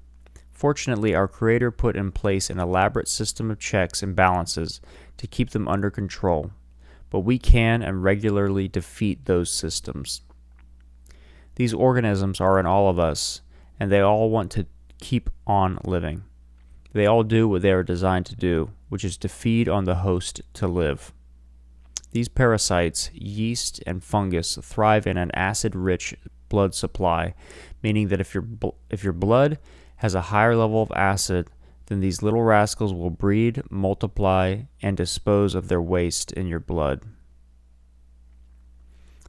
Fortunately, our Creator put in place an elaborate system of checks and balances to keep them under control, but we can and regularly defeat those systems. These organisms are in all of us, and they all want to keep on living. They all do what they are designed to do, which is to feed on the host to live. These parasites, yeast and fungus, thrive in an acid-rich blood supply, meaning that if your blood has a higher level of acid, then these little rascals will breed, multiply, and dispose of their waste in your blood.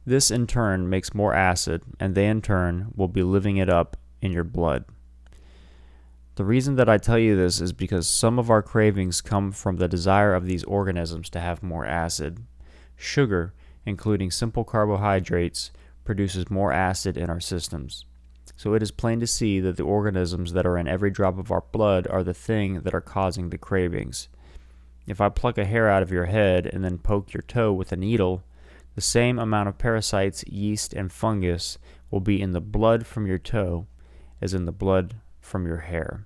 This in turn makes more acid, and they in turn will be living it up in your blood. The reason that I tell you this is because some of our cravings come from the desire of these organisms to have more acid. Sugar, including simple carbohydrates, produces more acid in our systems. So it is plain to see that the organisms that are in every drop of our blood are the thing that are causing the cravings. If I pluck a hair out of your head and then poke your toe with a needle, the same amount of parasites, yeast, and fungus will be in the blood from your toe as in the blood from your hair.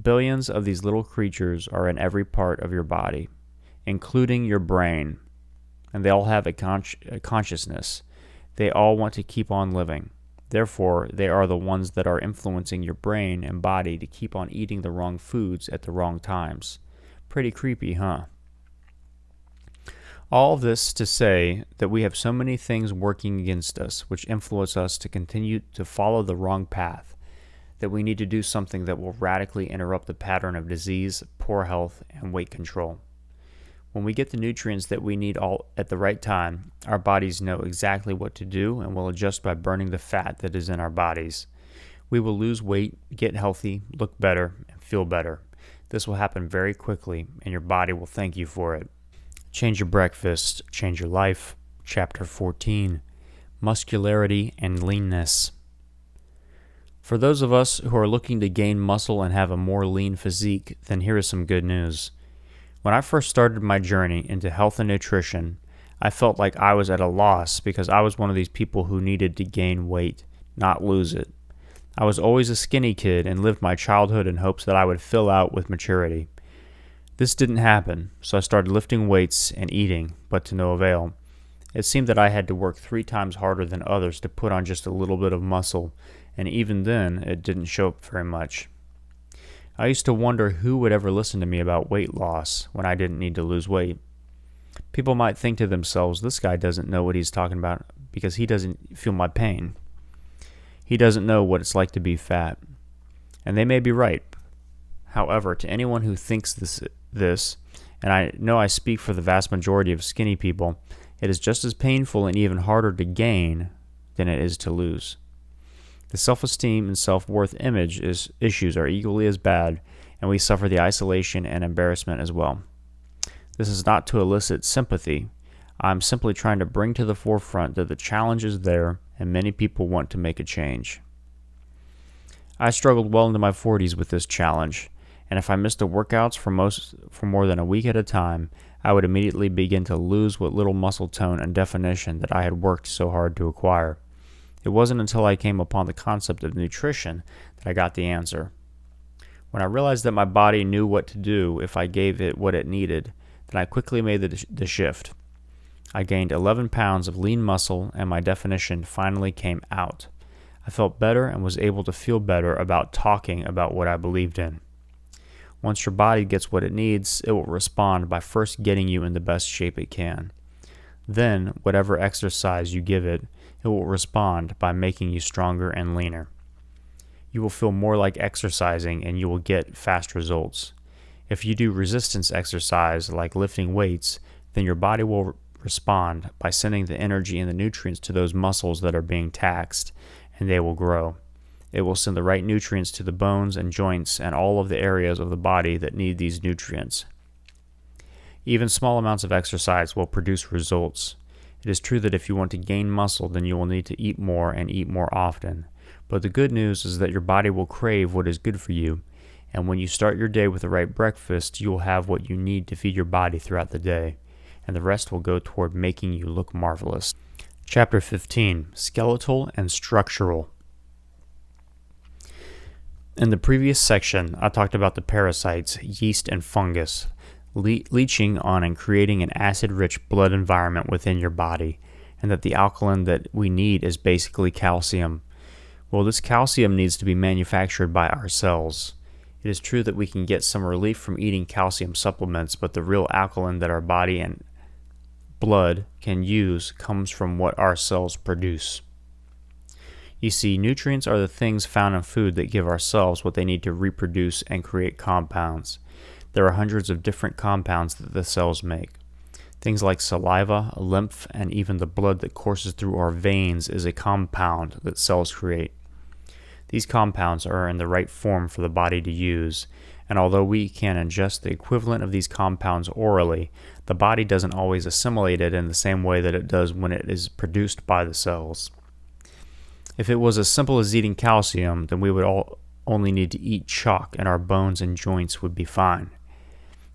Billions of these little creatures are in every part of your body, including your brain, and they all have a consciousness. They all want to keep on living. Therefore, they are the ones that are influencing your brain and body to keep on eating the wrong foods at the wrong times. Pretty creepy, huh? All of this to say that we have so many things working against us, which influence us to continue to follow the wrong path, that we need to do something that will radically interrupt the pattern of disease, poor health, and weight control. When we get the nutrients that we need all at the right time, our bodies know exactly what to do and will adjust by burning the fat that is in our bodies. We will lose weight, get healthy, look better, and feel better. This will happen very quickly, and your body will thank you for it. Change your breakfast, change your life. Chapter 14, Muscularity and Leanness. For those of us who are looking to gain muscle and have a more lean physique, then here is some good news. When I first started my journey into health and nutrition, I felt like I was at a loss because I was one of these people who needed to gain weight, not lose it. I was always a skinny kid and lived my childhood in hopes that I would fill out with maturity. This didn't happen, so I started lifting weights and eating, but to no avail. It seemed that I had to work 3 times harder than others to put on just a little bit of muscle, and even then, it didn't show up very much. I used to wonder who would ever listen to me about weight loss when I didn't need to lose weight. People might think to themselves, this guy doesn't know what he's talking about because he doesn't feel my pain. He doesn't know what it's like to be fat. And they may be right. However, to anyone who thinks this, and I know I speak for the vast majority of skinny people, it is just as painful and even harder to gain than it is to lose. The self-esteem and self-worth issues are equally as bad, and we suffer the isolation and embarrassment as well. This is not to elicit sympathy. I'm simply trying to bring to the forefront that the challenge is there, and many people want to make a change. I struggled well into my 40s with this challenge, and if I missed the workouts for more than a week at a time, I would immediately begin to lose what little muscle tone and definition that I had worked so hard to acquire. It wasn't until I came upon the concept of nutrition that I got the answer. When I realized that my body knew what to do if I gave it what it needed, then I quickly made the shift. I gained 11 pounds of lean muscle, and my definition finally came out. I felt better and was able to feel better about talking about what I believed in. Once your body gets what it needs, it will respond by first getting you in the best shape it can. Then, whatever exercise you give it, it will respond by making you stronger and leaner. You will feel more like exercising and you will get fast results. If you do resistance exercise like lifting weights, then your body will respond by sending the energy and the nutrients to those muscles that are being taxed, and they will grow. It will send the right nutrients to the bones and joints and all of the areas of the body that need these nutrients. Even small amounts of exercise will produce results. It is true that if you want to gain muscle, then you will need to eat more and eat more often. But the good news is that your body will crave what is good for you, and when you start your day with the right breakfast, you will have what you need to feed your body throughout the day, and the rest will go toward making you look marvelous. Chapter 15, Skeletal and Structural. In the previous section, I talked about the parasites, yeast and fungus, leaching on and creating an acid-rich blood environment within your body, and that the alkaline that we need is basically calcium. Well, this calcium needs to be manufactured by our cells. It is true that we can get some relief from eating calcium supplements, but the real alkaline that our body and blood can use comes from what our cells produce. You see, nutrients are the things found in food that give our cells what they need to reproduce and create compounds. There are hundreds of different compounds that the cells make. Things like saliva, lymph, and even the blood that courses through our veins is a compound that cells create. These compounds are in the right form for the body to use, and although we can ingest the equivalent of these compounds orally, the body doesn't always assimilate it in the same way that it does when it is produced by the cells. If it was as simple as eating calcium, then we would only need to eat chalk and our bones and joints would be fine.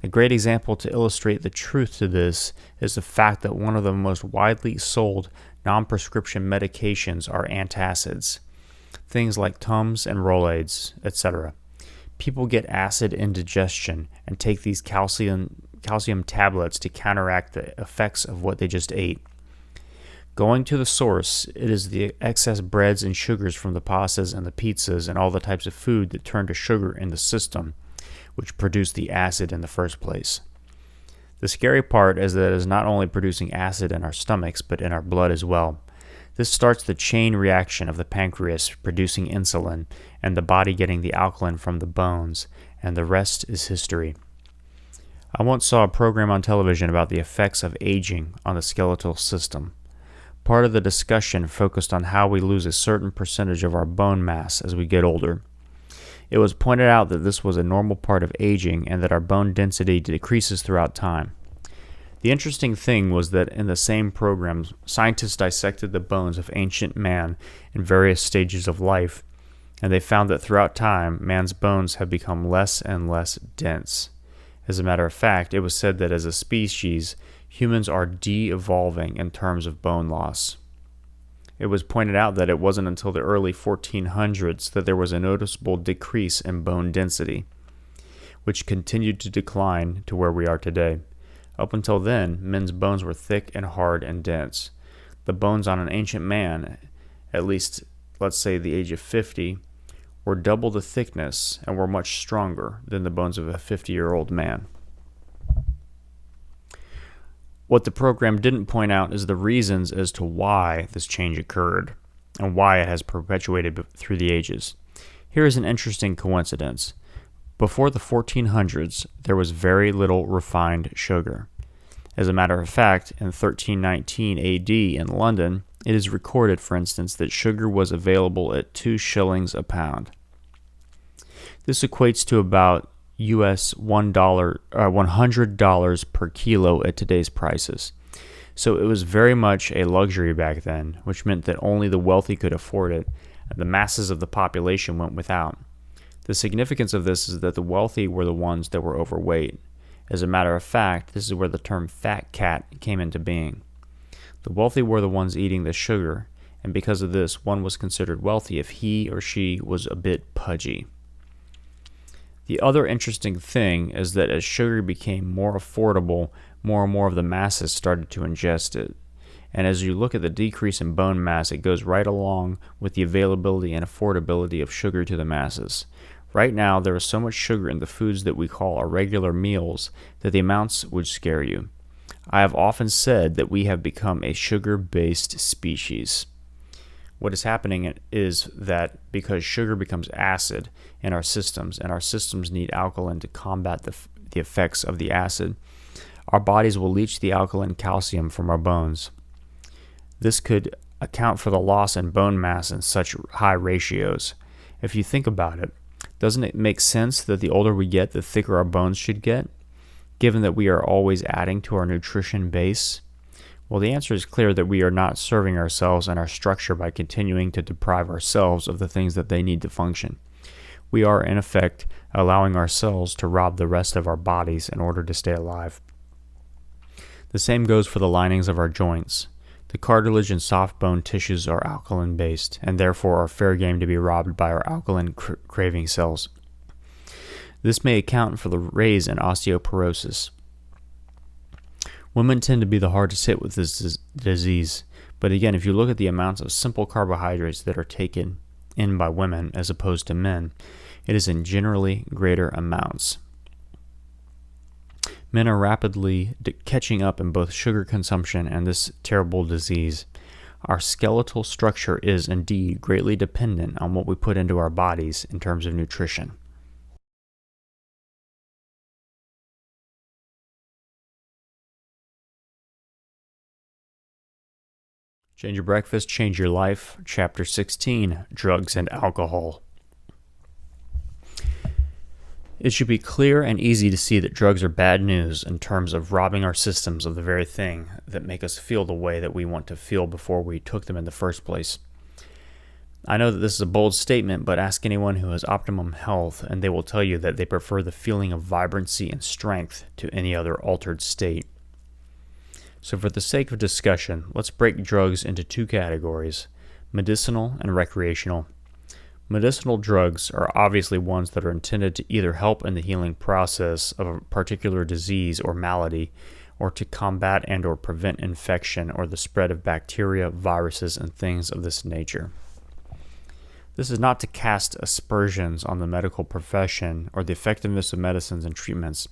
A great example to illustrate the truth to this is the fact that one of the most widely sold non-prescription medications are antacids, things like Tums and Rolaids, etc. People get acid indigestion and take these calcium tablets to counteract the effects of what they just ate. Going to the source, it is the excess breads and sugars from the pastas and the pizzas and all the types of food that turn to sugar in the system, which produce the acid in the first place. The scary part is that it is not only producing acid in our stomachs, but in our blood as well. This starts the chain reaction of the pancreas producing insulin and the body getting the alkaline from the bones, and the rest is history. I once saw a program on television about the effects of aging on the skeletal system. Part of the discussion focused on how we lose a certain percentage of our bone mass as we get older. It was pointed out that this was a normal part of aging and that our bone density decreases throughout time. The interesting thing was that in the same program, scientists dissected the bones of ancient man in various stages of life, and they found that throughout time, man's bones have become less and less dense. As a matter of fact, it was said that as a species, humans are de-evolving in terms of bone loss. It was pointed out that it wasn't until the early 1400s that there was a noticeable decrease in bone density, which continued to decline to where we are today. Up until then, men's bones were thick and hard and dense. The bones on an ancient man, at least, let's say the age of 50, were double the thickness and were much stronger than the bones of a 50-year-old man. What the program didn't point out is the reasons as to why this change occurred and why it has perpetuated through the ages. Here is an interesting coincidence. Before the 1400s, there was very little refined sugar. As a matter of fact, in 1319 AD in London, it is recorded, for instance, that sugar was available at 2 shillings a pound. This equates to about US $100 per kilo at today's prices. So it was very much a luxury back then, which meant that only the wealthy could afford it, and the masses of the population went without. The significance of this is that the wealthy were the ones that were overweight. As a matter of fact, this is where the term fat cat came into being. The wealthy were the ones eating the sugar, and because of this, one was considered wealthy if he or she was a bit pudgy. The other interesting thing is that as sugar became more affordable, more and more of the masses started to ingest it. And as you look at the decrease in bone mass, it goes right along with the availability and affordability of sugar to the masses. Right now, there is so much sugar in the foods that we call our regular meals that the amounts would scare you. I have often said that we have become a sugar-based species. What is happening is that because sugar becomes acid in our systems, and our systems need alkaline to combat the effects of the acid, our bodies will leach the alkaline calcium from our bones. This could account for the loss in bone mass in such high ratios. If you think about it, doesn't it make sense that the older we get, the thicker our bones should get, given that we are always adding to our nutrition base? Well, the answer is clear that we are not serving ourselves and our structure by continuing to deprive ourselves of the things that they need to function. We are, in effect, allowing ourselves to rob the rest of our bodies in order to stay alive. The same goes for the linings of our joints. The cartilage and soft bone tissues are alkaline-based, and therefore are fair game to be robbed by our alkaline-craving cells. This may account for the rise in osteoporosis. Women tend to be the hardest hit with this disease, but again, if you look at the amounts of simple carbohydrates that are taken in by women as opposed to men, it is in generally greater amounts. Men are rapidly catching up in both sugar consumption and this terrible disease. Our skeletal structure is indeed greatly dependent on what we put into our bodies in terms of nutrition. Change Your Breakfast, Change Your Life, Chapter 16, Drugs and Alcohol. It should be clear and easy to see that drugs are bad news in terms of robbing our systems of the very thing that make us feel the way that we want to feel before we took them in the first place. I know that this is a bold statement, but ask anyone who has optimum health and they will tell you that they prefer the feeling of vibrancy and strength to any other altered state. So for the sake of discussion, let's break drugs into two categories, medicinal and recreational. Medicinal drugs are obviously ones that are intended to either help in the healing process of a particular disease or malady, or to combat and or prevent infection or the spread of bacteria, viruses, and things of this nature. This is not to cast aspersions on the medical profession or the effectiveness of medicines and treatments.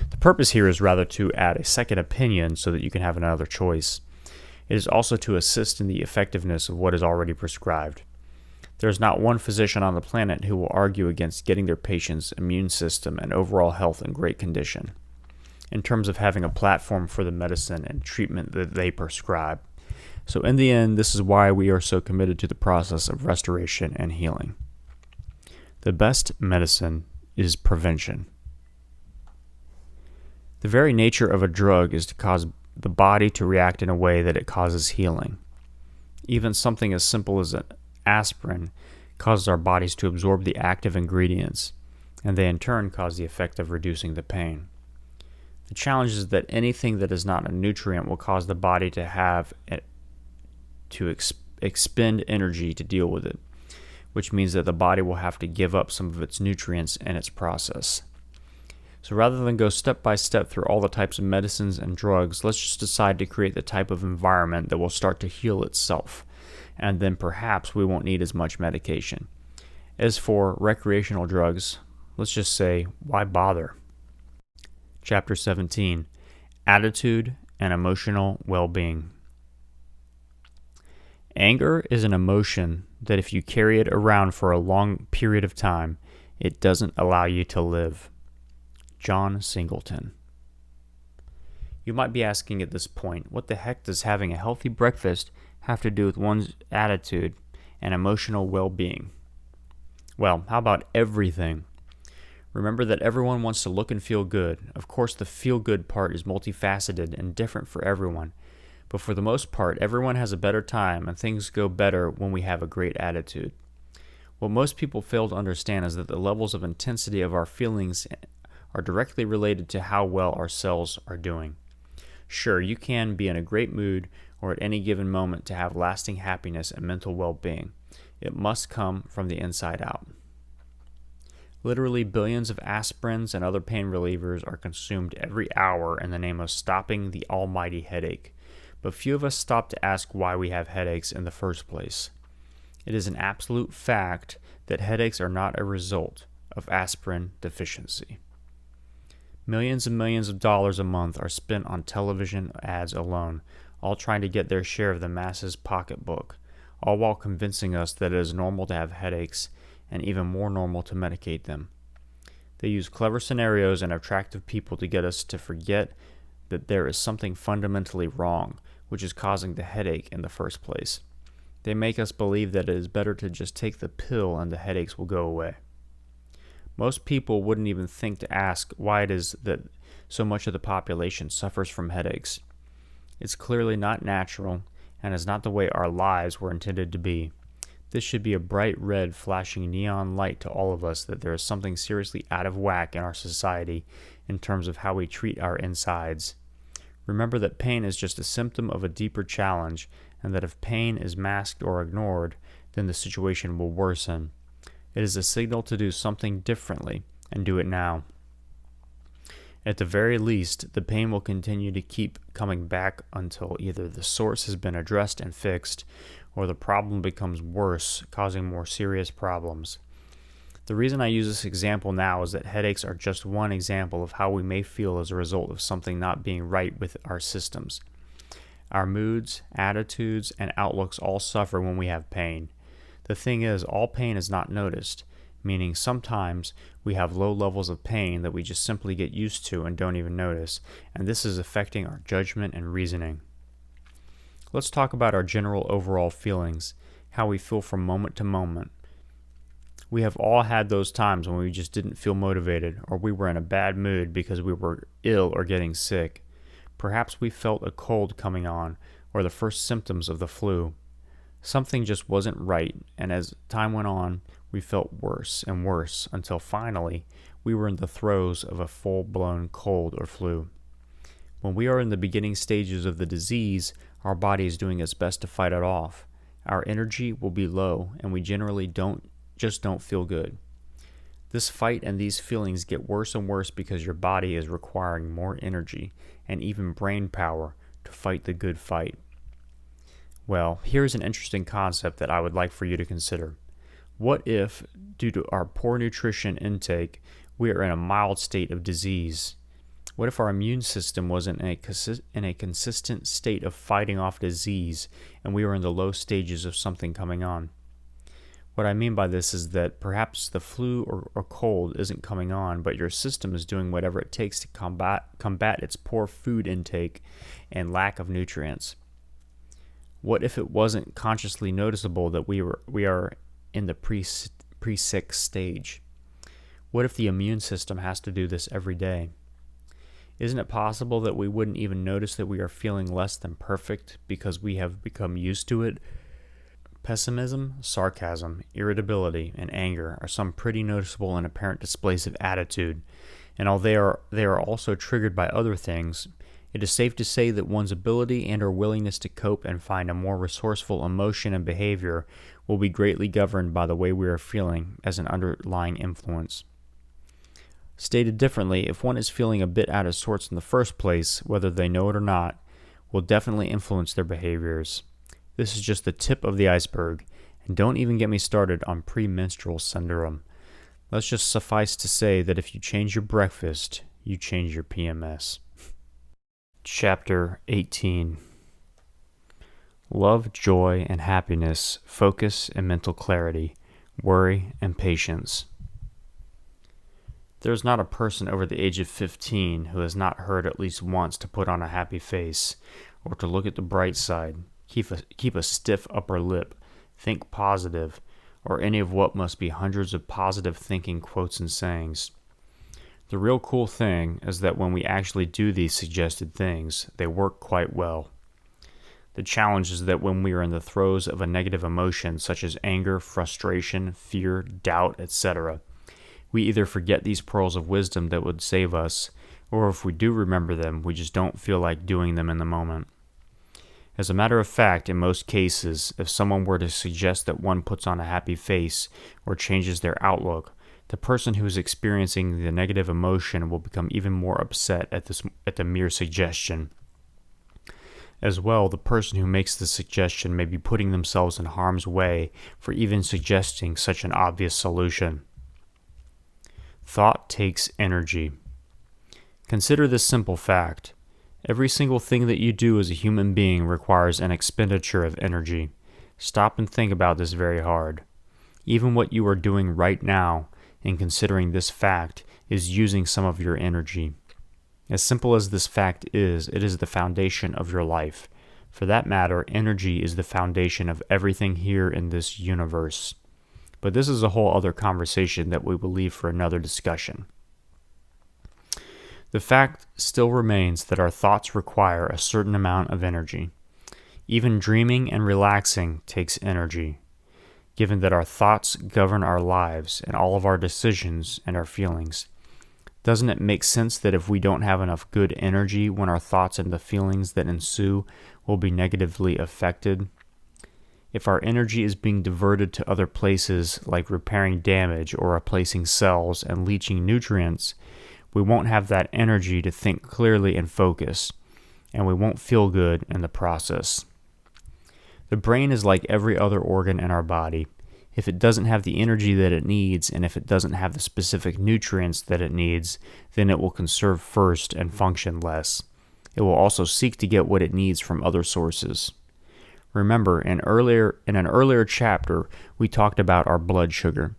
The purpose here is rather to add a second opinion so that you can have another choice. It is also to assist in the effectiveness of what is already prescribed. There is not one physician on the planet who will argue against getting their patient's immune system and overall health in great condition, in terms of having a platform for the medicine and treatment that they prescribe. So in the end, this is why we are so committed to the process of restoration and healing. The best medicine is prevention. The very nature of a drug is to cause the body to react in a way that it causes healing. Even something as simple as an aspirin causes our bodies to absorb the active ingredients, and they in turn cause the effect of reducing the pain. The challenge is that anything that is not a nutrient will cause the body to have to expend energy to deal with it, which means that the body will have to give up some of its nutrients in its process. So rather than go step by step through all the types of medicines and drugs, let's just decide to create the type of environment that will start to heal itself, and then perhaps we won't need as much medication. As for recreational drugs, let's just say, why bother? Chapter 17, Attitude and Emotional Well-Being. Anger is an emotion that if you carry it around for a long period of time, it doesn't allow you to live. John Singleton. You might be asking at this point, what the heck does having a healthy breakfast have to do with one's attitude and emotional well-being? Well, how about everything? Remember that everyone wants to look and feel good. Of course, the feel-good part is multifaceted and different for everyone. But for the most part, everyone has a better time and things go better when we have a great attitude. What most people fail to understand is that the levels of intensity of our feelings are directly related to how well our cells are doing. Sure, you can be in a great mood or at any given moment to have lasting happiness and mental well-being. It must come from the inside out. Literally billions of aspirins and other pain relievers are consumed every hour in the name of stopping the almighty headache. But few of us stop to ask why we have headaches in the first place. It is an absolute fact that headaches are not a result of aspirin deficiency. Millions and millions of dollars a month are spent on television ads alone, all trying to get their share of the masses' pocketbook, all while convincing us that it is normal to have headaches and even more normal to medicate them. They use clever scenarios and attractive people to get us to forget that there is something fundamentally wrong, which is causing the headache in the first place. They make us believe that it is better to just take the pill and the headaches will go away. Most people wouldn't even think to ask why it is that so much of the population suffers from headaches. It's clearly not natural and is not the way our lives were intended to be. This should be a bright red flashing neon light to all of us that there is something seriously out of whack in our society in terms of how we treat our insides. Remember that pain is just a symptom of a deeper challenge, and that if pain is masked or ignored, then the situation will worsen. It is a signal to do something differently, and do it now. At the very least, the pain will continue to keep coming back until either the source has been addressed and fixed, or the problem becomes worse, causing more serious problems. The reason I use this example now is that headaches are just one example of how we may feel as a result of something not being right with our systems. Our moods, attitudes, and outlooks all suffer when we have pain. The thing is, all pain is not noticed, meaning sometimes we have low levels of pain that we just simply get used to and don't even notice, and this is affecting our judgment and reasoning. Let's talk about our general overall feelings, how we feel from moment to moment. We have all had those times when we just didn't feel motivated, or we were in a bad mood because we were ill or getting sick. Perhaps we felt a cold coming on, or the first symptoms of the flu. Something just wasn't right, and as time went on, we felt worse and worse until finally we were in the throes of a full-blown cold or flu. When we are in the beginning stages of the disease, our body is doing its best to fight it off. Our energy will be low, and we generally don't feel good. This fight and these feelings get worse and worse because your body is requiring more energy and even brain power to fight the good fight. Well, here's an interesting concept that I would like for you to consider. What if, due to our poor nutrition intake, we are in a mild state of disease? What if our immune system was in a consistent state of fighting off disease and we were in the low stages of something coming on? What I mean by this is that perhaps the flu or cold isn't coming on, but your system is doing whatever it takes to combat its poor food intake and lack of nutrients. What if it wasn't consciously noticeable that we are in the pre-sick stage? What if the immune system has to do this every day? Isn't it possible that we wouldn't even notice that we are feeling less than perfect because we have become used to it? Pessimism, sarcasm, irritability, and anger are some pretty noticeable and apparent displays of attitude, and although they are also triggered by other things, it is safe to say that one's ability and or willingness to cope and find a more resourceful emotion and behavior will be greatly governed by the way we are feeling as an underlying influence. Stated differently, if one is feeling a bit out of sorts in the first place, whether they know it or not, will definitely influence their behaviors. This is just the tip of the iceberg, and don't even get me started on premenstrual syndrome. Let's just suffice to say that if you change your breakfast, you change your PMS. Chapter 18. Love, joy, and happiness, focus and mental clarity, worry and patience. There is not a person over the age of 15 who has not heard at least once to put on a happy face, or to look at the bright side, keep a stiff upper lip, think positive, or any of what must be hundreds of positive thinking quotes and sayings. The real cool thing is that when we actually do these suggested things, they work quite well. The challenge is that when we are in the throes of a negative emotion such as anger, frustration, fear, doubt, etc., we either forget these pearls of wisdom that would save us, or if we do remember them, we just don't feel like doing them in the moment. As a matter of fact, in most cases, if someone were to suggest that one puts on a happy face or changes their outlook, the person who is experiencing the negative emotion will become even more upset at the mere suggestion. As well, the person who makes the suggestion may be putting themselves in harm's way for even suggesting such an obvious solution. Thought takes energy. Consider this simple fact. Every single thing that you do as a human being requires an expenditure of energy. Stop and think about this very hard. Even what you are doing right now, in considering this fact, is using some of your energy. As simple as this fact is, it is the foundation of your life. For that matter, energy is the foundation of everything here in this universe. But this is a whole other conversation that we will leave for another discussion. The fact still remains that our thoughts require a certain amount of energy. Even dreaming and relaxing takes energy. Given that our thoughts govern our lives and all of our decisions and our feelings, doesn't it make sense that if we don't have enough good energy, when our thoughts and the feelings that ensue will be negatively affected? If our energy is being diverted to other places, like repairing damage or replacing cells and leaching nutrients, we won't have that energy to think clearly and focus, and we won't feel good in the process. The brain is like every other organ in our body. If it doesn't have the energy that it needs, and if it doesn't have the specific nutrients that it needs, then it will conserve first and function less. It will also seek to get what it needs from other sources. Remember, in an earlier chapter, we talked about our blood sugar.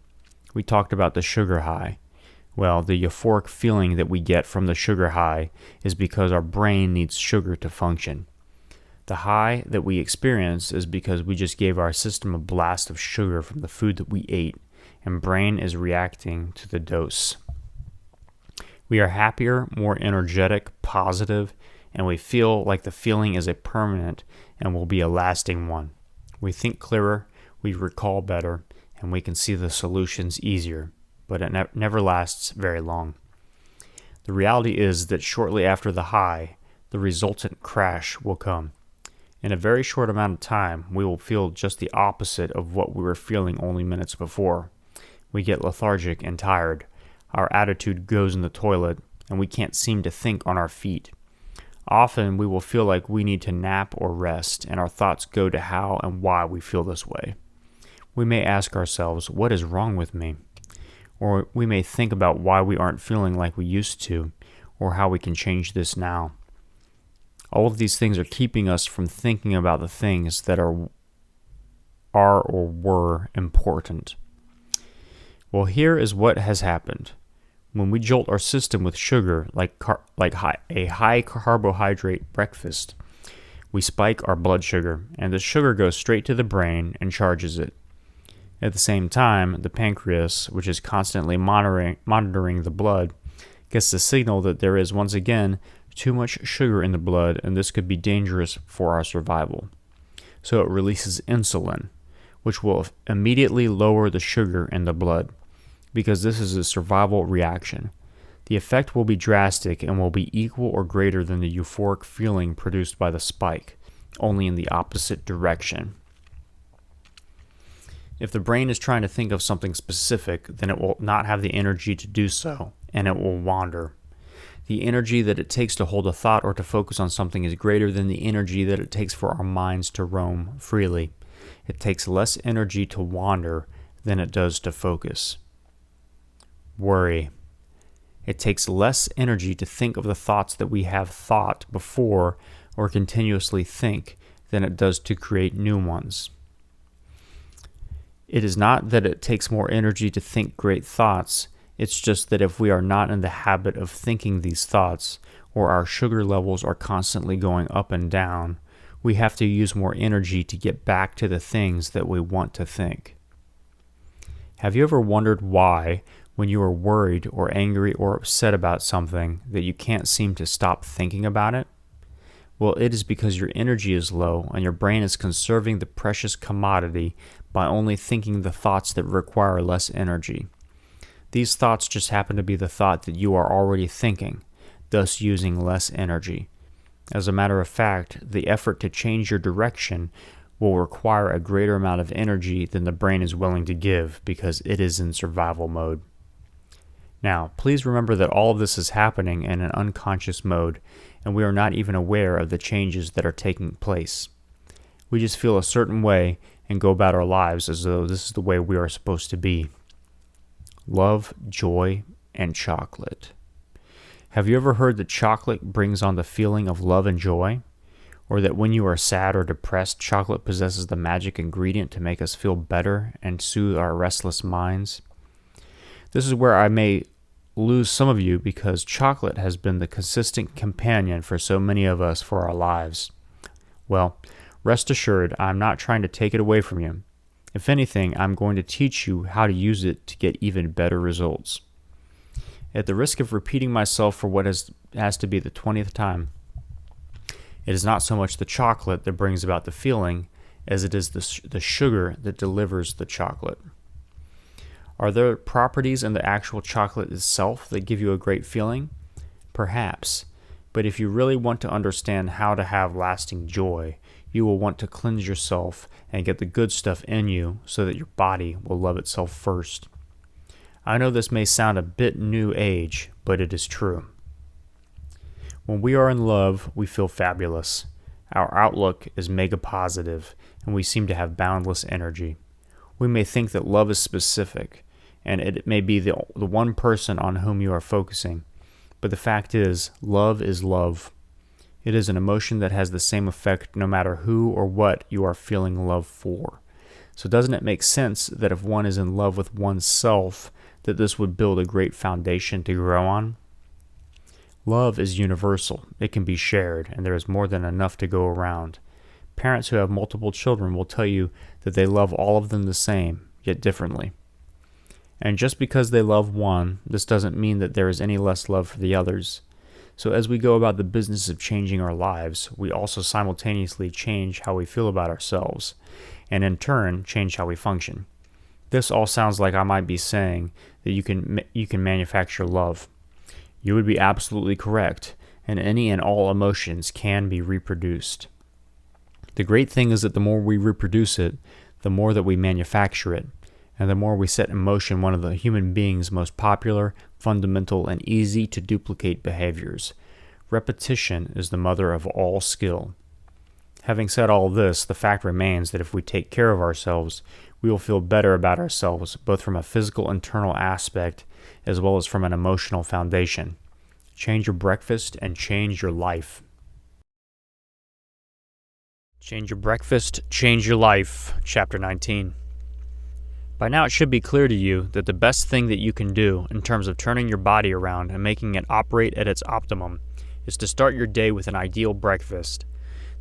We talked about the sugar high. Well, the euphoric feeling that we get from the sugar high is because our brain needs sugar to function. The high that we experience is because we just gave our system a blast of sugar from the food that we ate, and brain is reacting to the dose. We are happier, more energetic, positive, and we feel like the feeling is a permanent and will be a lasting one. We think clearer, we recall better, and we can see the solutions easier, but it never lasts very long. The reality is that shortly after the high, the resultant crash will come. In a very short amount of time, we will feel just the opposite of what we were feeling only minutes before. We get lethargic and tired. Our attitude goes in the toilet, and we can't seem to think on our feet. Often, we will feel like we need to nap or rest, and our thoughts go to how and why we feel this way. We may ask ourselves, what is wrong with me? Or we may think about why we aren't feeling like we used to, or how we can change this now. All of these things are keeping us from thinking about the things that are or were important. Well, here is what has happened. When we jolt our system with sugar, like a high carbohydrate breakfast, we spike our blood sugar, and the sugar goes straight to the brain and charges it. At the same time, the pancreas, which is constantly monitoring the blood, gets the signal that there is once again too much sugar in the blood, and this could be dangerous for our survival. So it releases insulin, which will immediately lower the sugar in the blood, because this is a survival reaction. The effect will be drastic and will be equal or greater than the euphoric feeling produced by the spike, only in the opposite direction. If the brain is trying to think of something specific, then it will not have the energy to do so, and it will wander. The energy that it takes to hold a thought or to focus on something is greater than the energy that it takes for our minds to roam freely. It takes less energy to wander than it does to focus. Worry. It takes less energy to think of the thoughts that we have thought before or continuously think than it does to create new ones. It is not that it takes more energy to think great thoughts. It's just that if we are not in the habit of thinking these thoughts, or our sugar levels are constantly going up and down, we have to use more energy to get back to the things that we want to think. Have you ever wondered why, when you are worried or angry or upset about something, that you can't seem to stop thinking about it? Well, it is because your energy is low and your brain is conserving the precious commodity by only thinking the thoughts that require less energy. These thoughts just happen to be the thought that you are already thinking, thus using less energy. As a matter of fact, the effort to change your direction will require a greater amount of energy than the brain is willing to give because it is in survival mode. Now, please remember that all of this is happening in an unconscious mode, and we are not even aware of the changes that are taking place. We just feel a certain way and go about our lives as though this is the way we are supposed to be. Love, joy, and chocolate. Have you ever heard that chocolate brings on the feeling of love and joy? Or that when you are sad or depressed, chocolate possesses the magic ingredient to make us feel better and soothe our restless minds? This is where I may lose some of you because chocolate has been the consistent companion for so many of us for our lives. Well, rest assured, I'm not trying to take it away from you. If anything, I'm going to teach you how to use it to get even better results. At the risk of repeating myself for what has to be the 20th time, it is not so much the chocolate that brings about the feeling as it is the sugar that delivers the chocolate. Are there properties in the actual chocolate itself that give you a great feeling? Perhaps. But if you really want to understand how to have lasting joy, you will want to cleanse yourself and get the good stuff in you so that your body will love itself first. I know this may sound a bit new age, but it is true. When we are in love, we feel fabulous. Our outlook is mega positive, and we seem to have boundless energy. We may think that love is specific, and it may be the one person on whom you are focusing, but the fact is, love is love. It is an emotion that has the same effect no matter who or what you are feeling love for. So doesn't it make sense that if one is in love with oneself, that this would build a great foundation to grow on? Love is universal. It can be shared, and there is more than enough to go around. Parents who have multiple children will tell you that they love all of them the same, yet differently. And just because they love one, this doesn't mean that there is any less love for the others. So as we go about the business of changing our lives, we also simultaneously change how we feel about ourselves, and in turn, change how we function. This all sounds like I might be saying that you can manufacture love. You would be absolutely correct, and any and all emotions can be reproduced. The great thing is that the more we reproduce it, the more that we manufacture it, and the more we set in motion one of the human being's most popular, fundamental, and easy to duplicate behaviors. Repetition is the mother of all skill. Having said all this, the fact remains that if we take care of ourselves, we will feel better about ourselves, both from a physical internal aspect as well as from an emotional foundation. Change your breakfast and change your life. Change your breakfast, change your life. Chapter 19. By now it should be clear to you that the best thing that you can do in terms of turning your body around and making it operate at its optimum is to start your day with an ideal breakfast.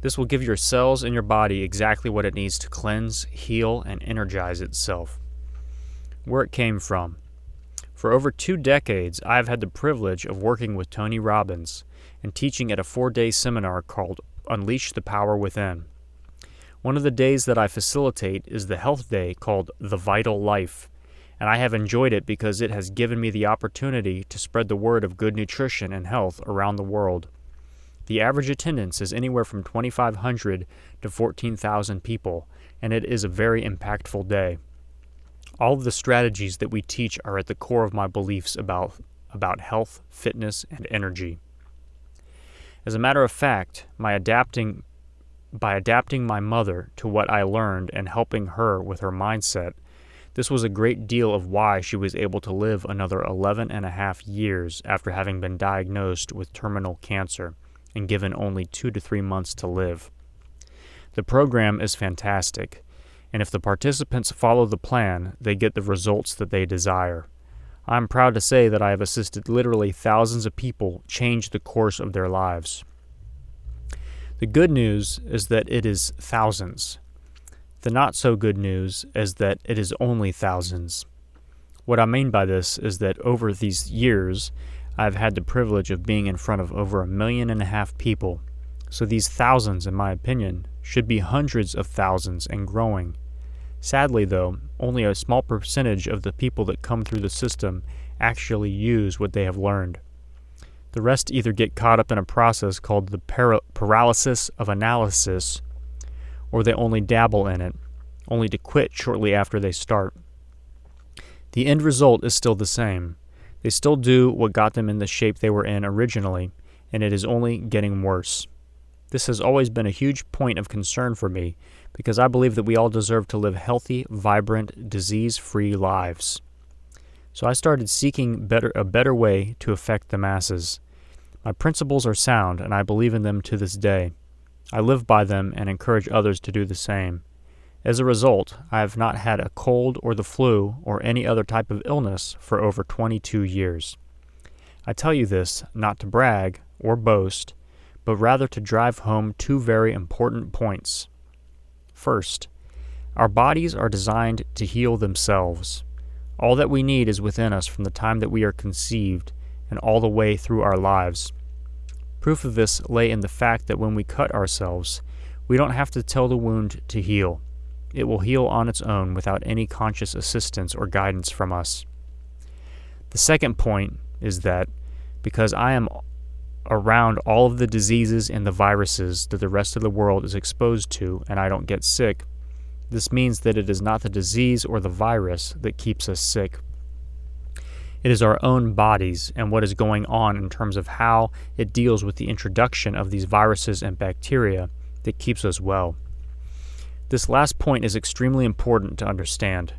This will give your cells in your body exactly what it needs to cleanse, heal, and energize itself. Where it came from. For over 2 decades, I have had the privilege of working with Tony Robbins and teaching at a 4-day seminar called Unleash the Power Within. One of the days that I facilitate is the health day called The Vital Life, and I have enjoyed it because it has given me the opportunity to spread the word of good nutrition and health around the world. The average attendance is anywhere from 2,500 to 14,000 people, and it is a very impactful day. All of the strategies that we teach are at the core of my beliefs about health, fitness, and energy. As a matter of fact, by adapting my mother to what I learned and helping her with her mindset, this was a great deal of why she was able to live another 11 and a half years after having been diagnosed with terminal cancer and given only 2 to 3 months to live. The program is fantastic, and if the participants follow the plan, they get the results that they desire. I'm proud to say that I have assisted literally thousands of people change the course of their lives. The good news is that it is thousands. The not so good news is that it is only thousands. What I mean by this is that over these years, I've had the privilege of being in front of over 1.5 million people. So these thousands, in my opinion, should be hundreds of thousands and growing. Sadly, though, only a small percentage of the people that come through the system actually use what they have learned. The rest either get caught up in a process called the paralysis of analysis, or they only dabble in it, only to quit shortly after they start. The end result is still the same. They still do what got them in the shape they were in originally, and it is only getting worse. This has always been a huge point of concern for me, because I believe that we all deserve to live healthy, vibrant, disease-free lives. So I started seeking a better way to affect the masses. My principles are sound, and I believe in them to this day. I live by them and encourage others to do the same. As a result, I have not had a cold or the flu or any other type of illness for over 22 years. I tell you this not to brag or boast, but rather to drive home 2 very important points. First, our bodies are designed to heal themselves. All that we need is within us from the time that we are conceived, and all the way through our lives. Proof of this lay in the fact that when we cut ourselves, we don't have to tell the wound to heal. It will heal on its own without any conscious assistance or guidance from us. The second point is that because I am around all of the diseases and the viruses that the rest of the world is exposed to and I don't get sick, this means that it is not the disease or the virus that keeps us sick. It is our own bodies and what is going on in terms of how it deals with the introduction of these viruses and bacteria that keeps us well. This last point is extremely important to understand.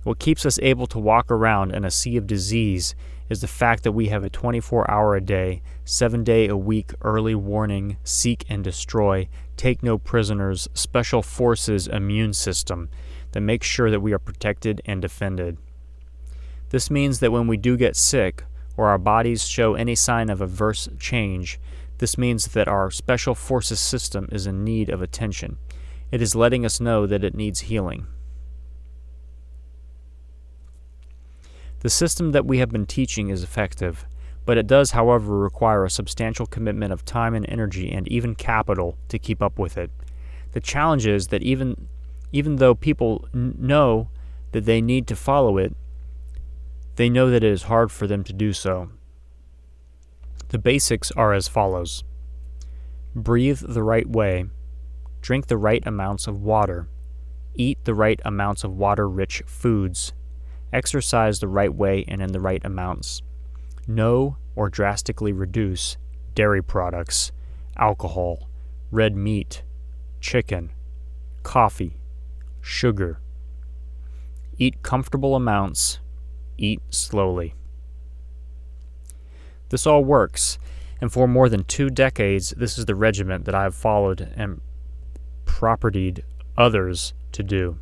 What keeps us able to walk around in a sea of disease is the fact that we have a 24-hour-a-day, 7-day-a-week early warning, seek and destroy, take no prisoners, special forces immune system that makes sure that we are protected and defended. This means that when we do get sick or our bodies show any sign of adverse change, this means that our special forces system is in need of attention. It is letting us know that it needs healing. The system that we have been teaching is effective, but it does, however, require a substantial commitment of time and energy and even capital to keep up with it. The challenge is that even though people know that they need to follow it, they know that it is hard for them to do so. The basics are as follows. Breathe the right way. Drink the right amounts of water. Eat the right amounts of water-rich foods. Exercise the right way and in the right amounts. Know or drastically reduce dairy products, alcohol, red meat, chicken, coffee, sugar. Eat comfortable amounts. Eat slowly. This all works, and for more than 2 decades, this is the regimen that I have followed and propertied others to do.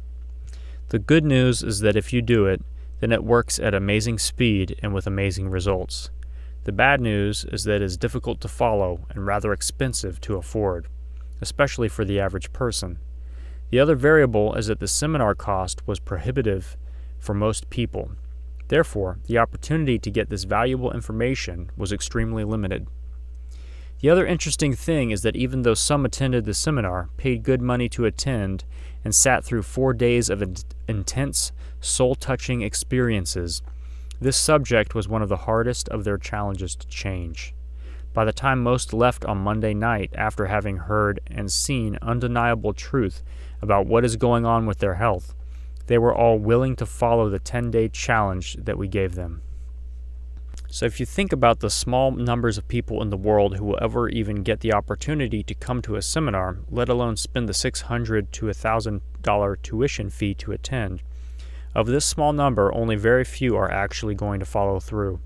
The good news is that if you do it, then it works at amazing speed and with amazing results. The bad news is that it is difficult to follow and rather expensive to afford, especially for the average person. The other variable is that the seminar cost was prohibitive for most people. Therefore, the opportunity to get this valuable information was extremely limited. The other interesting thing is that even though some attended the seminar, paid good money to attend, and sat through 4 days of intense, soul-touching experiences, this subject was one of the hardest of their challenges to change. By the time most left on Monday night after having heard and seen undeniable truth about what is going on with their health, they were all willing to follow the 10-day challenge that we gave them. So if you think about the small numbers of people in the world who will ever even get the opportunity to come to a seminar, let alone spend the $600 to $1,000 tuition fee to attend, of this small number, only very few are actually going to follow through.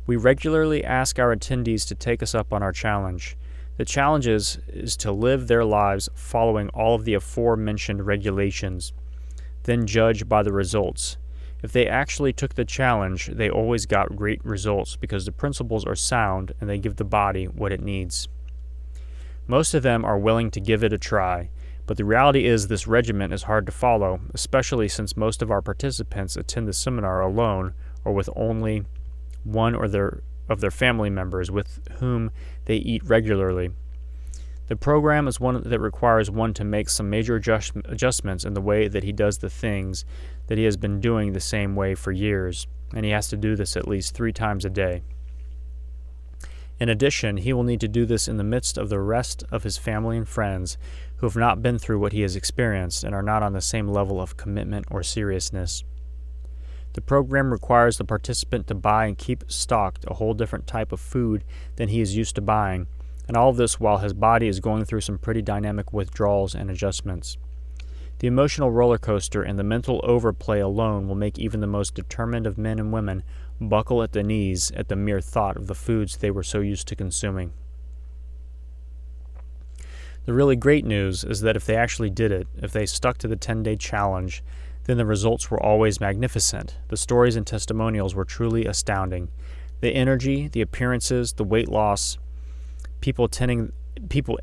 We regularly ask our attendees to take us up on our challenge. The challenge is to live their lives following all of the aforementioned regulations, then judge by the results. If they actually took the challenge, they always got great results because the principles are sound and they give the body what it needs. Most of them are willing to give it a try, but the reality is this regimen is hard to follow, especially since most of our participants attend the seminar alone or with only one of their family members with whom they eat regularly. The program is one that requires one to make some major adjustments in the way that he does the things that he has been doing the same way for years, and he has to do this at least 3 times a day. In addition, he will need to do this in the midst of the rest of his family and friends who have not been through what he has experienced and are not on the same level of commitment or seriousness. The program requires the participant to buy and keep stocked a whole different type of food than he is used to buying, and all of this while his body is going through some pretty dynamic withdrawals and adjustments. The emotional roller coaster and the mental overplay alone will make even the most determined of men and women buckle at the knees at the mere thought of the foods they were so used to consuming. The really great news is that if they actually did it, if they stuck to the 10-day challenge, then the results were always magnificent. The stories and testimonials were truly astounding. The energy, the appearances, the weight loss, people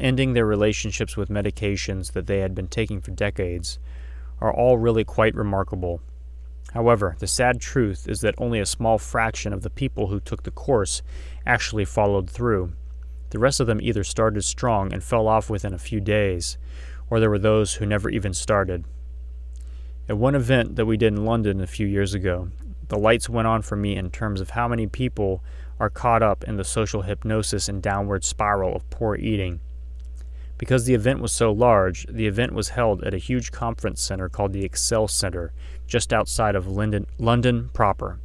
ending their relationships with medications that they had been taking for decades are all really quite remarkable. However, the sad truth is that only a small fraction of the people who took the course actually followed through. The rest of them either started strong and fell off within a few days, or there were those who never even started. At one event that we did in London a few years ago, the lights went on for me in terms of how many people are caught up in the social hypnosis and downward spiral of poor eating. Because the event was so large, the event was held at a huge conference center called the Excel Center, just outside of London proper.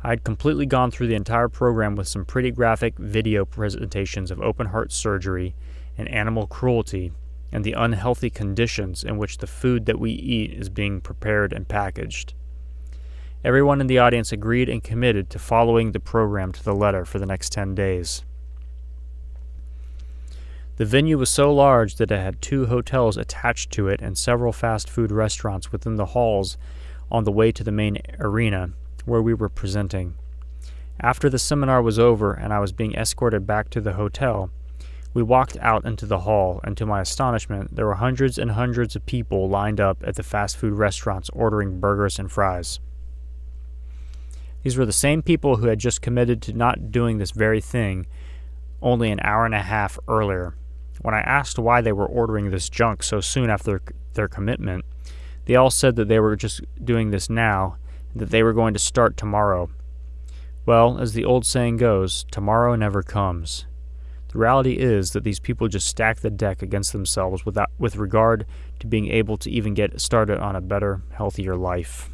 I had completely gone through the entire program with some pretty graphic video presentations of open-heart surgery and animal cruelty and the unhealthy conditions in which the food that we eat is being prepared and packaged. Everyone in the audience agreed and committed to following the program to the letter for the next 10 days. The venue was so large that it had 2 hotels attached to it and several fast food restaurants within the halls on the way to the main arena where we were presenting. After the seminar was over and I was being escorted back to the hotel, we walked out into the hall, and to my astonishment, there were hundreds and hundreds of people lined up at the fast food restaurants ordering burgers and fries. These were the same people who had just committed to not doing this very thing only an hour and a half earlier. When I asked why they were ordering this junk so soon after their commitment, they all said that they were just doing this now, and that they were going to start tomorrow. Well, as the old saying goes, tomorrow never comes. The reality is that these people just stack the deck against themselves with regard to being able to even get started on a better, healthier life.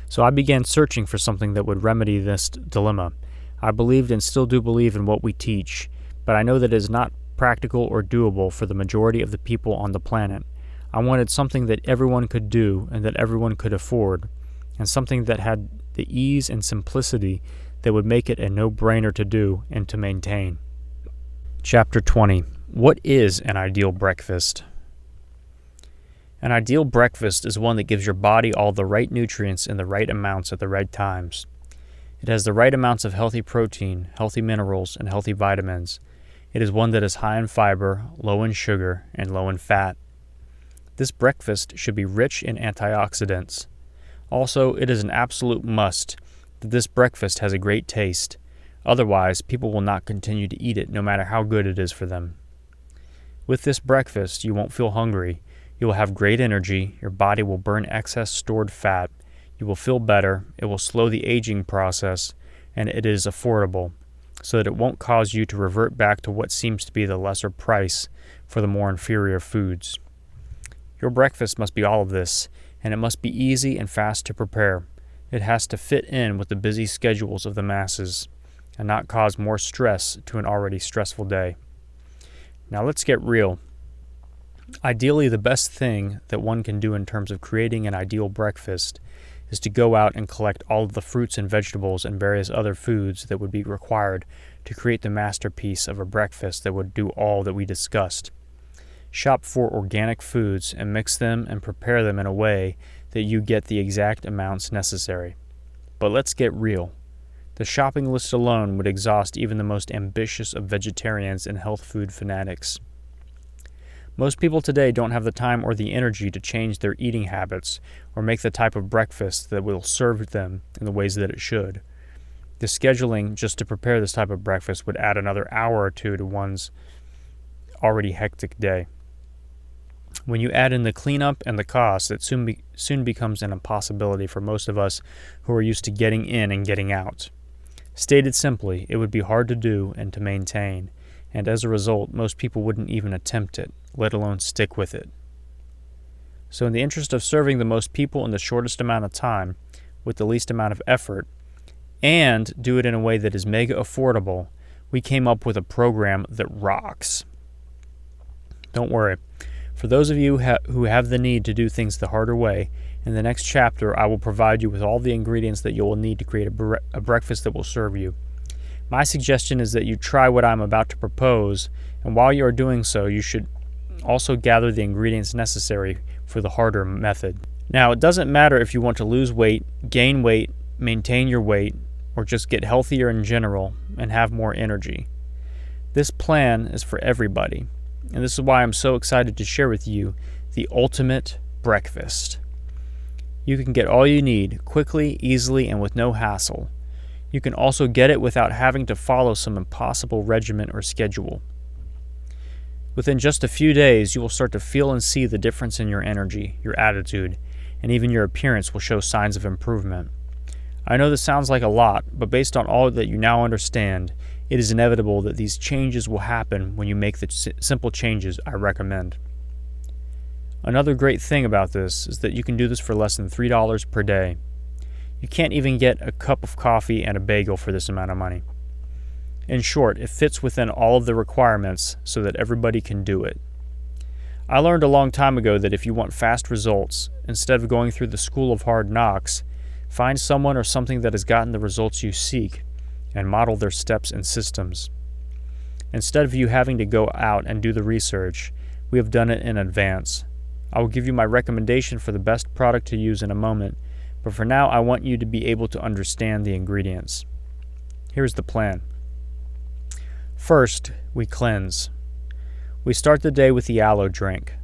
So I began searching for something that would remedy this dilemma. I believed and still do believe in what we teach, but I know that it is not practical or doable for the majority of the people on the planet. I wanted something that everyone could do and that everyone could afford, and something that had the ease and simplicity that would make it a no-brainer to do and to maintain. Chapter 20. What is an ideal breakfast? An ideal breakfast is one that gives your body all the right nutrients in the right amounts at the right times. It has the right amounts of healthy protein, healthy minerals, and healthy vitamins. It is one that is high in fiber, low in sugar, and low in fat. This breakfast should be rich in antioxidants. Also, it is an absolute must that this breakfast has a great taste. Otherwise, people will not continue to eat it no matter how good it is for them. With this breakfast, you won't feel hungry. You will have great energy. Your body will burn excess stored fat. You will feel better. It will slow the aging process, and it is affordable, so that it won't cause you to revert back to what seems to be the lesser price for the more inferior foods. Your breakfast must be all of this, and it must be easy and fast to prepare. It has to fit in with the busy schedules of the masses and not cause more stress to an already stressful day. Now let's get real. Ideally, the best thing that one can do in terms of creating an ideal breakfast is to go out and collect all of the fruits and vegetables and various other foods that would be required to create the masterpiece of a breakfast that would do all that we discussed. Shop for organic foods and mix them and prepare them in a way that you get the exact amounts necessary. But let's get real. The shopping list alone would exhaust even the most ambitious of vegetarians and health food fanatics. Most people today don't have the time or the energy to change their eating habits or make the type of breakfast that will serve them in the ways that it should. The scheduling just to prepare this type of breakfast would add another hour or two to one's already hectic day. When you add in the cleanup and the cost, it soon becomes an impossibility for most of us who are used to getting in and getting out. Stated simply, it would be hard to do and to maintain, and as a result, most people wouldn't even attempt it, let alone stick with it. So in the interest of serving the most people in the shortest amount of time, with the least amount of effort, and do it in a way that is mega affordable, we came up with a program that rocks. Don't worry. For those of you who have the need to do things the harder way, in the next chapter I will provide you with all the ingredients that you will need to create a breakfast that will serve you. My suggestion is that you try what I'm about to propose, and while you are doing so, you should also gather the ingredients necessary for the harder method. Now, it doesn't matter if you want to lose weight, gain weight, maintain your weight, or just get healthier in general and have more energy. This plan is for everybody. And this is why I'm so excited to share with you the ultimate breakfast. You can get all you need quickly, easily, and with no hassle. You can also get it without having to follow some impossible regimen or schedule. Within just a few days, you will start to feel and see the difference in your energy, your attitude, and even your appearance will show signs of improvement. I know this sounds like a lot, but based on all that you now understand, it is inevitable that these changes will happen when you make the simple changes I recommend. Another great thing about this is that you can do this for less than $3 per day. You can't even get a cup of coffee and a bagel for this amount of money. In short, it fits within all of the requirements so that everybody can do it. I learned a long time ago that if you want fast results, instead of going through the school of hard knocks, find someone or something that has gotten the results you seek and model their steps and systems. Instead of you having to go out and do the research, we have done it in advance. I will give you my recommendation for the best product to use in a moment, but for now I want you to be able to understand the ingredients. Here's the plan. First, we cleanse. We start the day with the aloe drink.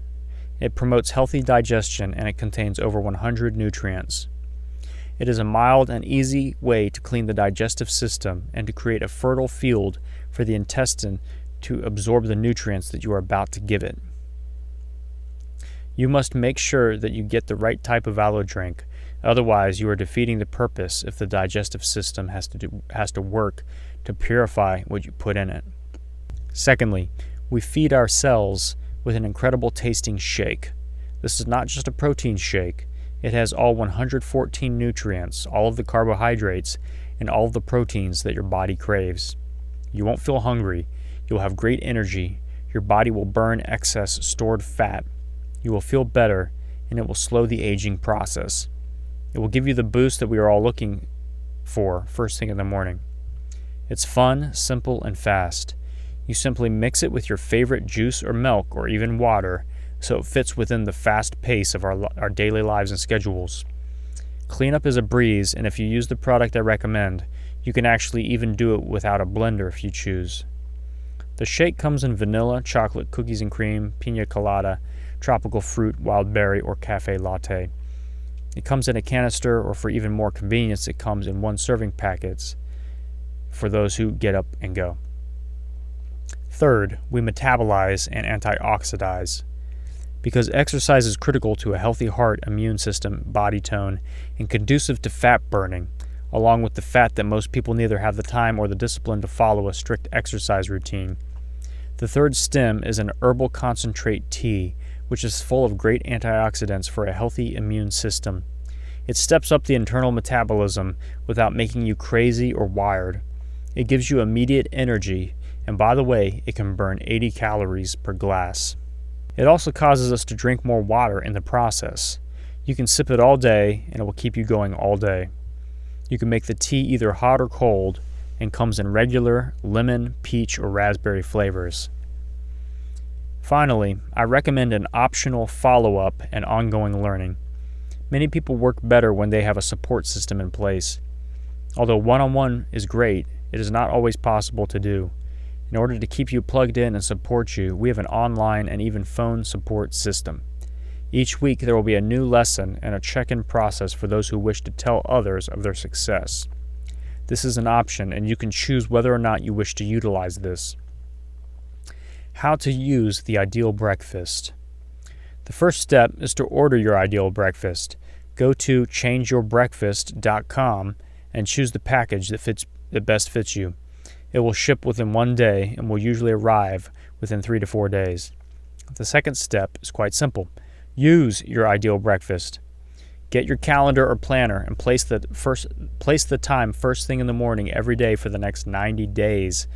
It promotes healthy digestion and it contains over 100 nutrients. It is a mild and easy way to clean the digestive system and to create a fertile field for the intestine to absorb the nutrients that you are about to give it. You must make sure that you get the right type of aloe drink, otherwise you are defeating the purpose if the digestive system has to work to purify what you put in it. Secondly, we feed our cells with an incredible tasting shake. This is not just a protein shake. It has all 114 nutrients, all of the carbohydrates, and all of the proteins that your body craves. You won't feel hungry. You'll have great energy. Your body will burn excess stored fat. You will feel better, and it will slow the aging process. It will give you the boost that we are all looking for first thing in the morning. It's fun, simple, and fast. You simply mix it with your favorite juice or milk or even water so it fits within the fast pace of our daily lives and schedules. Cleanup is a breeze, and if you use the product I recommend, you can actually even do it without a blender if you choose. The shake comes in vanilla, chocolate, cookies and cream, pina colada, tropical fruit, wild berry, or cafe latte. It comes in a canister, or for even more convenience, it comes in one serving packets for those who get up and go. Third, we metabolize and antioxidize. Because exercise is critical to a healthy heart, immune system, body tone, and conducive to fat burning, along with the fact that most people neither have the time or the discipline to follow a strict exercise routine. The third stem is an herbal concentrate tea, which is full of great antioxidants for a healthy immune system. It steps up the internal metabolism without making you crazy or wired. It gives you immediate energy, and by the way, it can burn 80 calories per glass. It also causes us to drink more water in the process. You can sip it all day, and it will keep you going all day. You can make the tea either hot or cold, and comes in regular, lemon, peach, or raspberry flavors. Finally, I recommend an optional follow-up and ongoing learning. Many people work better when they have a support system in place. Although one-on-one is great, it is not always possible to do. In order to keep you plugged in and support you, we have an online and even phone support system. Each week there will be a new lesson and a check-in process for those who wish to tell others of their success. This is an option, and you can choose whether or not you wish to utilize this. How to use the ideal breakfast. The first step is to order your ideal breakfast. Go to changeyourbreakfast.com and choose the package that best fits you. It will ship within 1 day and will usually arrive within 3 to 4 days. The second step is quite simple. Use your ideal breakfast. Get your calendar or planner and place the time first thing in the morning every day for the next 90 days.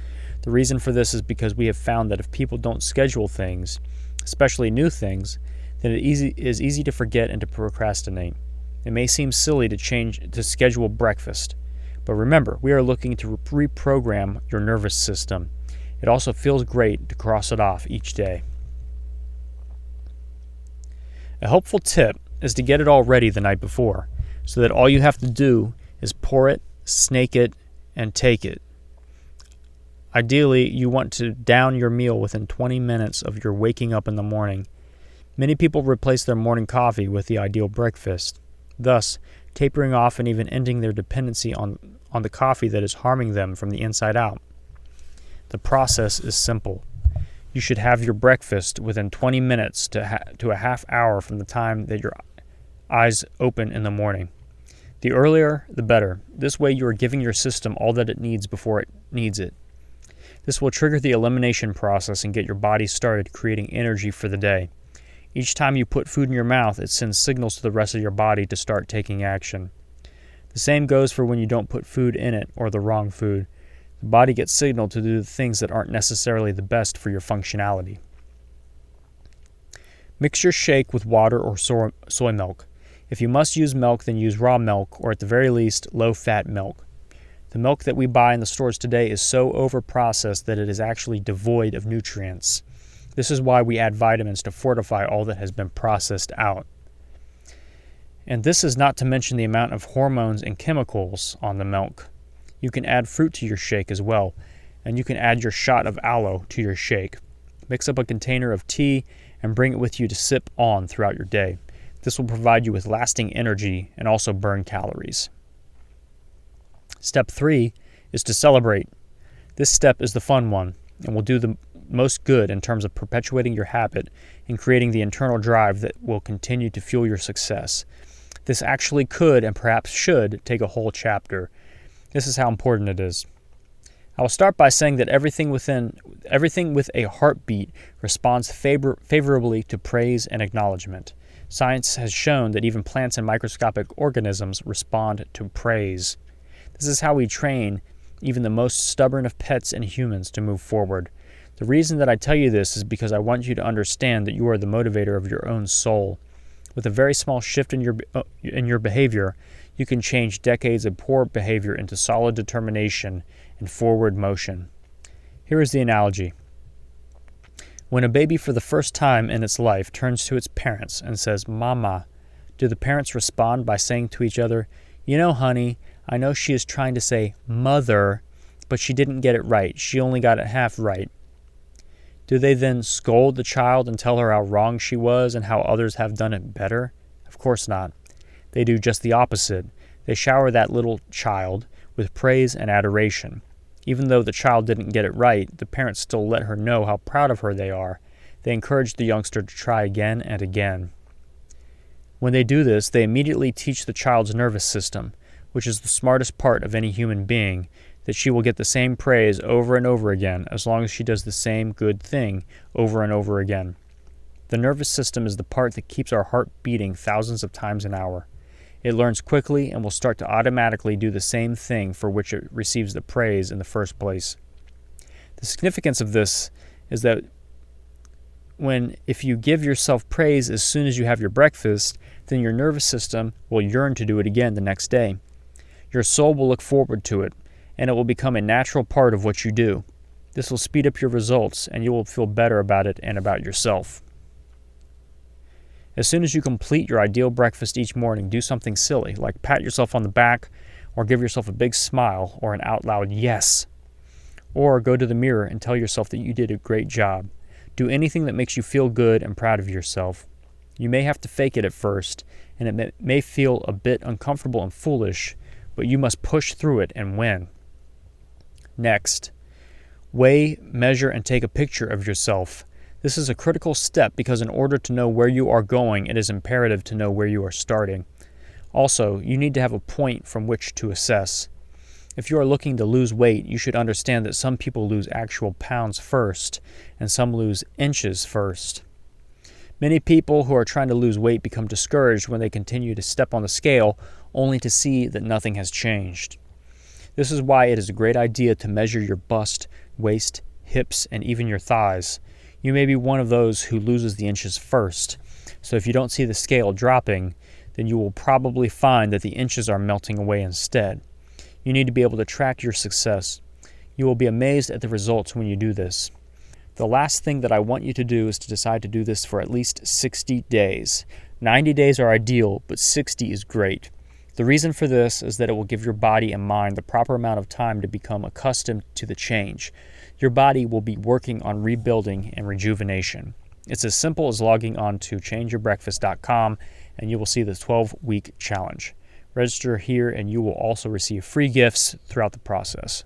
The reason for this is because we have found that if people don't schedule things, especially new things, then it is easy to forget and to procrastinate. It may seem silly to schedule breakfast, but remember, we are looking to reprogram your nervous system. It also feels great to cross it off each day. A helpful tip is to get it all ready the night before, so that all you have to do is pour it, snake it, and take it. Ideally, you want to down your meal within 20 minutes of your waking up in the morning. Many people replace their morning coffee with the ideal breakfast. thus tapering off and even ending their dependency on the coffee that is harming them from the inside out. The process is simple. You should have your breakfast within 20 minutes to a half hour from the time that your eyes open in the morning. The earlier, the better. This way you are giving your system all that it needs before it needs it. This will trigger the elimination process and get your body started creating energy for the day. Each time you put food in your mouth, it sends signals to the rest of your body to start taking action. The same goes for when you don't put food in it or the wrong food. The body gets signaled to do the things that aren't necessarily the best for your functionality. Mix your shake with water or soy milk. If you must use milk, then use raw milk or at the very least low-fat milk. The milk that we buy in the stores today is so over-processed that it is actually devoid of nutrients. This is why we add vitamins to fortify all that has been processed out. And this is not to mention the amount of hormones and chemicals on the milk. You can add fruit to your shake as well, and you can add your shot of aloe to your shake. Mix up a container of tea and bring it with you to sip on throughout your day. This will provide you with lasting energy and also burn calories. Step 3 is to celebrate. This step is the fun one and will do the most good in terms of perpetuating your habit and creating the internal drive that will continue to fuel your success. This actually could and perhaps should take a whole chapter. This is how important it is. I will start by saying that everything with a heartbeat responds favorably to praise and acknowledgement. Science has shown that even plants and microscopic organisms respond to praise. This is how we train even the most stubborn of pets and humans to move forward. The reason that I tell you this is because I want you to understand that you are the motivator of your own soul. With a very small shift in your behavior, you can change decades of poor behavior into solid determination and forward motion. Here is the analogy. When a baby for the first time in its life turns to its parents and says, "Mama," do the parents respond by saying to each other, "You know, honey, I know she is trying to say mother, but she didn't get it right. She only got it half right." Do they then scold the child and tell her how wrong she was and how others have done it better? Of course not. They do just the opposite. They shower that little child with praise and adoration. Even though the child didn't get it right, the parents still let her know how proud of her they are. They encourage the youngster to try again and again. When they do this, they immediately teach the child's nervous system, which is the smartest part of any human being, that she will get the same praise over and over again as long as she does the same good thing over and over again. The nervous system is the part that keeps our heart beating thousands of times an hour. It learns quickly and will start to automatically do the same thing for which it receives the praise in the first place. The significance of this is that if you give yourself praise as soon as you have your breakfast, then your nervous system will yearn to do it again the next day. Your soul will look forward to it, and it will become a natural part of what you do. This will speed up your results, and you will feel better about it and about yourself. As soon as you complete your ideal breakfast each morning, do something silly, like pat yourself on the back, or give yourself a big smile, or an out-loud yes. Or go to the mirror and tell yourself that you did a great job. Do anything that makes you feel good and proud of yourself. You may have to fake it at first, and it may feel a bit uncomfortable and foolish, but you must push through it and win. Next, weigh, measure, and take a picture of yourself. This is a critical step because in order to know where you are going, it is imperative to know where you are starting. Also, you need to have a point from which to assess. If you are looking to lose weight, you should understand that some people lose actual pounds first, and some lose inches first. Many people who are trying to lose weight become discouraged when they continue to step on the scale, only to see that nothing has changed. This is why it is a great idea to measure your bust, waist, hips, and even your thighs. You may be one of those who loses the inches first, so if you don't see the scale dropping, then you will probably find that the inches are melting away instead. You need to be able to track your success. You will be amazed at the results when you do this. The last thing that I want you to do is to decide to do this for at least 60 days. 90 days are ideal, but 60 is great. The reason for this is that it will give your body and mind the proper amount of time to become accustomed to the change. Your body will be working on rebuilding and rejuvenation. It's as simple as logging on to changebourbreakfast.com and you will see the 12-week challenge. Register here, and you will also receive free gifts throughout the process.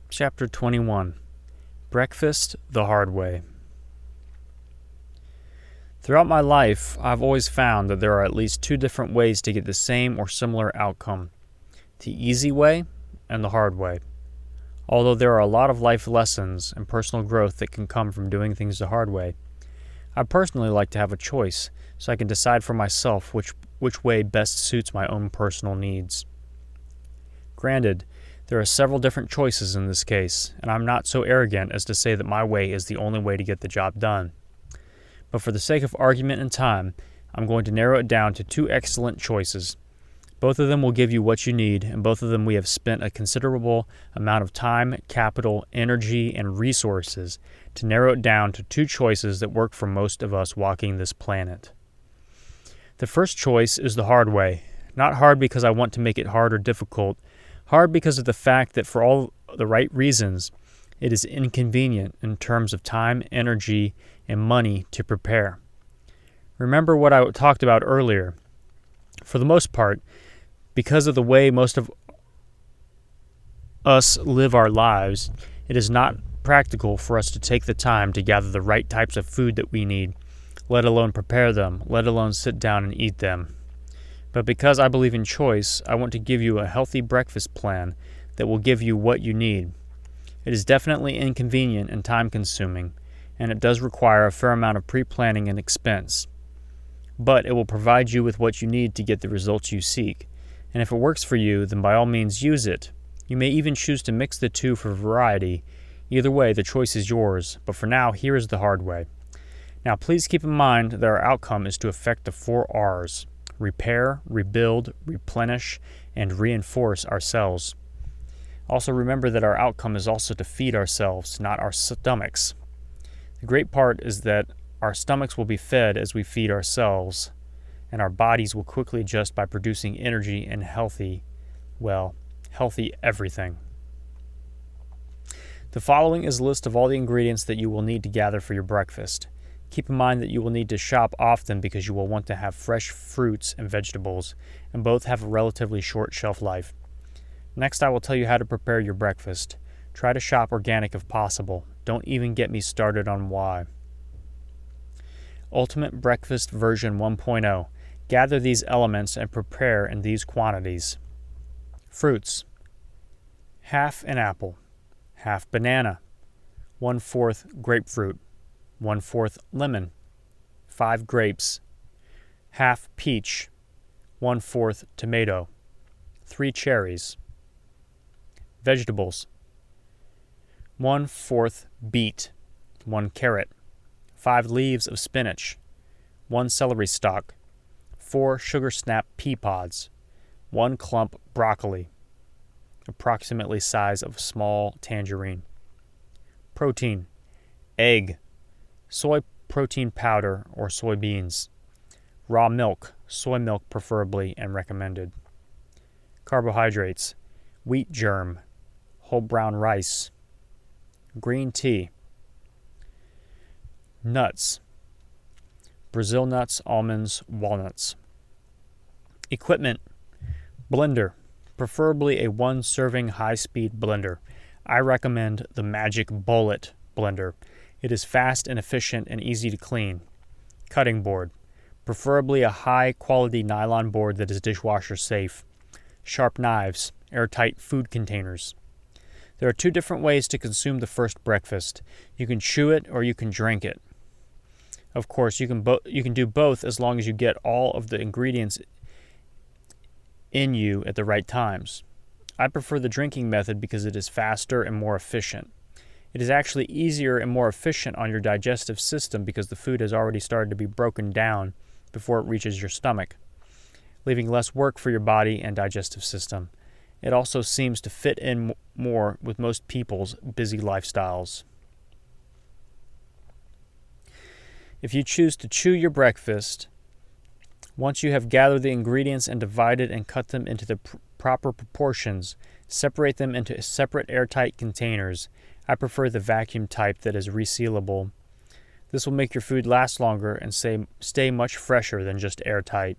Chapter 21. Breakfast the Hard Way. Throughout my life, I've always found that there are at least two different ways to get the same or similar outcome: the easy way and the hard way. Although there are a lot of life lessons and personal growth that can come from doing things the hard way, I personally like to have a choice so I can decide for myself which way best suits my own personal needs. Granted, there are several different choices in this case, and I'm not so arrogant as to say that my way is the only way to get the job done. But for the sake of argument and time, I'm going to narrow it down to two excellent choices. Both of them will give you what you need, and both of them we have spent a considerable amount of time, capital, energy, and resources to narrow it down to two choices that work for most of us walking this planet. The first choice is the hard way. Not hard because I want to make it hard or difficult, hard because of the fact that for all the right reasons, it is inconvenient in terms of time, energy, and money to prepare. Remember what I talked about earlier. For the most part, because of the way most of us live our lives, it is not practical for us to take the time to gather the right types of food that we need, let alone prepare them, let alone sit down and eat them. But because I believe in choice, I want to give you a healthy breakfast plan that will give you what you need. It is definitely inconvenient and time-consuming, and it does require a fair amount of pre-planning and expense. But it will provide you with what you need to get the results you seek. And if it works for you, then by all means use it. You may even choose to mix the two for variety. Either way, the choice is yours. But for now, here is the hard way. Now, please keep in mind that our outcome is to affect the 4 R's: repair, rebuild, replenish, and reinforce our cells. Also remember that our outcome is also to feed ourselves, not our stomachs. The great part is that our stomachs will be fed as we feed ourselves, and our bodies will quickly adjust by producing energy and healthy everything. The following is a list of all the ingredients that you will need to gather for your breakfast. Keep in mind that you will need to shop often because you will want to have fresh fruits and vegetables, and both have a relatively short shelf life. Next, I will tell you how to prepare your breakfast. Try to shop organic if possible. Don't even get me started on why. Ultimate Breakfast Version 1.0. Gather these elements and prepare in these quantities. Fruits: half an apple, half banana, 1/4 grapefruit, 1/4 lemon, 5 grapes, half peach, 1/4 tomato, 3 cherries. Vegetables: 1/4 beet, 1 carrot, 5 leaves of spinach, 1 celery stalk, 4 sugar snap pea pods, 1 clump broccoli, approximately size of a small tangerine. Protein: egg, soy protein powder or soybeans, raw milk, soy milk preferably and recommended. Carbohydrates: wheat germ, whole brown rice, green tea. Nuts: Brazil nuts, almonds, walnuts. Equipment: blender, preferably a 1-serving high-speed blender. I recommend the Magic Bullet blender. It is fast and efficient and easy to clean. Cutting board, preferably a high-quality nylon board that is dishwasher safe. Sharp knives, airtight food containers. There are 2 different ways to consume the first breakfast. You can chew it or you can drink it. Of course, you can do both as long as you get all of the ingredients in you at the right times. I prefer the drinking method because it is faster and more efficient. It is actually easier and more efficient on your digestive system because the food has already started to be broken down before it reaches your stomach, leaving less work for your body and digestive system. It also seems to fit in more with most people's busy lifestyles. If you choose to chew your breakfast, once you have gathered the ingredients and divided and cut them into the proper proportions, separate them into separate airtight containers. I prefer the vacuum type that is resealable. This will make your food last longer and stay much fresher than just airtight.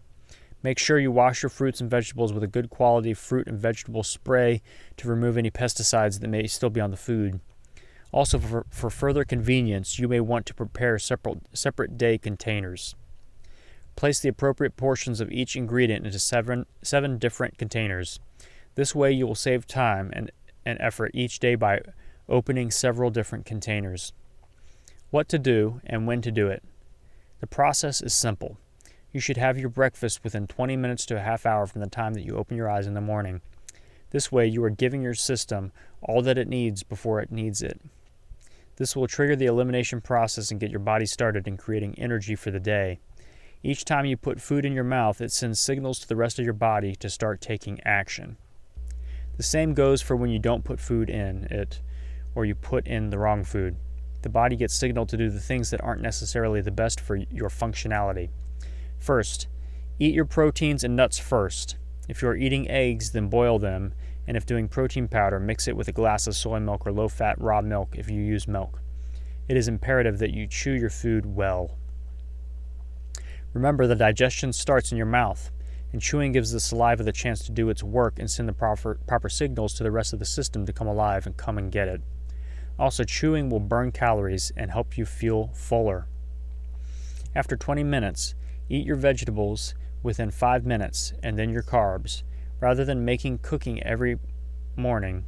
Make sure you wash your fruits and vegetables with a good quality fruit and vegetable spray to remove any pesticides that may still be on the food. Also, for further convenience, you may want to prepare separate day containers. Place the appropriate portions of each ingredient into seven different containers. This way you will save time and effort each day by opening several different containers. What to do and when to do it. The process is simple. You should have your breakfast within 20 minutes to a half hour from the time that you open your eyes in the morning. This way you are giving your system all that it needs before it needs it. This will trigger the elimination process and get your body started in creating energy for the day. Each time you put food in your mouth, it sends signals to the rest of your body to start taking action. The same goes for when you don't put food in it, or you put in the wrong food. The body gets signaled to do the things that aren't necessarily the best for your functionality. First, eat your proteins and nuts first. If you are eating eggs, then boil them, and if doing protein powder, mix it with a glass of soy milk or low-fat raw milk if you use milk. It is imperative that you chew your food well. Remember, the digestion starts in your mouth, and chewing gives the saliva the chance to do its work and send the proper signals to the rest of the system to come alive and come and get it. Also, chewing will burn calories and help you feel fuller. After 20 minutes, eat your vegetables within 5 minutes and then your carbs. Rather than cooking every morning,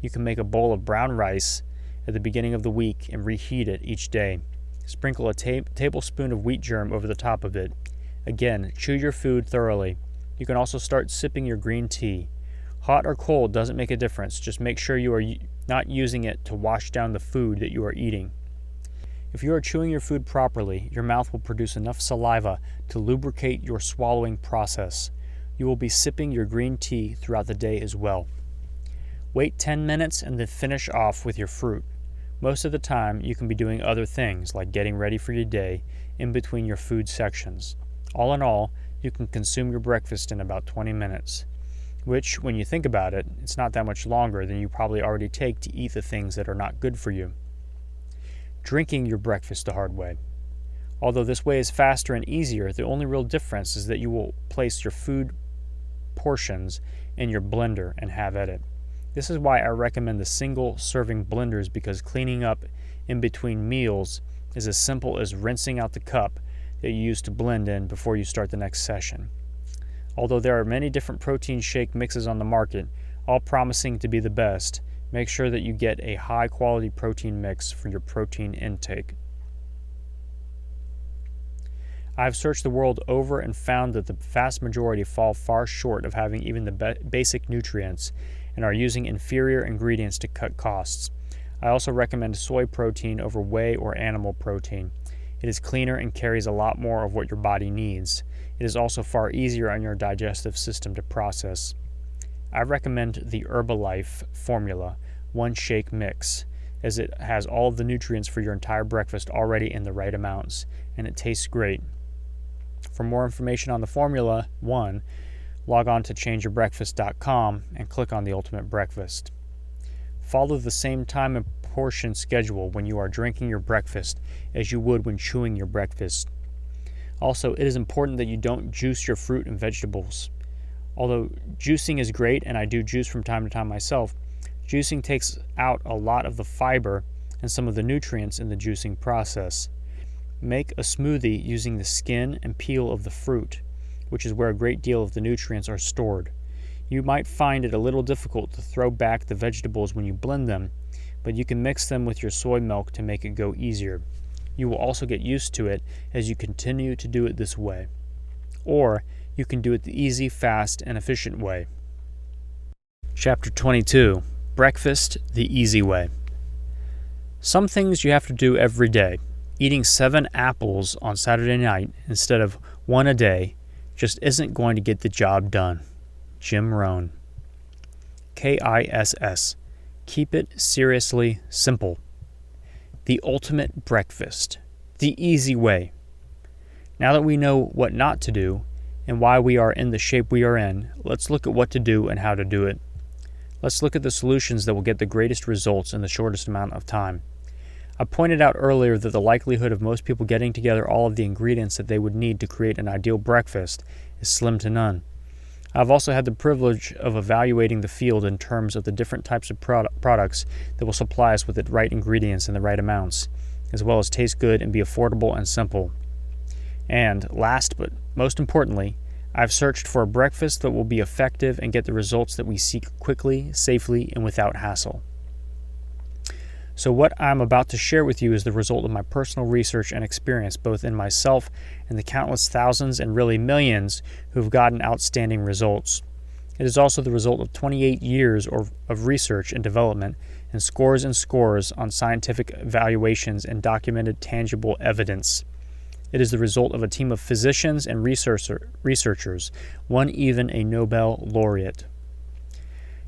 you can make a bowl of brown rice at the beginning of the week and reheat it each day. Sprinkle a tablespoon of wheat germ over the top of it. Again, chew your food thoroughly. You can also start sipping your green tea. Hot or cold doesn't make a difference. Just make sure you are not using it to wash down the food that you are eating. If you are chewing your food properly, your mouth will produce enough saliva to lubricate your swallowing process. You will be sipping your green tea throughout the day as well. Wait 10 minutes and then finish off with your fruit. Most of the time, you can be doing other things, like getting ready for your day, in between your food sections. All in all, you can consume your breakfast in about 20 minutes, which, when you think about it, it's not that much longer than you probably already take to eat the things that are not good for you. Drinking your breakfast the hard way. Although this way is faster and easier, the only real difference is that you will place your food portions in your blender and have at it. This is why I recommend the single-serving blenders, because cleaning up in between meals is as simple as rinsing out the cup that you use to blend in before you start the next session. Although there are many different protein shake mixes on the market, all promising to be the best, make sure that you get a high-quality protein mix for your protein intake. I've searched the world over and found that the vast majority fall far short of having even the basic nutrients and are using inferior ingredients to cut costs. I also recommend soy protein over whey or animal protein. It is cleaner and carries a lot more of what your body needs. It is also far easier on your digestive system to process. I recommend the Herbalife formula, one shake mix, as it has all of the nutrients for your entire breakfast already in the right amounts, and it tastes great. For more information on the Formula 1, log on to changeyourbreakfast.com and click on the Ultimate Breakfast. Follow the same time and portion schedule when you are drinking your breakfast as you would when chewing your breakfast. Also, it is important that you don't juice your fruit and vegetables. Although juicing is great, and I do juice from time to time myself, juicing takes out a lot of the fiber and some of the nutrients in the juicing process. Make a smoothie using the skin and peel of the fruit, which is where a great deal of the nutrients are stored. You might find it a little difficult to throw back the vegetables when you blend them, but you can mix them with your soy milk to make it go easier. You will also get used to it as you continue to do it this way. Or you can do it the easy, fast, and efficient way. Chapter 22. Breakfast the Easy Way. Some things you have to do every day. Eating 7 apples on Saturday night instead of 1 a day just isn't going to get the job done. Jim Rohn. KISS. Keep it seriously simple. The ultimate breakfast. The easy way. Now that we know what not to do and why we are in the shape we are in, let's look at what to do and how to do it. Let's look at the solutions that will get the greatest results in the shortest amount of time. I pointed out earlier that the likelihood of most people getting together all of the ingredients that they would need to create an ideal breakfast is slim to none. I've also had the privilege of evaluating the field in terms of the different types of products that will supply us with the right ingredients in the right amounts, as well as taste good and be affordable and simple. And last but most importantly, I've searched for a breakfast that will be effective and get the results that we seek quickly, safely, and without hassle. So what I'm about to share with you is the result of my personal research and experience, both in myself and the countless thousands and really millions who've gotten outstanding results. It is also the result of 28 years of research and development and scores on scientific evaluations and documented tangible evidence. It is the result of a team of physicians and researchers, one even a Nobel laureate.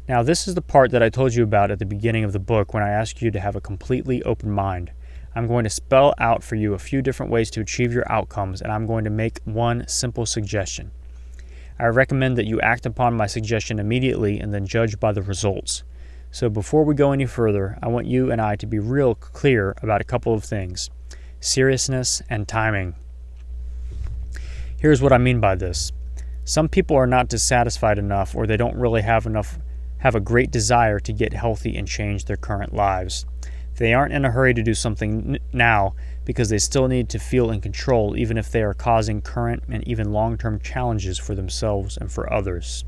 Now, this is the part that I told you about at the beginning of the book when I asked you to have a completely open mind. I'm going to spell out for you a few different ways to achieve your outcomes, and I'm going to make one simple suggestion. I recommend that you act upon my suggestion immediately and then judge by the results. So before we go any further, I want you and I to be real clear about a couple of things: seriousness and timing. Here's what I mean by this. Some people are not dissatisfied enough, or they don't really have a great desire to get healthy and change their current lives. They aren't in a hurry to do something now because they still need to feel in control, even if they are causing current and even long-term challenges for themselves and for others.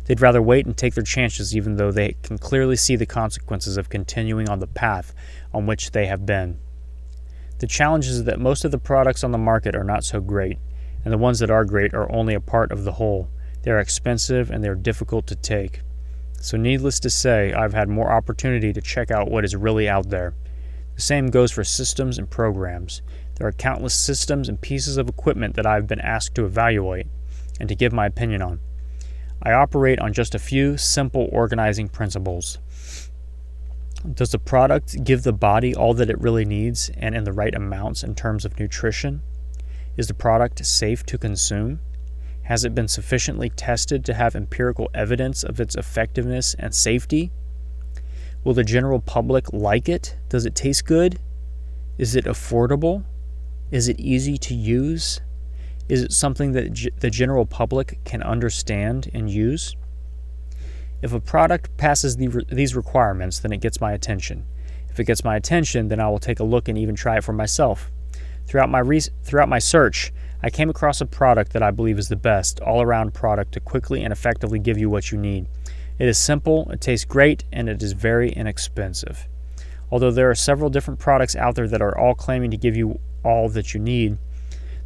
They'd rather wait and take their chances, even though they can clearly see the consequences of continuing on the path on which they have been. The challenge is that most of the products on the market are not so great, and the ones that are great are only a part of the whole. They are expensive and they are difficult to take. So needless to say, I've had more opportunity to check out what is really out there. The same goes for systems and programs. There are countless systems and pieces of equipment that I've been asked to evaluate and to give my opinion on. I operate on just a few simple organizing principles. Does the product give the body all that it really needs and in the right amounts in terms of nutrition? Is the product safe to consume? Has it been sufficiently tested to have empirical evidence of its effectiveness and safety? Will the general public like it? Does it taste good? Is it affordable? Is it easy to use? Is it something that the general public can understand and use? If a product passes these requirements, then it gets my attention. If it gets my attention, then I will take a look and even try it for myself. Throughout my search, I came across a product that I believe is the best all-around product to quickly and effectively give you what you need. It is simple, it tastes great, and it is very inexpensive. Although there are several different products out there that are all claiming to give you all that you need,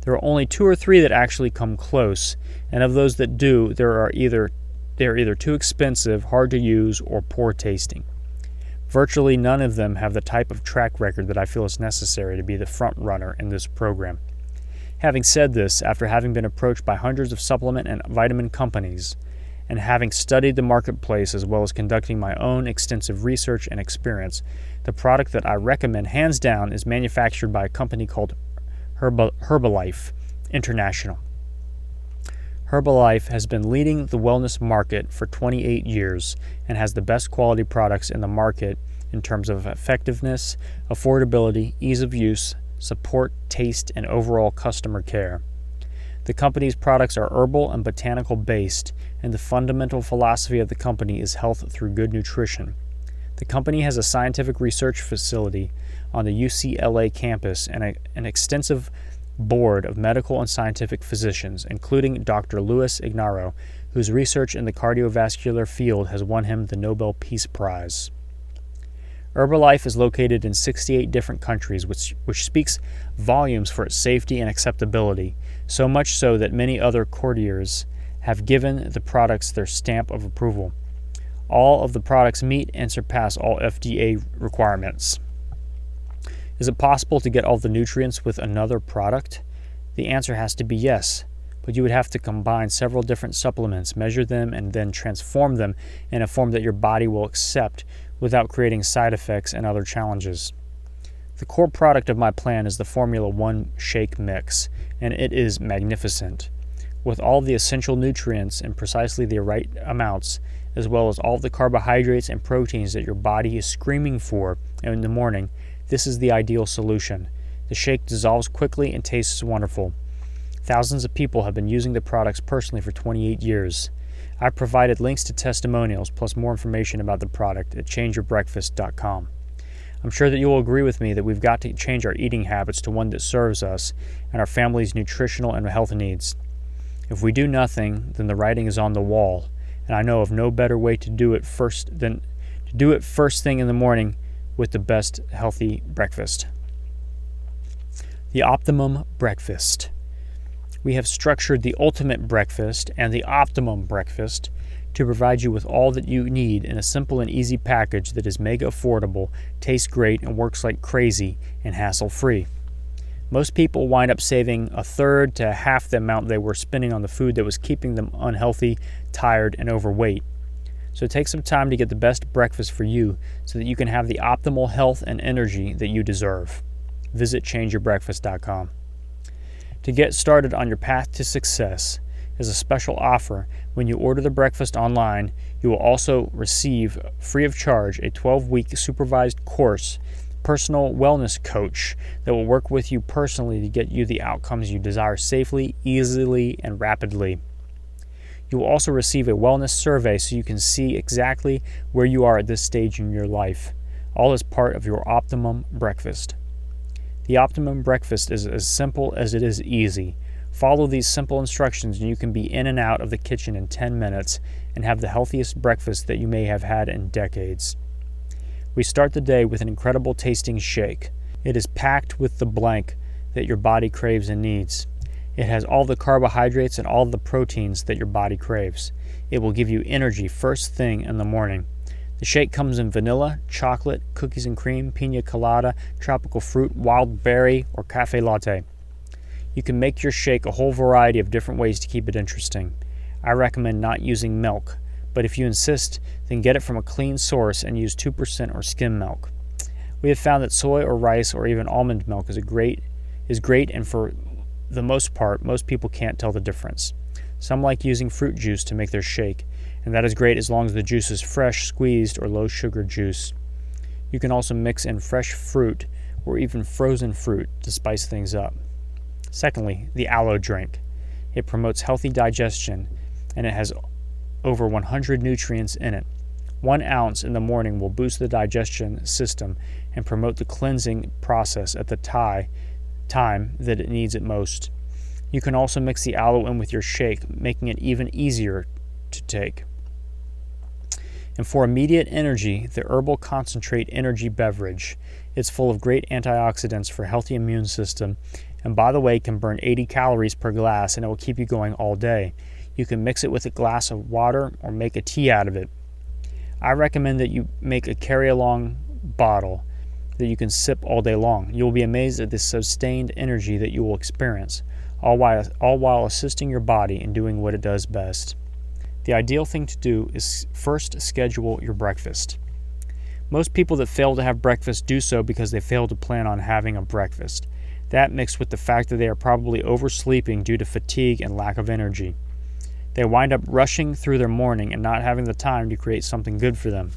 there are only 2 or 3 that actually come close, and of those that do, they are either too expensive, hard to use, or poor tasting. Virtually none of them have the type of track record that I feel is necessary to be the front runner in this program. Having said this, after having been approached by hundreds of supplement and vitamin companies, and having studied the marketplace as well as conducting my own extensive research and experience, the product that I recommend hands down is manufactured by a company called Herbalife International. Herbalife has been leading the wellness market for 28 years and has the best quality products in the market in terms of effectiveness, affordability, ease of use, support, taste, and overall customer care. The company's products are herbal and botanical based, and the fundamental philosophy of the company is health through good nutrition. The company has a scientific research facility on the UCLA campus and an extensive board of medical and scientific physicians, including Dr. Luis Ignarro, whose research in the cardiovascular field has won him the Nobel Peace Prize. Herbalife is located in 68 different countries, which speaks volumes for its safety and acceptability, so much so that many other courtiers have given the products their stamp of approval. All of the products meet and surpass all FDA requirements. Is it possible to get all the nutrients with another product? The answer has to be yes, but you would have to combine several different supplements, measure them, and then transform them in a form that your body will accept without creating side effects and other challenges. The core product of my plan is the Formula 1 Shake Mix, and it is magnificent. With all the essential nutrients in precisely the right amounts, as well as all the carbohydrates and proteins that your body is screaming for in the morning, this is the ideal solution. The shake dissolves quickly and tastes wonderful. Thousands of people have been using the products personally for 28 years. I've provided links to testimonials plus more information about the product at changeyourbreakfast.com. I'm sure that you will agree with me that we've got to change our eating habits to one that serves us and our family's nutritional and health needs. If we do nothing, then the writing is on the wall, and I know of no better way to do it first thing in the morning with the best healthy breakfast. The optimum breakfast. We have structured the ultimate breakfast and the optimum breakfast to provide you with all that you need in a simple and easy package that is mega affordable, tastes great, and works like crazy and hassle-free. Most people wind up saving a third to half the amount they were spending on the food that was keeping them unhealthy, tired, and overweight. So take some time to get the best breakfast for you so that you can have the optimal health and energy that you deserve. Visit changeyourbreakfast.com. To get started on your path to success, as a special offer, when you order the breakfast online, you will also receive, free of charge, a 12-week supervised course, personal wellness coach that will work with you personally to get you the outcomes you desire safely, easily, and rapidly. You will also receive a wellness survey so you can see exactly where you are at this stage in your life, all as part of your optimum breakfast. The optimum breakfast is as simple as it is easy. Follow these simple instructions and you can be in and out of the kitchen in 10 minutes and have the healthiest breakfast that you may have had in decades. We start the day with an incredible tasting shake. It is packed with the blank that your body craves and needs. It has all the carbohydrates and all the proteins that your body craves. It will give you energy first thing in the morning. The shake comes in vanilla, chocolate, cookies and cream, pina colada, tropical fruit, wild berry, or cafe latte. You can make your shake a whole variety of different ways to keep it interesting. I recommend not using milk, but if you insist, then get it from a clean source and use 2% or skim milk. We have found that soy or rice or even almond milk is great, and for the most part, most people can't tell the difference. Some like using fruit juice to make their shake, and that is great as long as the juice is fresh, squeezed, or low sugar juice. You can also mix in fresh fruit or even frozen fruit to spice things up. Secondly, the aloe drink. It promotes healthy digestion, and it has over 100 nutrients in it. 1 ounce in the morning will boost the digestion system and promote the cleansing process at the time that it needs it most. You can also mix the aloe in with your shake, making it even easier to take. And for immediate energy, the Herbal Concentrate Energy Beverage. It's full of great antioxidants for a healthy immune system, and by the way, can burn 80 calories per glass, and it will keep you going all day. You can mix it with a glass of water or make a tea out of it. I recommend that you make a carry-along bottle that you can sip all day long. You will be amazed at the sustained energy that you will experience, all while assisting your body in doing what it does best. The ideal thing to do is first schedule your breakfast. Most people that fail to have breakfast do so because they fail to plan on having a breakfast. That mixed with the fact that they are probably oversleeping due to fatigue and lack of energy. They wind up rushing through their morning and not having the time to create something good for them.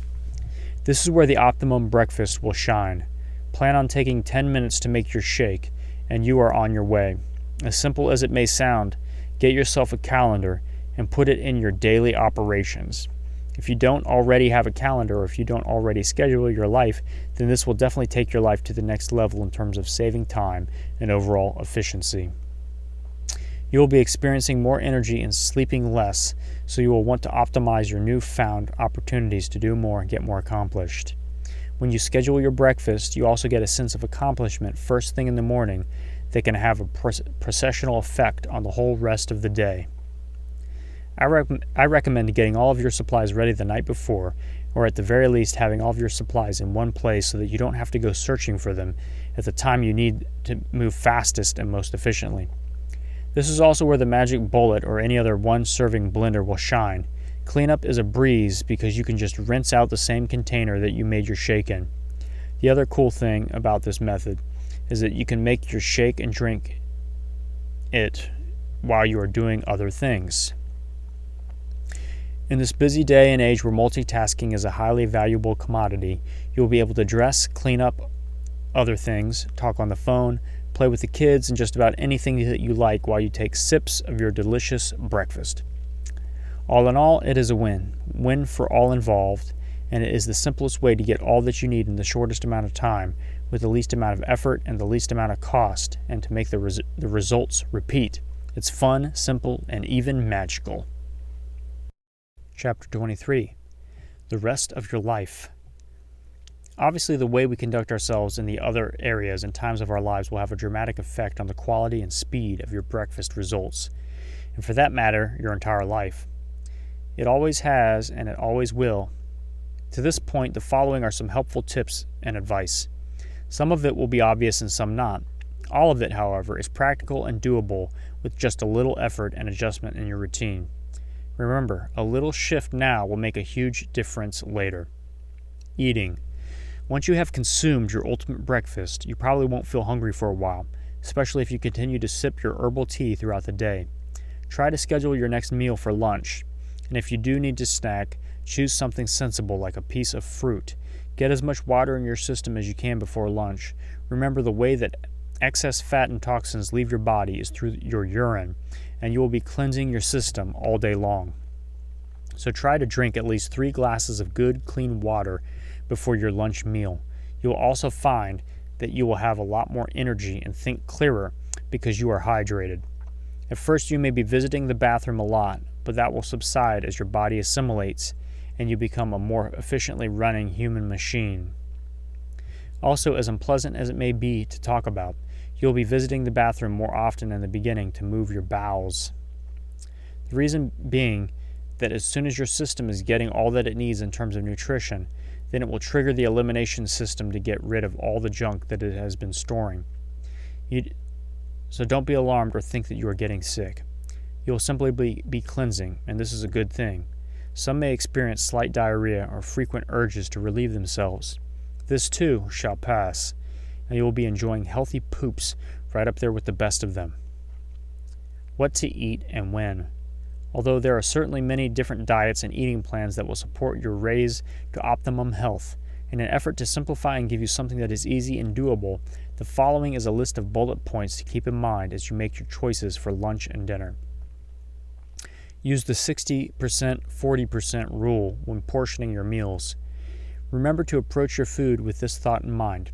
This is where the optimum breakfast will shine. Plan on taking 10 minutes to make your shake, and you are on your way. As simple as it may sound, get yourself a calendar and put it in your daily operations. If you don't already have a calendar, or if you don't already schedule your life, then this will definitely take your life to the next level in terms of saving time and overall efficiency. You will be experiencing more energy and sleeping less, so you will want to optimize your newfound opportunities to do more and get more accomplished. When you schedule your breakfast, you also get a sense of accomplishment first thing in the morning that can have a processional effect on the whole rest of the day. I recommend getting all of your supplies ready the night before, or at the very least having all of your supplies in one place so that you don't have to go searching for them at the time you need to move fastest and most efficiently. This is also where the magic bullet or any other one-serving blender will shine. Cleanup is a breeze because you can just rinse out the same container that you made your shake in. The other cool thing about this method is that you can make your shake and drink it while you are doing other things. In this busy day and age where multitasking is a highly valuable commodity, you will be able to dress, clean up other things, talk on the phone, play with the kids, and just about anything that you like while you take sips of your delicious breakfast. All in all, it is a win. Win for all involved, and it is the simplest way to get all that you need in the shortest amount of time with the least amount of effort and the least amount of cost, and to make the results repeat. It's fun, simple, and even magical. Chapter 23. The rest of your life. Obviously, the way we conduct ourselves in the other areas and times of our lives will have a dramatic effect on the quality and speed of your breakfast results, and for that matter, your entire life. It always has, and it always will. To this point, the following are some helpful tips and advice. Some of it will be obvious and some not. All of it, however, is practical and doable with just a little effort and adjustment in your routine. Remember, a little shift now will make a huge difference later. Eating. Once you have consumed your ultimate breakfast, you probably won't feel hungry for a while, especially if you continue to sip your herbal tea throughout the day. Try to schedule your next meal for lunch, and if you do need to snack, choose something sensible like a piece of fruit. Get as much water in your system as you can before lunch. Remember, the way that excess fat and toxins leave your body is through your urine, and you will be cleansing your system all day long. So try to drink at least 3 glasses of good, clean water before your lunch meal. You will also find that you will have a lot more energy and think clearer because you are hydrated. At first, you may be visiting the bathroom a lot, but that will subside as your body assimilates and you become a more efficiently running human machine. Also, as unpleasant as it may be to talk about, you'll be visiting the bathroom more often in the beginning to move your bowels. The reason being that as soon as your system is getting all that it needs in terms of nutrition, then it will trigger the elimination system to get rid of all the junk that it has been storing. So don't be alarmed or think that you are getting sick. You will simply be cleansing, and this is a good thing. Some may experience slight diarrhea or frequent urges to relieve themselves. This too shall pass, and you will be enjoying healthy poops right up there with the best of them. What to eat and when. Although there are certainly many different diets and eating plans that will support your raise to optimum health, in an effort to simplify and give you something that is easy and doable, the following is a list of bullet points to keep in mind as you make your choices for lunch and dinner. Use the 60% 40% rule when portioning your meals. Remember to approach your food with this thought in mind.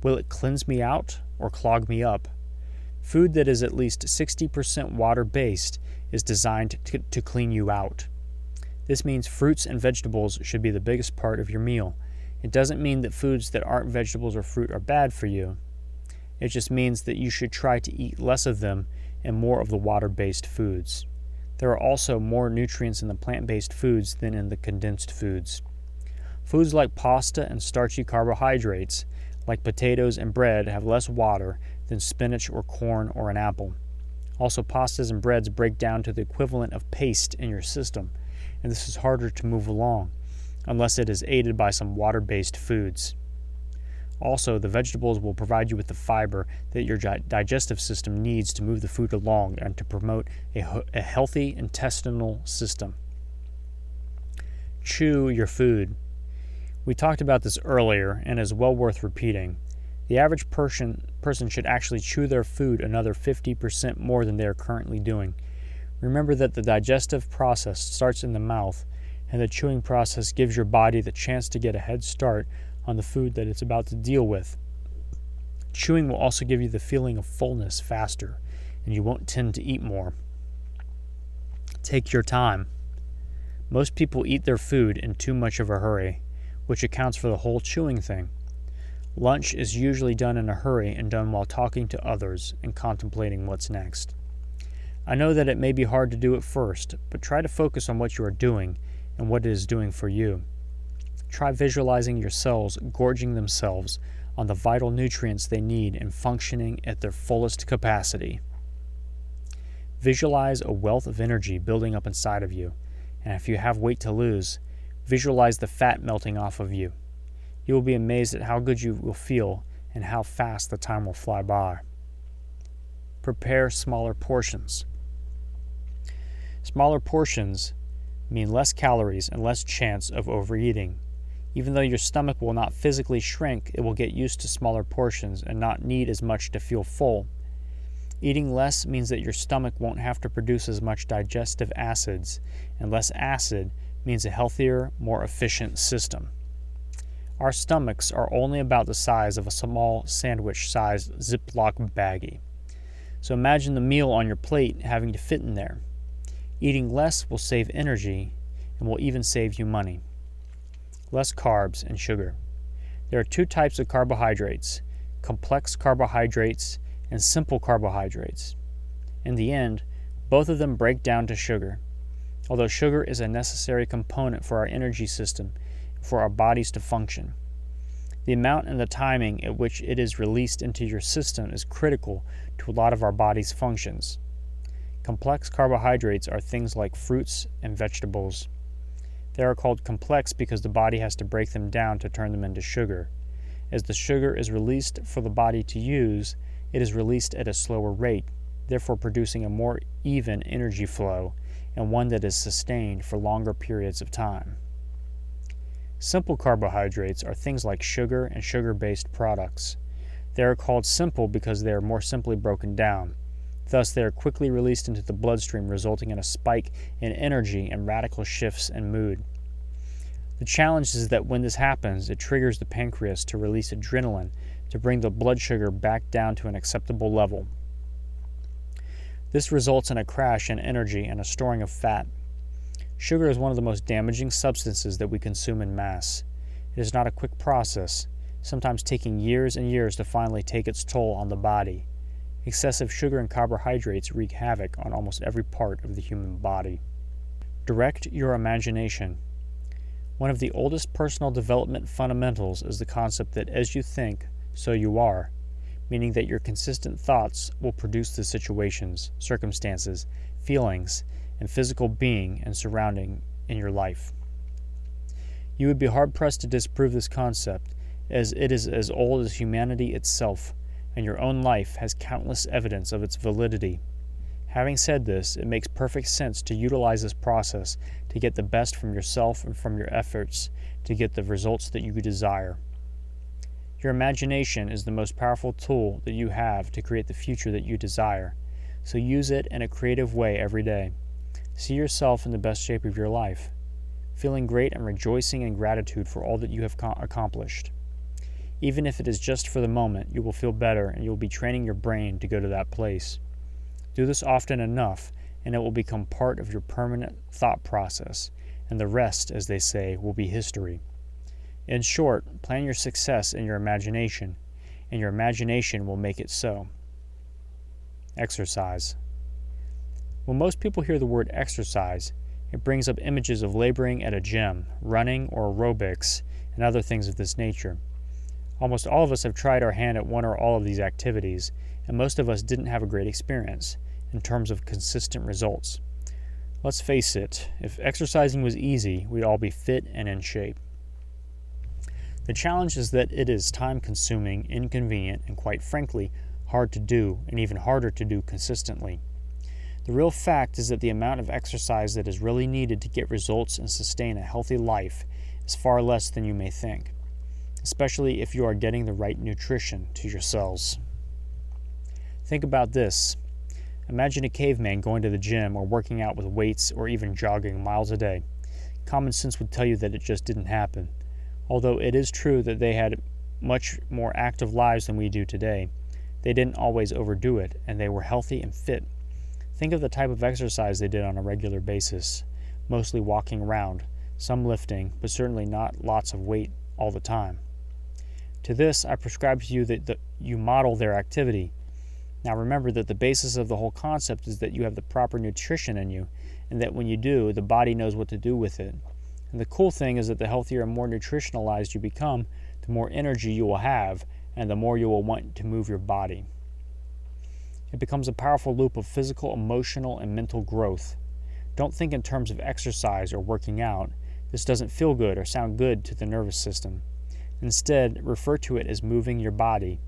Will it cleanse me out or clog me up? Food that is at least 60% water-based is designed to clean you out. This means fruits and vegetables should be the biggest part of your meal. It doesn't mean that foods that aren't vegetables or fruit are bad for you. It just means that you should try to eat less of them and more of the water-based foods. There are also more nutrients in the plant-based foods than in the condensed foods. Foods like pasta and starchy carbohydrates, like potatoes and bread, have less water than spinach or corn or an apple. Also, pastas and breads break down to the equivalent of paste in your system, and this is harder to move along, unless it is aided by some water-based foods. Also, the vegetables will provide you with the fiber that your digestive system needs to move the food along and to promote a healthy intestinal system. Chew your food. We talked about this earlier and is well worth repeating. The average person should actually chew their food another 50% more than they are currently doing. Remember that the digestive process starts in the mouth, and the chewing process gives your body the chance to get a head start on the food that it's about to deal with. Chewing will also give you the feeling of fullness faster, and you won't tend to eat more. Take your time. Most people eat their food in too much of a hurry, which accounts for the whole chewing thing. Lunch is usually done in a hurry and done while talking to others and contemplating what's next. I know that it may be hard to do at first, but try to focus on what you are doing and what it is doing for you. Try visualizing your cells gorging themselves on the vital nutrients they need and functioning at their fullest capacity. Visualize a wealth of energy building up inside of you, and if you have weight to lose, visualize the fat melting off of you. You will be amazed at how good you will feel and how fast the time will fly by. Prepare smaller portions. Smaller portions mean less calories and less chance of overeating. Even though your stomach will not physically shrink, it will get used to smaller portions and not need as much to feel full. Eating less means that your stomach won't have to produce as much digestive acids, and less acid means a healthier, more efficient system. Our stomachs are only about the size of a small sandwich-sized Ziploc baggie. So imagine the meal on your plate having to fit in there. Eating less will save energy and will even save you money. Less carbs and sugar. There are two types of carbohydrates: complex carbohydrates and simple carbohydrates. In the end, both of them break down to sugar. Although sugar is a necessary component for our energy system, for our bodies to function. The amount and the timing at which it is released into your system is critical to a lot of our body's functions. Complex carbohydrates are things like fruits and vegetables. They are called complex because the body has to break them down to turn them into sugar. As the sugar is released for the body to use, it is released at a slower rate, therefore producing a more even energy flow and one that is sustained for longer periods of time. Simple carbohydrates are things like sugar and sugar-based products. They are called simple because they are more simply broken down. Thus, they are quickly released into the bloodstream, resulting in a spike in energy and radical shifts in mood. The challenge is that when this happens, it triggers the pancreas to release adrenaline to bring the blood sugar back down to an acceptable level. This results in a crash in energy and a storing of fat. Sugar is one of the most damaging substances that we consume in mass. It is not a quick process, sometimes taking years and years to finally take its toll on the body. Excessive sugar and carbohydrates wreak havoc on almost every part of the human body. Direct your imagination. One of the oldest personal development fundamentals is the concept that as you think, so you are, meaning that your consistent thoughts will produce the situations, circumstances, feelings, and physical being and surrounding in your life. You would be hard-pressed to disprove this concept, as it is as old as humanity itself, and your own life has countless evidence of its validity. Having said this, it makes perfect sense to utilize this process to get the best from yourself and from your efforts to get the results that you desire. Your imagination is the most powerful tool that you have to create the future that you desire, so use it in a creative way every day. See yourself in the best shape of your life, feeling great and rejoicing in gratitude for all that you have accomplished. Even if it is just for the moment, you will feel better and you will be training your brain to go to that place. Do this often enough, and it will become part of your permanent thought process, and the rest, as they say, will be history. In short, plan your success in your imagination, and your imagination will make it so. Exercise. When most people hear the word exercise, it brings up images of laboring at a gym, running or aerobics, and other things of this nature. Almost all of us have tried our hand at one or all of these activities, and most of us didn't have a great experience in terms of consistent results. Let's face it, if exercising was easy, we'd all be fit and in shape. The challenge is that it is time-consuming, inconvenient, and quite frankly, hard to do, and even harder to do consistently. The real fact is that the amount of exercise that is really needed to get results and sustain a healthy life is far less than you may think, especially if you are getting the right nutrition to your cells. Think about this. Imagine a caveman going to the gym or working out with weights or even jogging miles a day. Common sense would tell you that it just didn't happen. Although it is true that they had much more active lives than we do today, they didn't always overdo it, and they were healthy and fit. Think of the type of exercise they did on a regular basis, mostly walking around, some lifting, but certainly not lots of weight all the time. To this, I prescribe to you that you model their activity. Now remember that the basis of the whole concept is that you have the proper nutrition in you, and that when you do, the body knows what to do with it. And the cool thing is that the healthier and more nutritionalized you become, the more energy you will have, and the more you will want to move your body. It becomes a powerful loop of physical, emotional, and mental growth. Don't think in terms of exercise or working out. This doesn't feel good or sound good to the nervous system. Instead, refer to it as moving your body.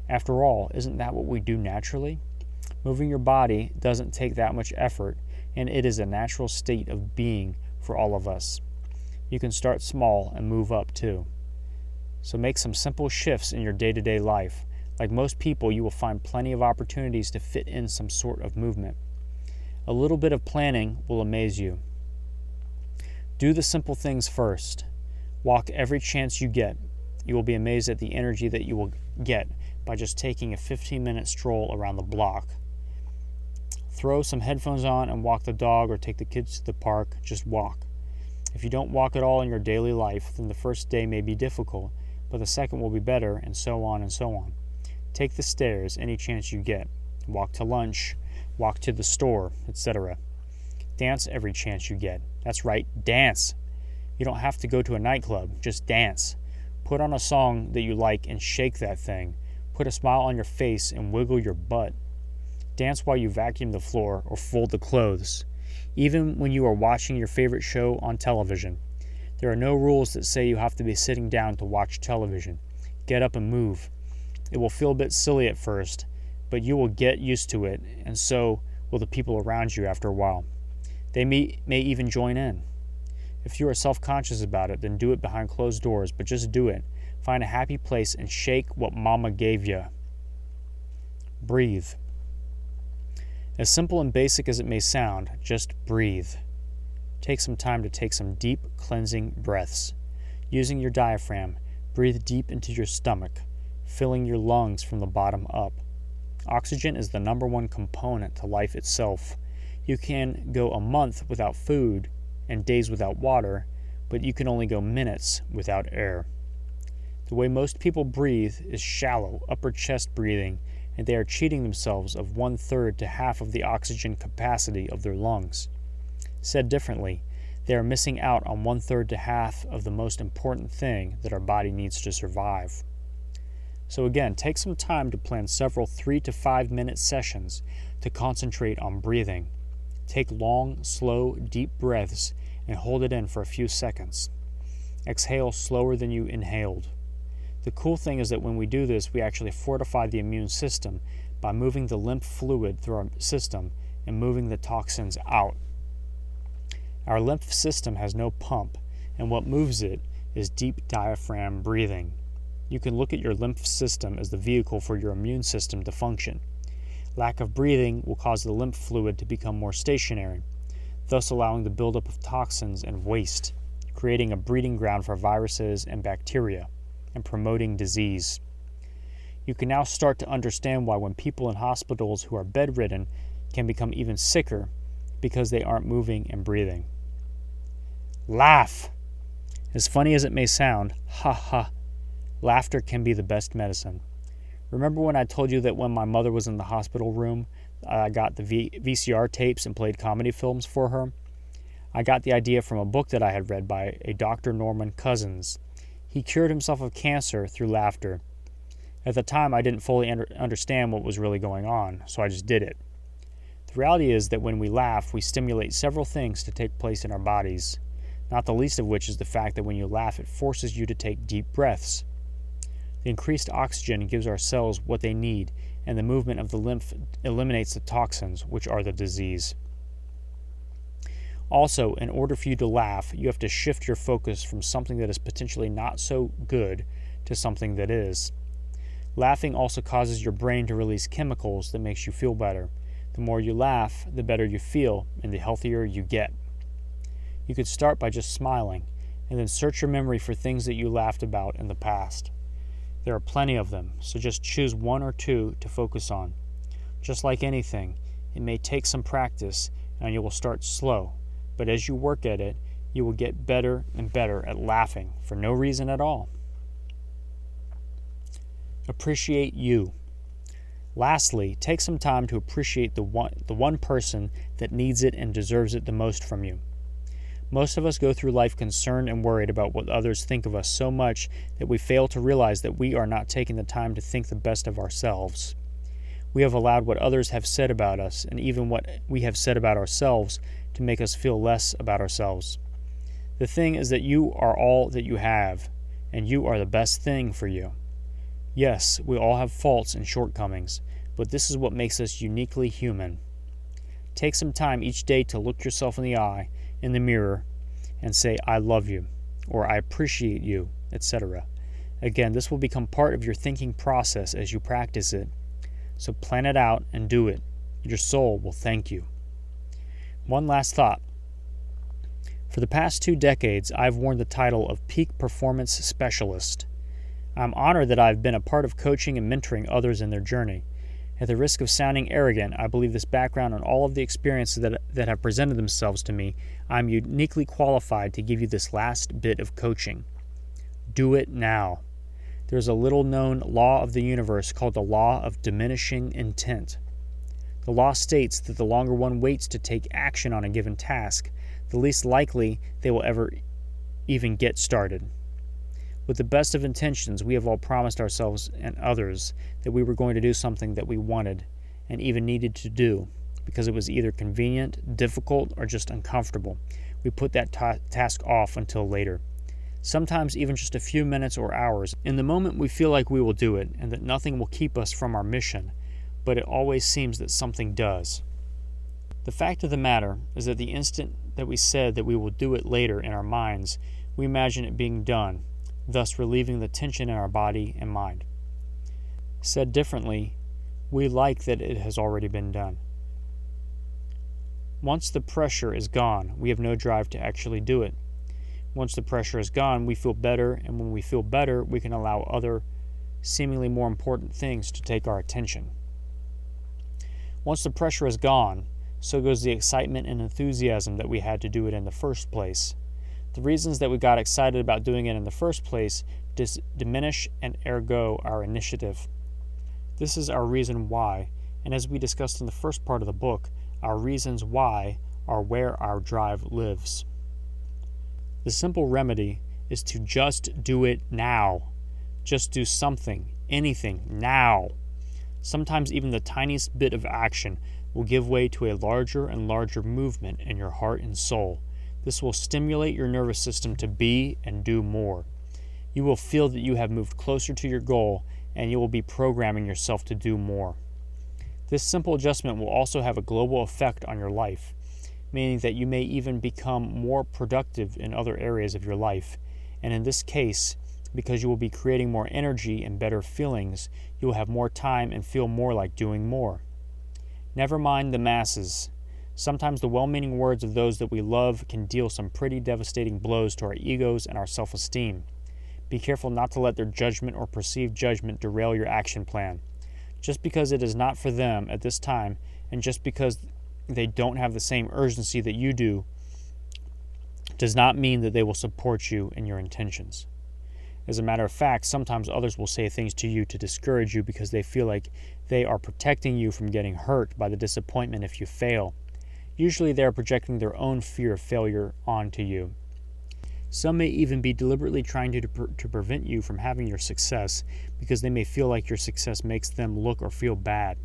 After all, isn't that what we do naturally? Moving your body doesn't take that much effort, and it is a natural state of being for all of us. You can start small and move up too. So make some simple shifts in your day-to-day life. Like most people, you will find plenty of opportunities to fit in some sort of movement. A little bit of planning will amaze you. Do the simple things first. Walk every chance you get. You will be amazed at the energy that you will get by just taking a 15-minute stroll around the block. Throw some headphones on and walk the dog or take the kids to the park. Just walk. If you don't walk at all in your daily life, then the first day may be difficult, but the second will be better, and so on and so on. Take the stairs any chance you get. Walk to lunch, walk to the store, etc. Dance every chance you get. That's right, dance. You don't have to go to a nightclub, just dance. Put on a song that you like and shake that thing. Put a smile on your face and wiggle your butt. Dance while you vacuum the floor or fold the clothes. Even when you are watching your favorite show on television. There are no rules that say you have to be sitting down to watch television. Get up and move. It will feel a bit silly at first, but you will get used to it, and so will the people around you after a while. They may even join in. If you are self-conscious about it, then do it behind closed doors, but just do it. Find a happy place and shake what mama gave you. Breathe. As simple and basic as it may sound, just breathe. Take some time to take some deep, cleansing breaths. Using your diaphragm, breathe deep into your stomach, filling your lungs from the bottom up. Oxygen is the number one component to life itself. You can go a month without food and days without water, but you can only go minutes without air. The way most people breathe is shallow, upper chest breathing, and they are cheating themselves of 1/3 to half of the oxygen capacity of their lungs. Said differently, they are missing out on 1/3 to half of the most important thing that our body needs to survive. So again, take some time to plan several 3 to 5 minute sessions to concentrate on breathing. Take long, slow, deep breaths and hold it in for a few seconds. Exhale slower than you inhaled. The cool thing is that when we do this, we actually fortify the immune system by moving the lymph fluid through our system and moving the toxins out. Our lymph system has no pump, and what moves it is deep diaphragm breathing. You can look at your lymph system as the vehicle for your immune system to function. Lack of breathing will cause the lymph fluid to become more stationary, thus allowing the buildup of toxins and waste, creating a breeding ground for viruses and bacteria, and promoting disease. You can now start to understand why when people in hospitals who are bedridden can become even sicker because they aren't moving and breathing. Laugh! As funny as it may sound, ha ha, laughter can be the best medicine. Remember when I told you that when my mother was in the hospital room, I got the VCR tapes and played comedy films for her? I got the idea from a book that I had read by a Dr. Norman Cousins. He cured himself of cancer through laughter. At the time, I didn't fully understand what was really going on, so I just did it. The reality is that when we laugh, we stimulate several things to take place in our bodies, not the least of which is the fact that when you laugh, it forces you to take deep breaths. The increased oxygen gives our cells what they need, and the movement of the lymph eliminates the toxins, which are the disease. Also, in order for you to laugh, you have to shift your focus from something that is potentially not so good to something that is. Laughing also causes your brain to release chemicals that makes you feel better. The more you laugh, the better you feel, and the healthier you get. You could start by just smiling, and then search your memory for things that you laughed about in the past. There are plenty of them, so just choose one or two to focus on. Just like anything, it may take some practice, and you will start slow, but as you work at it, you will get better and better at laughing for no reason at all. Appreciate you. Lastly, take some time to appreciate the one person that needs it and deserves it the most from you. Most of us go through life concerned and worried about what others think of us so much that we fail to realize that we are not taking the time to think the best of ourselves. We have allowed what others have said about us, and even what we have said about ourselves, to make us feel less about ourselves. The thing is that you are all that you have, and you are the best thing for you. Yes, we all have faults and shortcomings, but this is what makes us uniquely human. Take some time each day to look yourself in the eye, in the mirror, and say, I love you. or I appreciate you, etc. Again, this will become part of your thinking process as you practice it. So plan it out and do it. Your soul will thank you. One last thought. For the past 2 decades, I've worn the title of Peak Performance Specialist. I'm honored that I've been a part of coaching and mentoring others in their journey. At the risk of sounding arrogant, I believe this background and all of the experiences that have presented themselves to me, I'm uniquely qualified to give you this last bit of coaching. Do it now. There's a little-known law of the universe called the law of diminishing intent. The law states that the longer one waits to take action on a given task, the least likely they will ever even get started. With the best of intentions, we have all promised ourselves and others that we were going to do something that we wanted and even needed to do because it was either convenient, difficult, or just uncomfortable. We put that task off until later. Sometimes even just a few minutes or hours. In the moment we feel like we will do it and that nothing will keep us from our mission, but it always seems that something does. The fact of the matter is that the instant that we said that we will do it later in our minds, we imagine it being done, thus relieving the tension in our body and mind. Said differently, we like that it has already been done. Once the pressure is gone, we have no drive to actually do it. Once the pressure is gone, we feel better, and when we feel better, we can allow other, seemingly more important things to take our attention. Once the pressure is gone, so goes the excitement and enthusiasm that we had to do it in the first place. The reasons that we got excited about doing it in the first place diminish and ergo our initiative. This is our reason why, and as we discussed in the first part of the book, our reasons why are where our drive lives. The simple remedy is to just do it now. Just do something, anything, now. Sometimes even the tiniest bit of action will give way to a larger and larger movement in your heart and soul. This will stimulate your nervous system to be and do more. You will feel that you have moved closer to your goal, and you will be programming yourself to do more. This simple adjustment will also have a global effect on your life, meaning that you may even become more productive in other areas of your life. And in this case, because you will be creating more energy and better feelings, you will have more time and feel more like doing more. Never mind the masses. Sometimes the well-meaning words of those that we love can deal some pretty devastating blows to our egos and our self-esteem. Be careful not to let their judgment or perceived judgment derail your action plan. Just because it is not for them at this time, and just because they don't have the same urgency that you do, does not mean that they will support you in your intentions. As a matter of fact, sometimes others will say things to you to discourage you because they feel like they are protecting you from getting hurt by the disappointment if you fail. Usually they are projecting their own fear of failure onto you. Some may even be deliberately trying to prevent you from having your success because they may feel like your success makes them look or feel bad.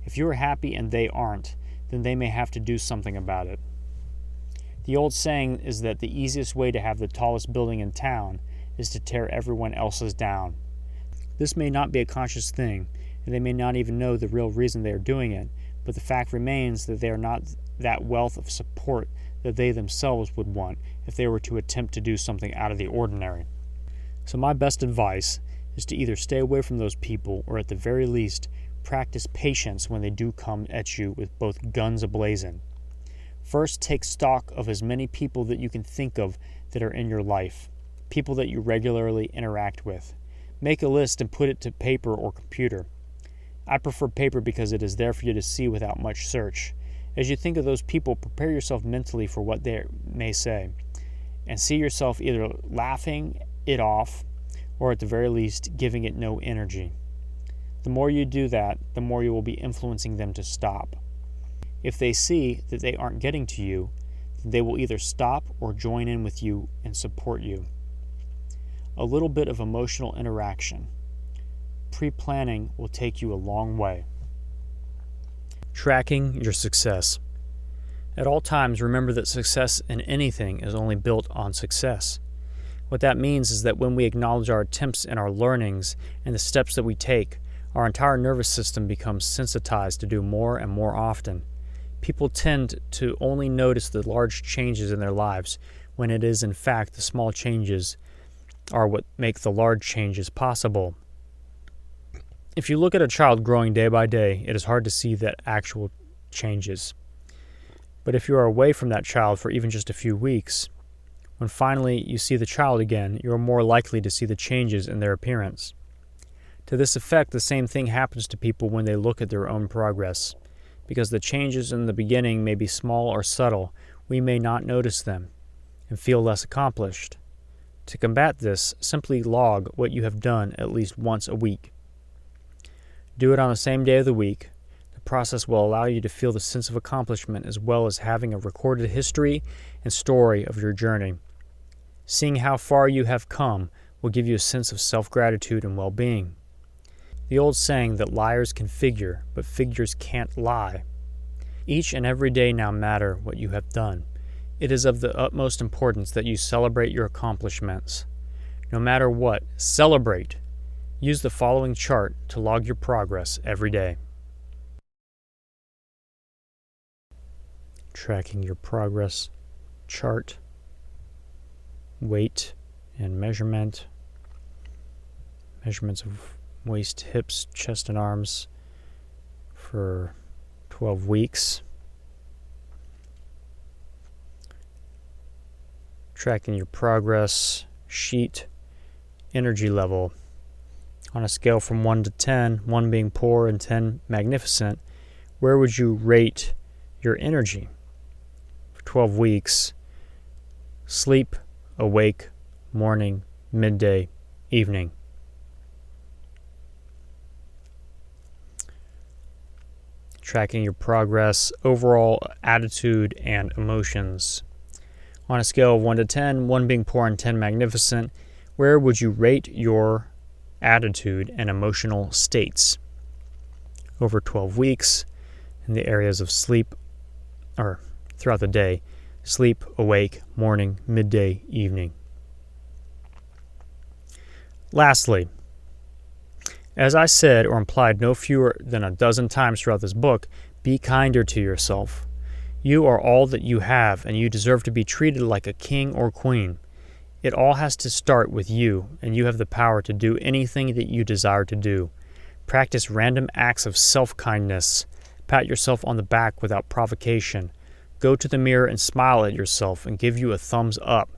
If you are happy and they aren't, then they may have to do something about it. The old saying is that the easiest way to have the tallest building in town is to tear everyone else's down. This may not be a conscious thing, and they may not even know the real reason they are doing it, but the fact remains that they are not that wealth of support that they themselves would want if they were to attempt to do something out of the ordinary. So my best advice is to either stay away from those people or at the very least practice patience when they do come at you with both guns ablazing. First, take stock of as many people that you can think of that are in your life, people that you regularly interact with. Make a list and put it to paper or computer. I prefer paper because it is there for you to see without much search. As you think of those people, prepare yourself mentally for what they may say, and see yourself either laughing it off or at the very least giving it no energy. The more you do that, the more you will be influencing them to stop. If they see that they aren't getting to you, then they will either stop or join in with you and support you. A little bit of emotional interaction. Pre-planning will take you a long way. Tracking your success. At all times, remember that success in anything is only built on success. What that means is that when we acknowledge our attempts and our learnings and the steps that we take, our entire nervous system becomes sensitized to do more and more often. People tend to only notice the large changes in their lives when it is, in fact, the small changes are what make the large changes possible. If you look at a child growing day by day, it is hard to see that actual changes. But if you are away from that child for even just a few weeks, when finally you see the child again, you are more likely to see the changes in their appearance. To this effect, the same thing happens to people when they look at their own progress. Because the changes in the beginning may be small or subtle, we may not notice them and feel less accomplished. To combat this, simply log what you have done at least once a week. Do it on the same day of the week. The process will allow you to feel the sense of accomplishment as well as having a recorded history and story of your journey. Seeing how far you have come will give you a sense of self-gratitude and well-being. The old saying that liars can figure, but figures can't lie. Each and every day now matter what you have done. It is of the utmost importance that you celebrate your accomplishments. No matter what, celebrate. Use the following chart to log your progress every day. Tracking your progress chart, weight and measurements of waist, hips, chest, and arms for 12 weeks. Tracking your progress sheet, energy level. On a scale from 1 to 10, 1 being poor and 10 magnificent, where would you rate your energy? For 12 weeks, sleep, awake, morning, midday, evening. Tracking your progress, overall attitude, and emotions. On a scale of 1 to 10, 1 being poor and 10 magnificent, where would you rate your attitude and emotional states over 12 weeks in the areas of sleep, or throughout the day, sleep, awake, morning, midday, evening. Lastly, as I said or implied no fewer than a dozen times throughout this book, be kinder to yourself. You are all that you have, and you deserve to be treated like a king or queen. It all has to start with you, and you have the power to do anything that you desire to do. Practice random acts of self-kindness. Pat yourself on the back without provocation. Go to the mirror and smile at yourself and give you a thumbs up.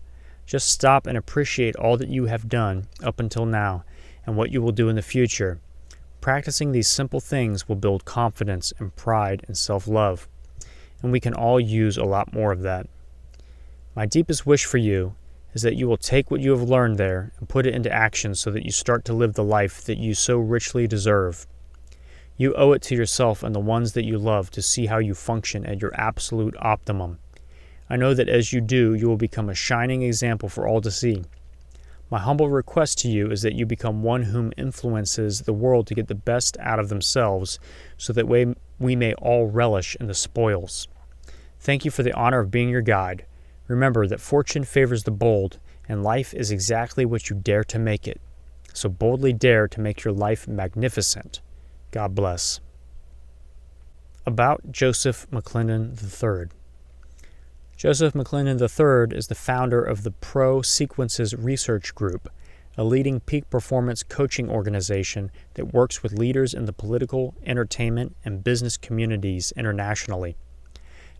Just stop and appreciate all that you have done up until now and what you will do in the future. Practicing these simple things will build confidence and pride and self-love, and we can all use a lot more of that. My deepest wish for you is that you will take what you have learned there and put it into action so that you start to live the life that you so richly deserve. You owe it to yourself and the ones that you love to see how you function at your absolute optimum. I know that as you do, you will become a shining example for all to see. My humble request to you is that you become one whom influences the world to get the best out of themselves so that we may all relish in the spoils. Thank you for the honor of being your guide. Remember that fortune favors the bold, and life is exactly what you dare to make it. So boldly dare to make your life magnificent. God bless. About Joseph McClendon III. Joseph McClendon III is the founder of the Pro Sequences Research Group, a leading peak performance coaching organization that works with leaders in the political, entertainment, and business communities internationally.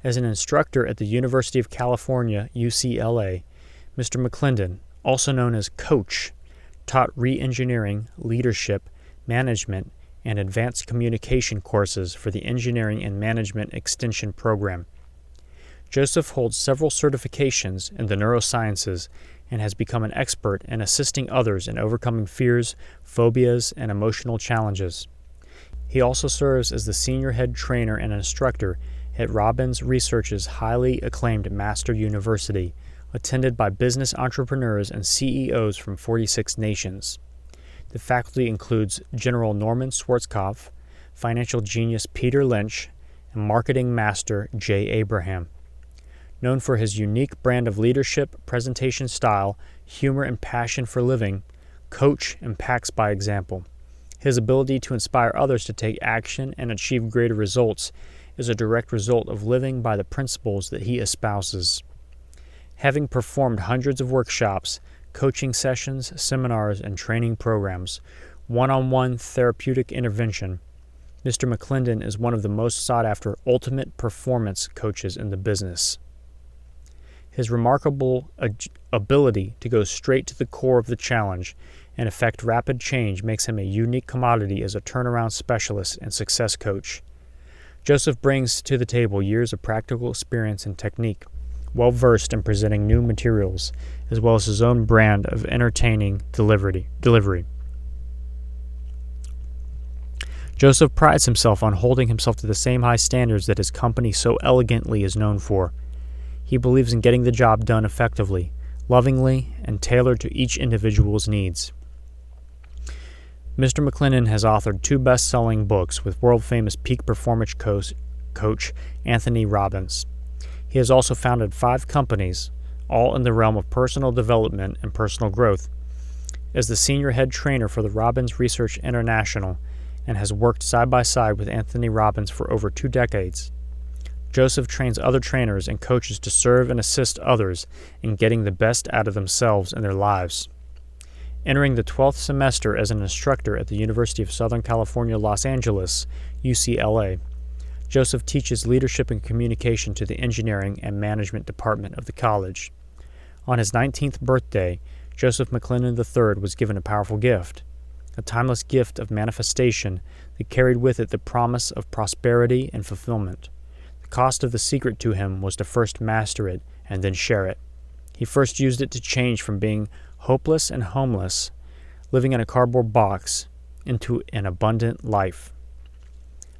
As an instructor at the University of California, UCLA, Mr. McClendon, also known as Coach, taught re-engineering, leadership, management, and advanced communication courses for the Engineering and Management Extension Program. Joseph holds several certifications in the neurosciences and has become an expert in assisting others in overcoming fears, phobias, and emotional challenges. He also serves as the senior head trainer and instructor at Robbins Research's highly acclaimed Master University, attended by business entrepreneurs and CEOs from 46 nations. The faculty includes General Norman Schwarzkopf, financial genius Peter Lynch, and marketing master Jay Abraham. Known for his unique brand of leadership, presentation style, humor, and passion for living, Coach impacts by example. His ability to inspire others to take action and achieve greater results is a direct result of living by the principles that he espouses. Having performed hundreds of workshops, coaching sessions, seminars, and training programs, one-on-one therapeutic intervention, Mr. McClendon is one of the most sought-after ultimate performance coaches in the business. His remarkable ability to go straight to the core of the challenge and effect rapid change makes him a unique commodity as a turnaround specialist and success coach. Joseph brings to the table years of practical experience and technique, well-versed in presenting new materials, as well as his own brand of entertaining delivery. Joseph prides himself on holding himself to the same high standards that his company so elegantly is known for. He believes in getting the job done effectively, lovingly, and tailored to each individual's needs. Mr. McClendon has authored 2 best-selling books with world-famous peak performance coach Anthony Robbins. He has also founded 5 companies, all in the realm of personal development and personal growth, as the senior head trainer for the Robbins Research International, and has worked side by side with Anthony Robbins for over 2 decades. Joseph trains other trainers and coaches to serve and assist others in getting the best out of themselves and their lives. Entering the 12th semester as an instructor at the University of Southern California, Los Angeles, UCLA, Joseph teaches leadership and communication to the engineering and management department of the college. On his 19th birthday, Joseph McClendon III was given a powerful gift, a timeless gift of manifestation that carried with it the promise of prosperity and fulfillment. The cost of the secret to him was to first master it and then share it. He first used it to change from being hopeless and homeless, living in a cardboard box, into an abundant life.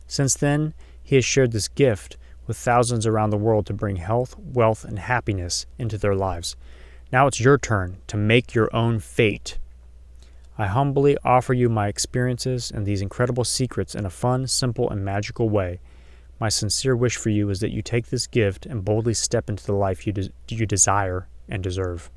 Since then, he has shared this gift with thousands around the world to bring health, wealth, and happiness into their lives. Now it's your turn to make your own fate. I humbly offer you my experiences and these incredible secrets in a fun, simple, and magical way. My sincere wish for you is that you take this gift and boldly step into the life you desire and deserve.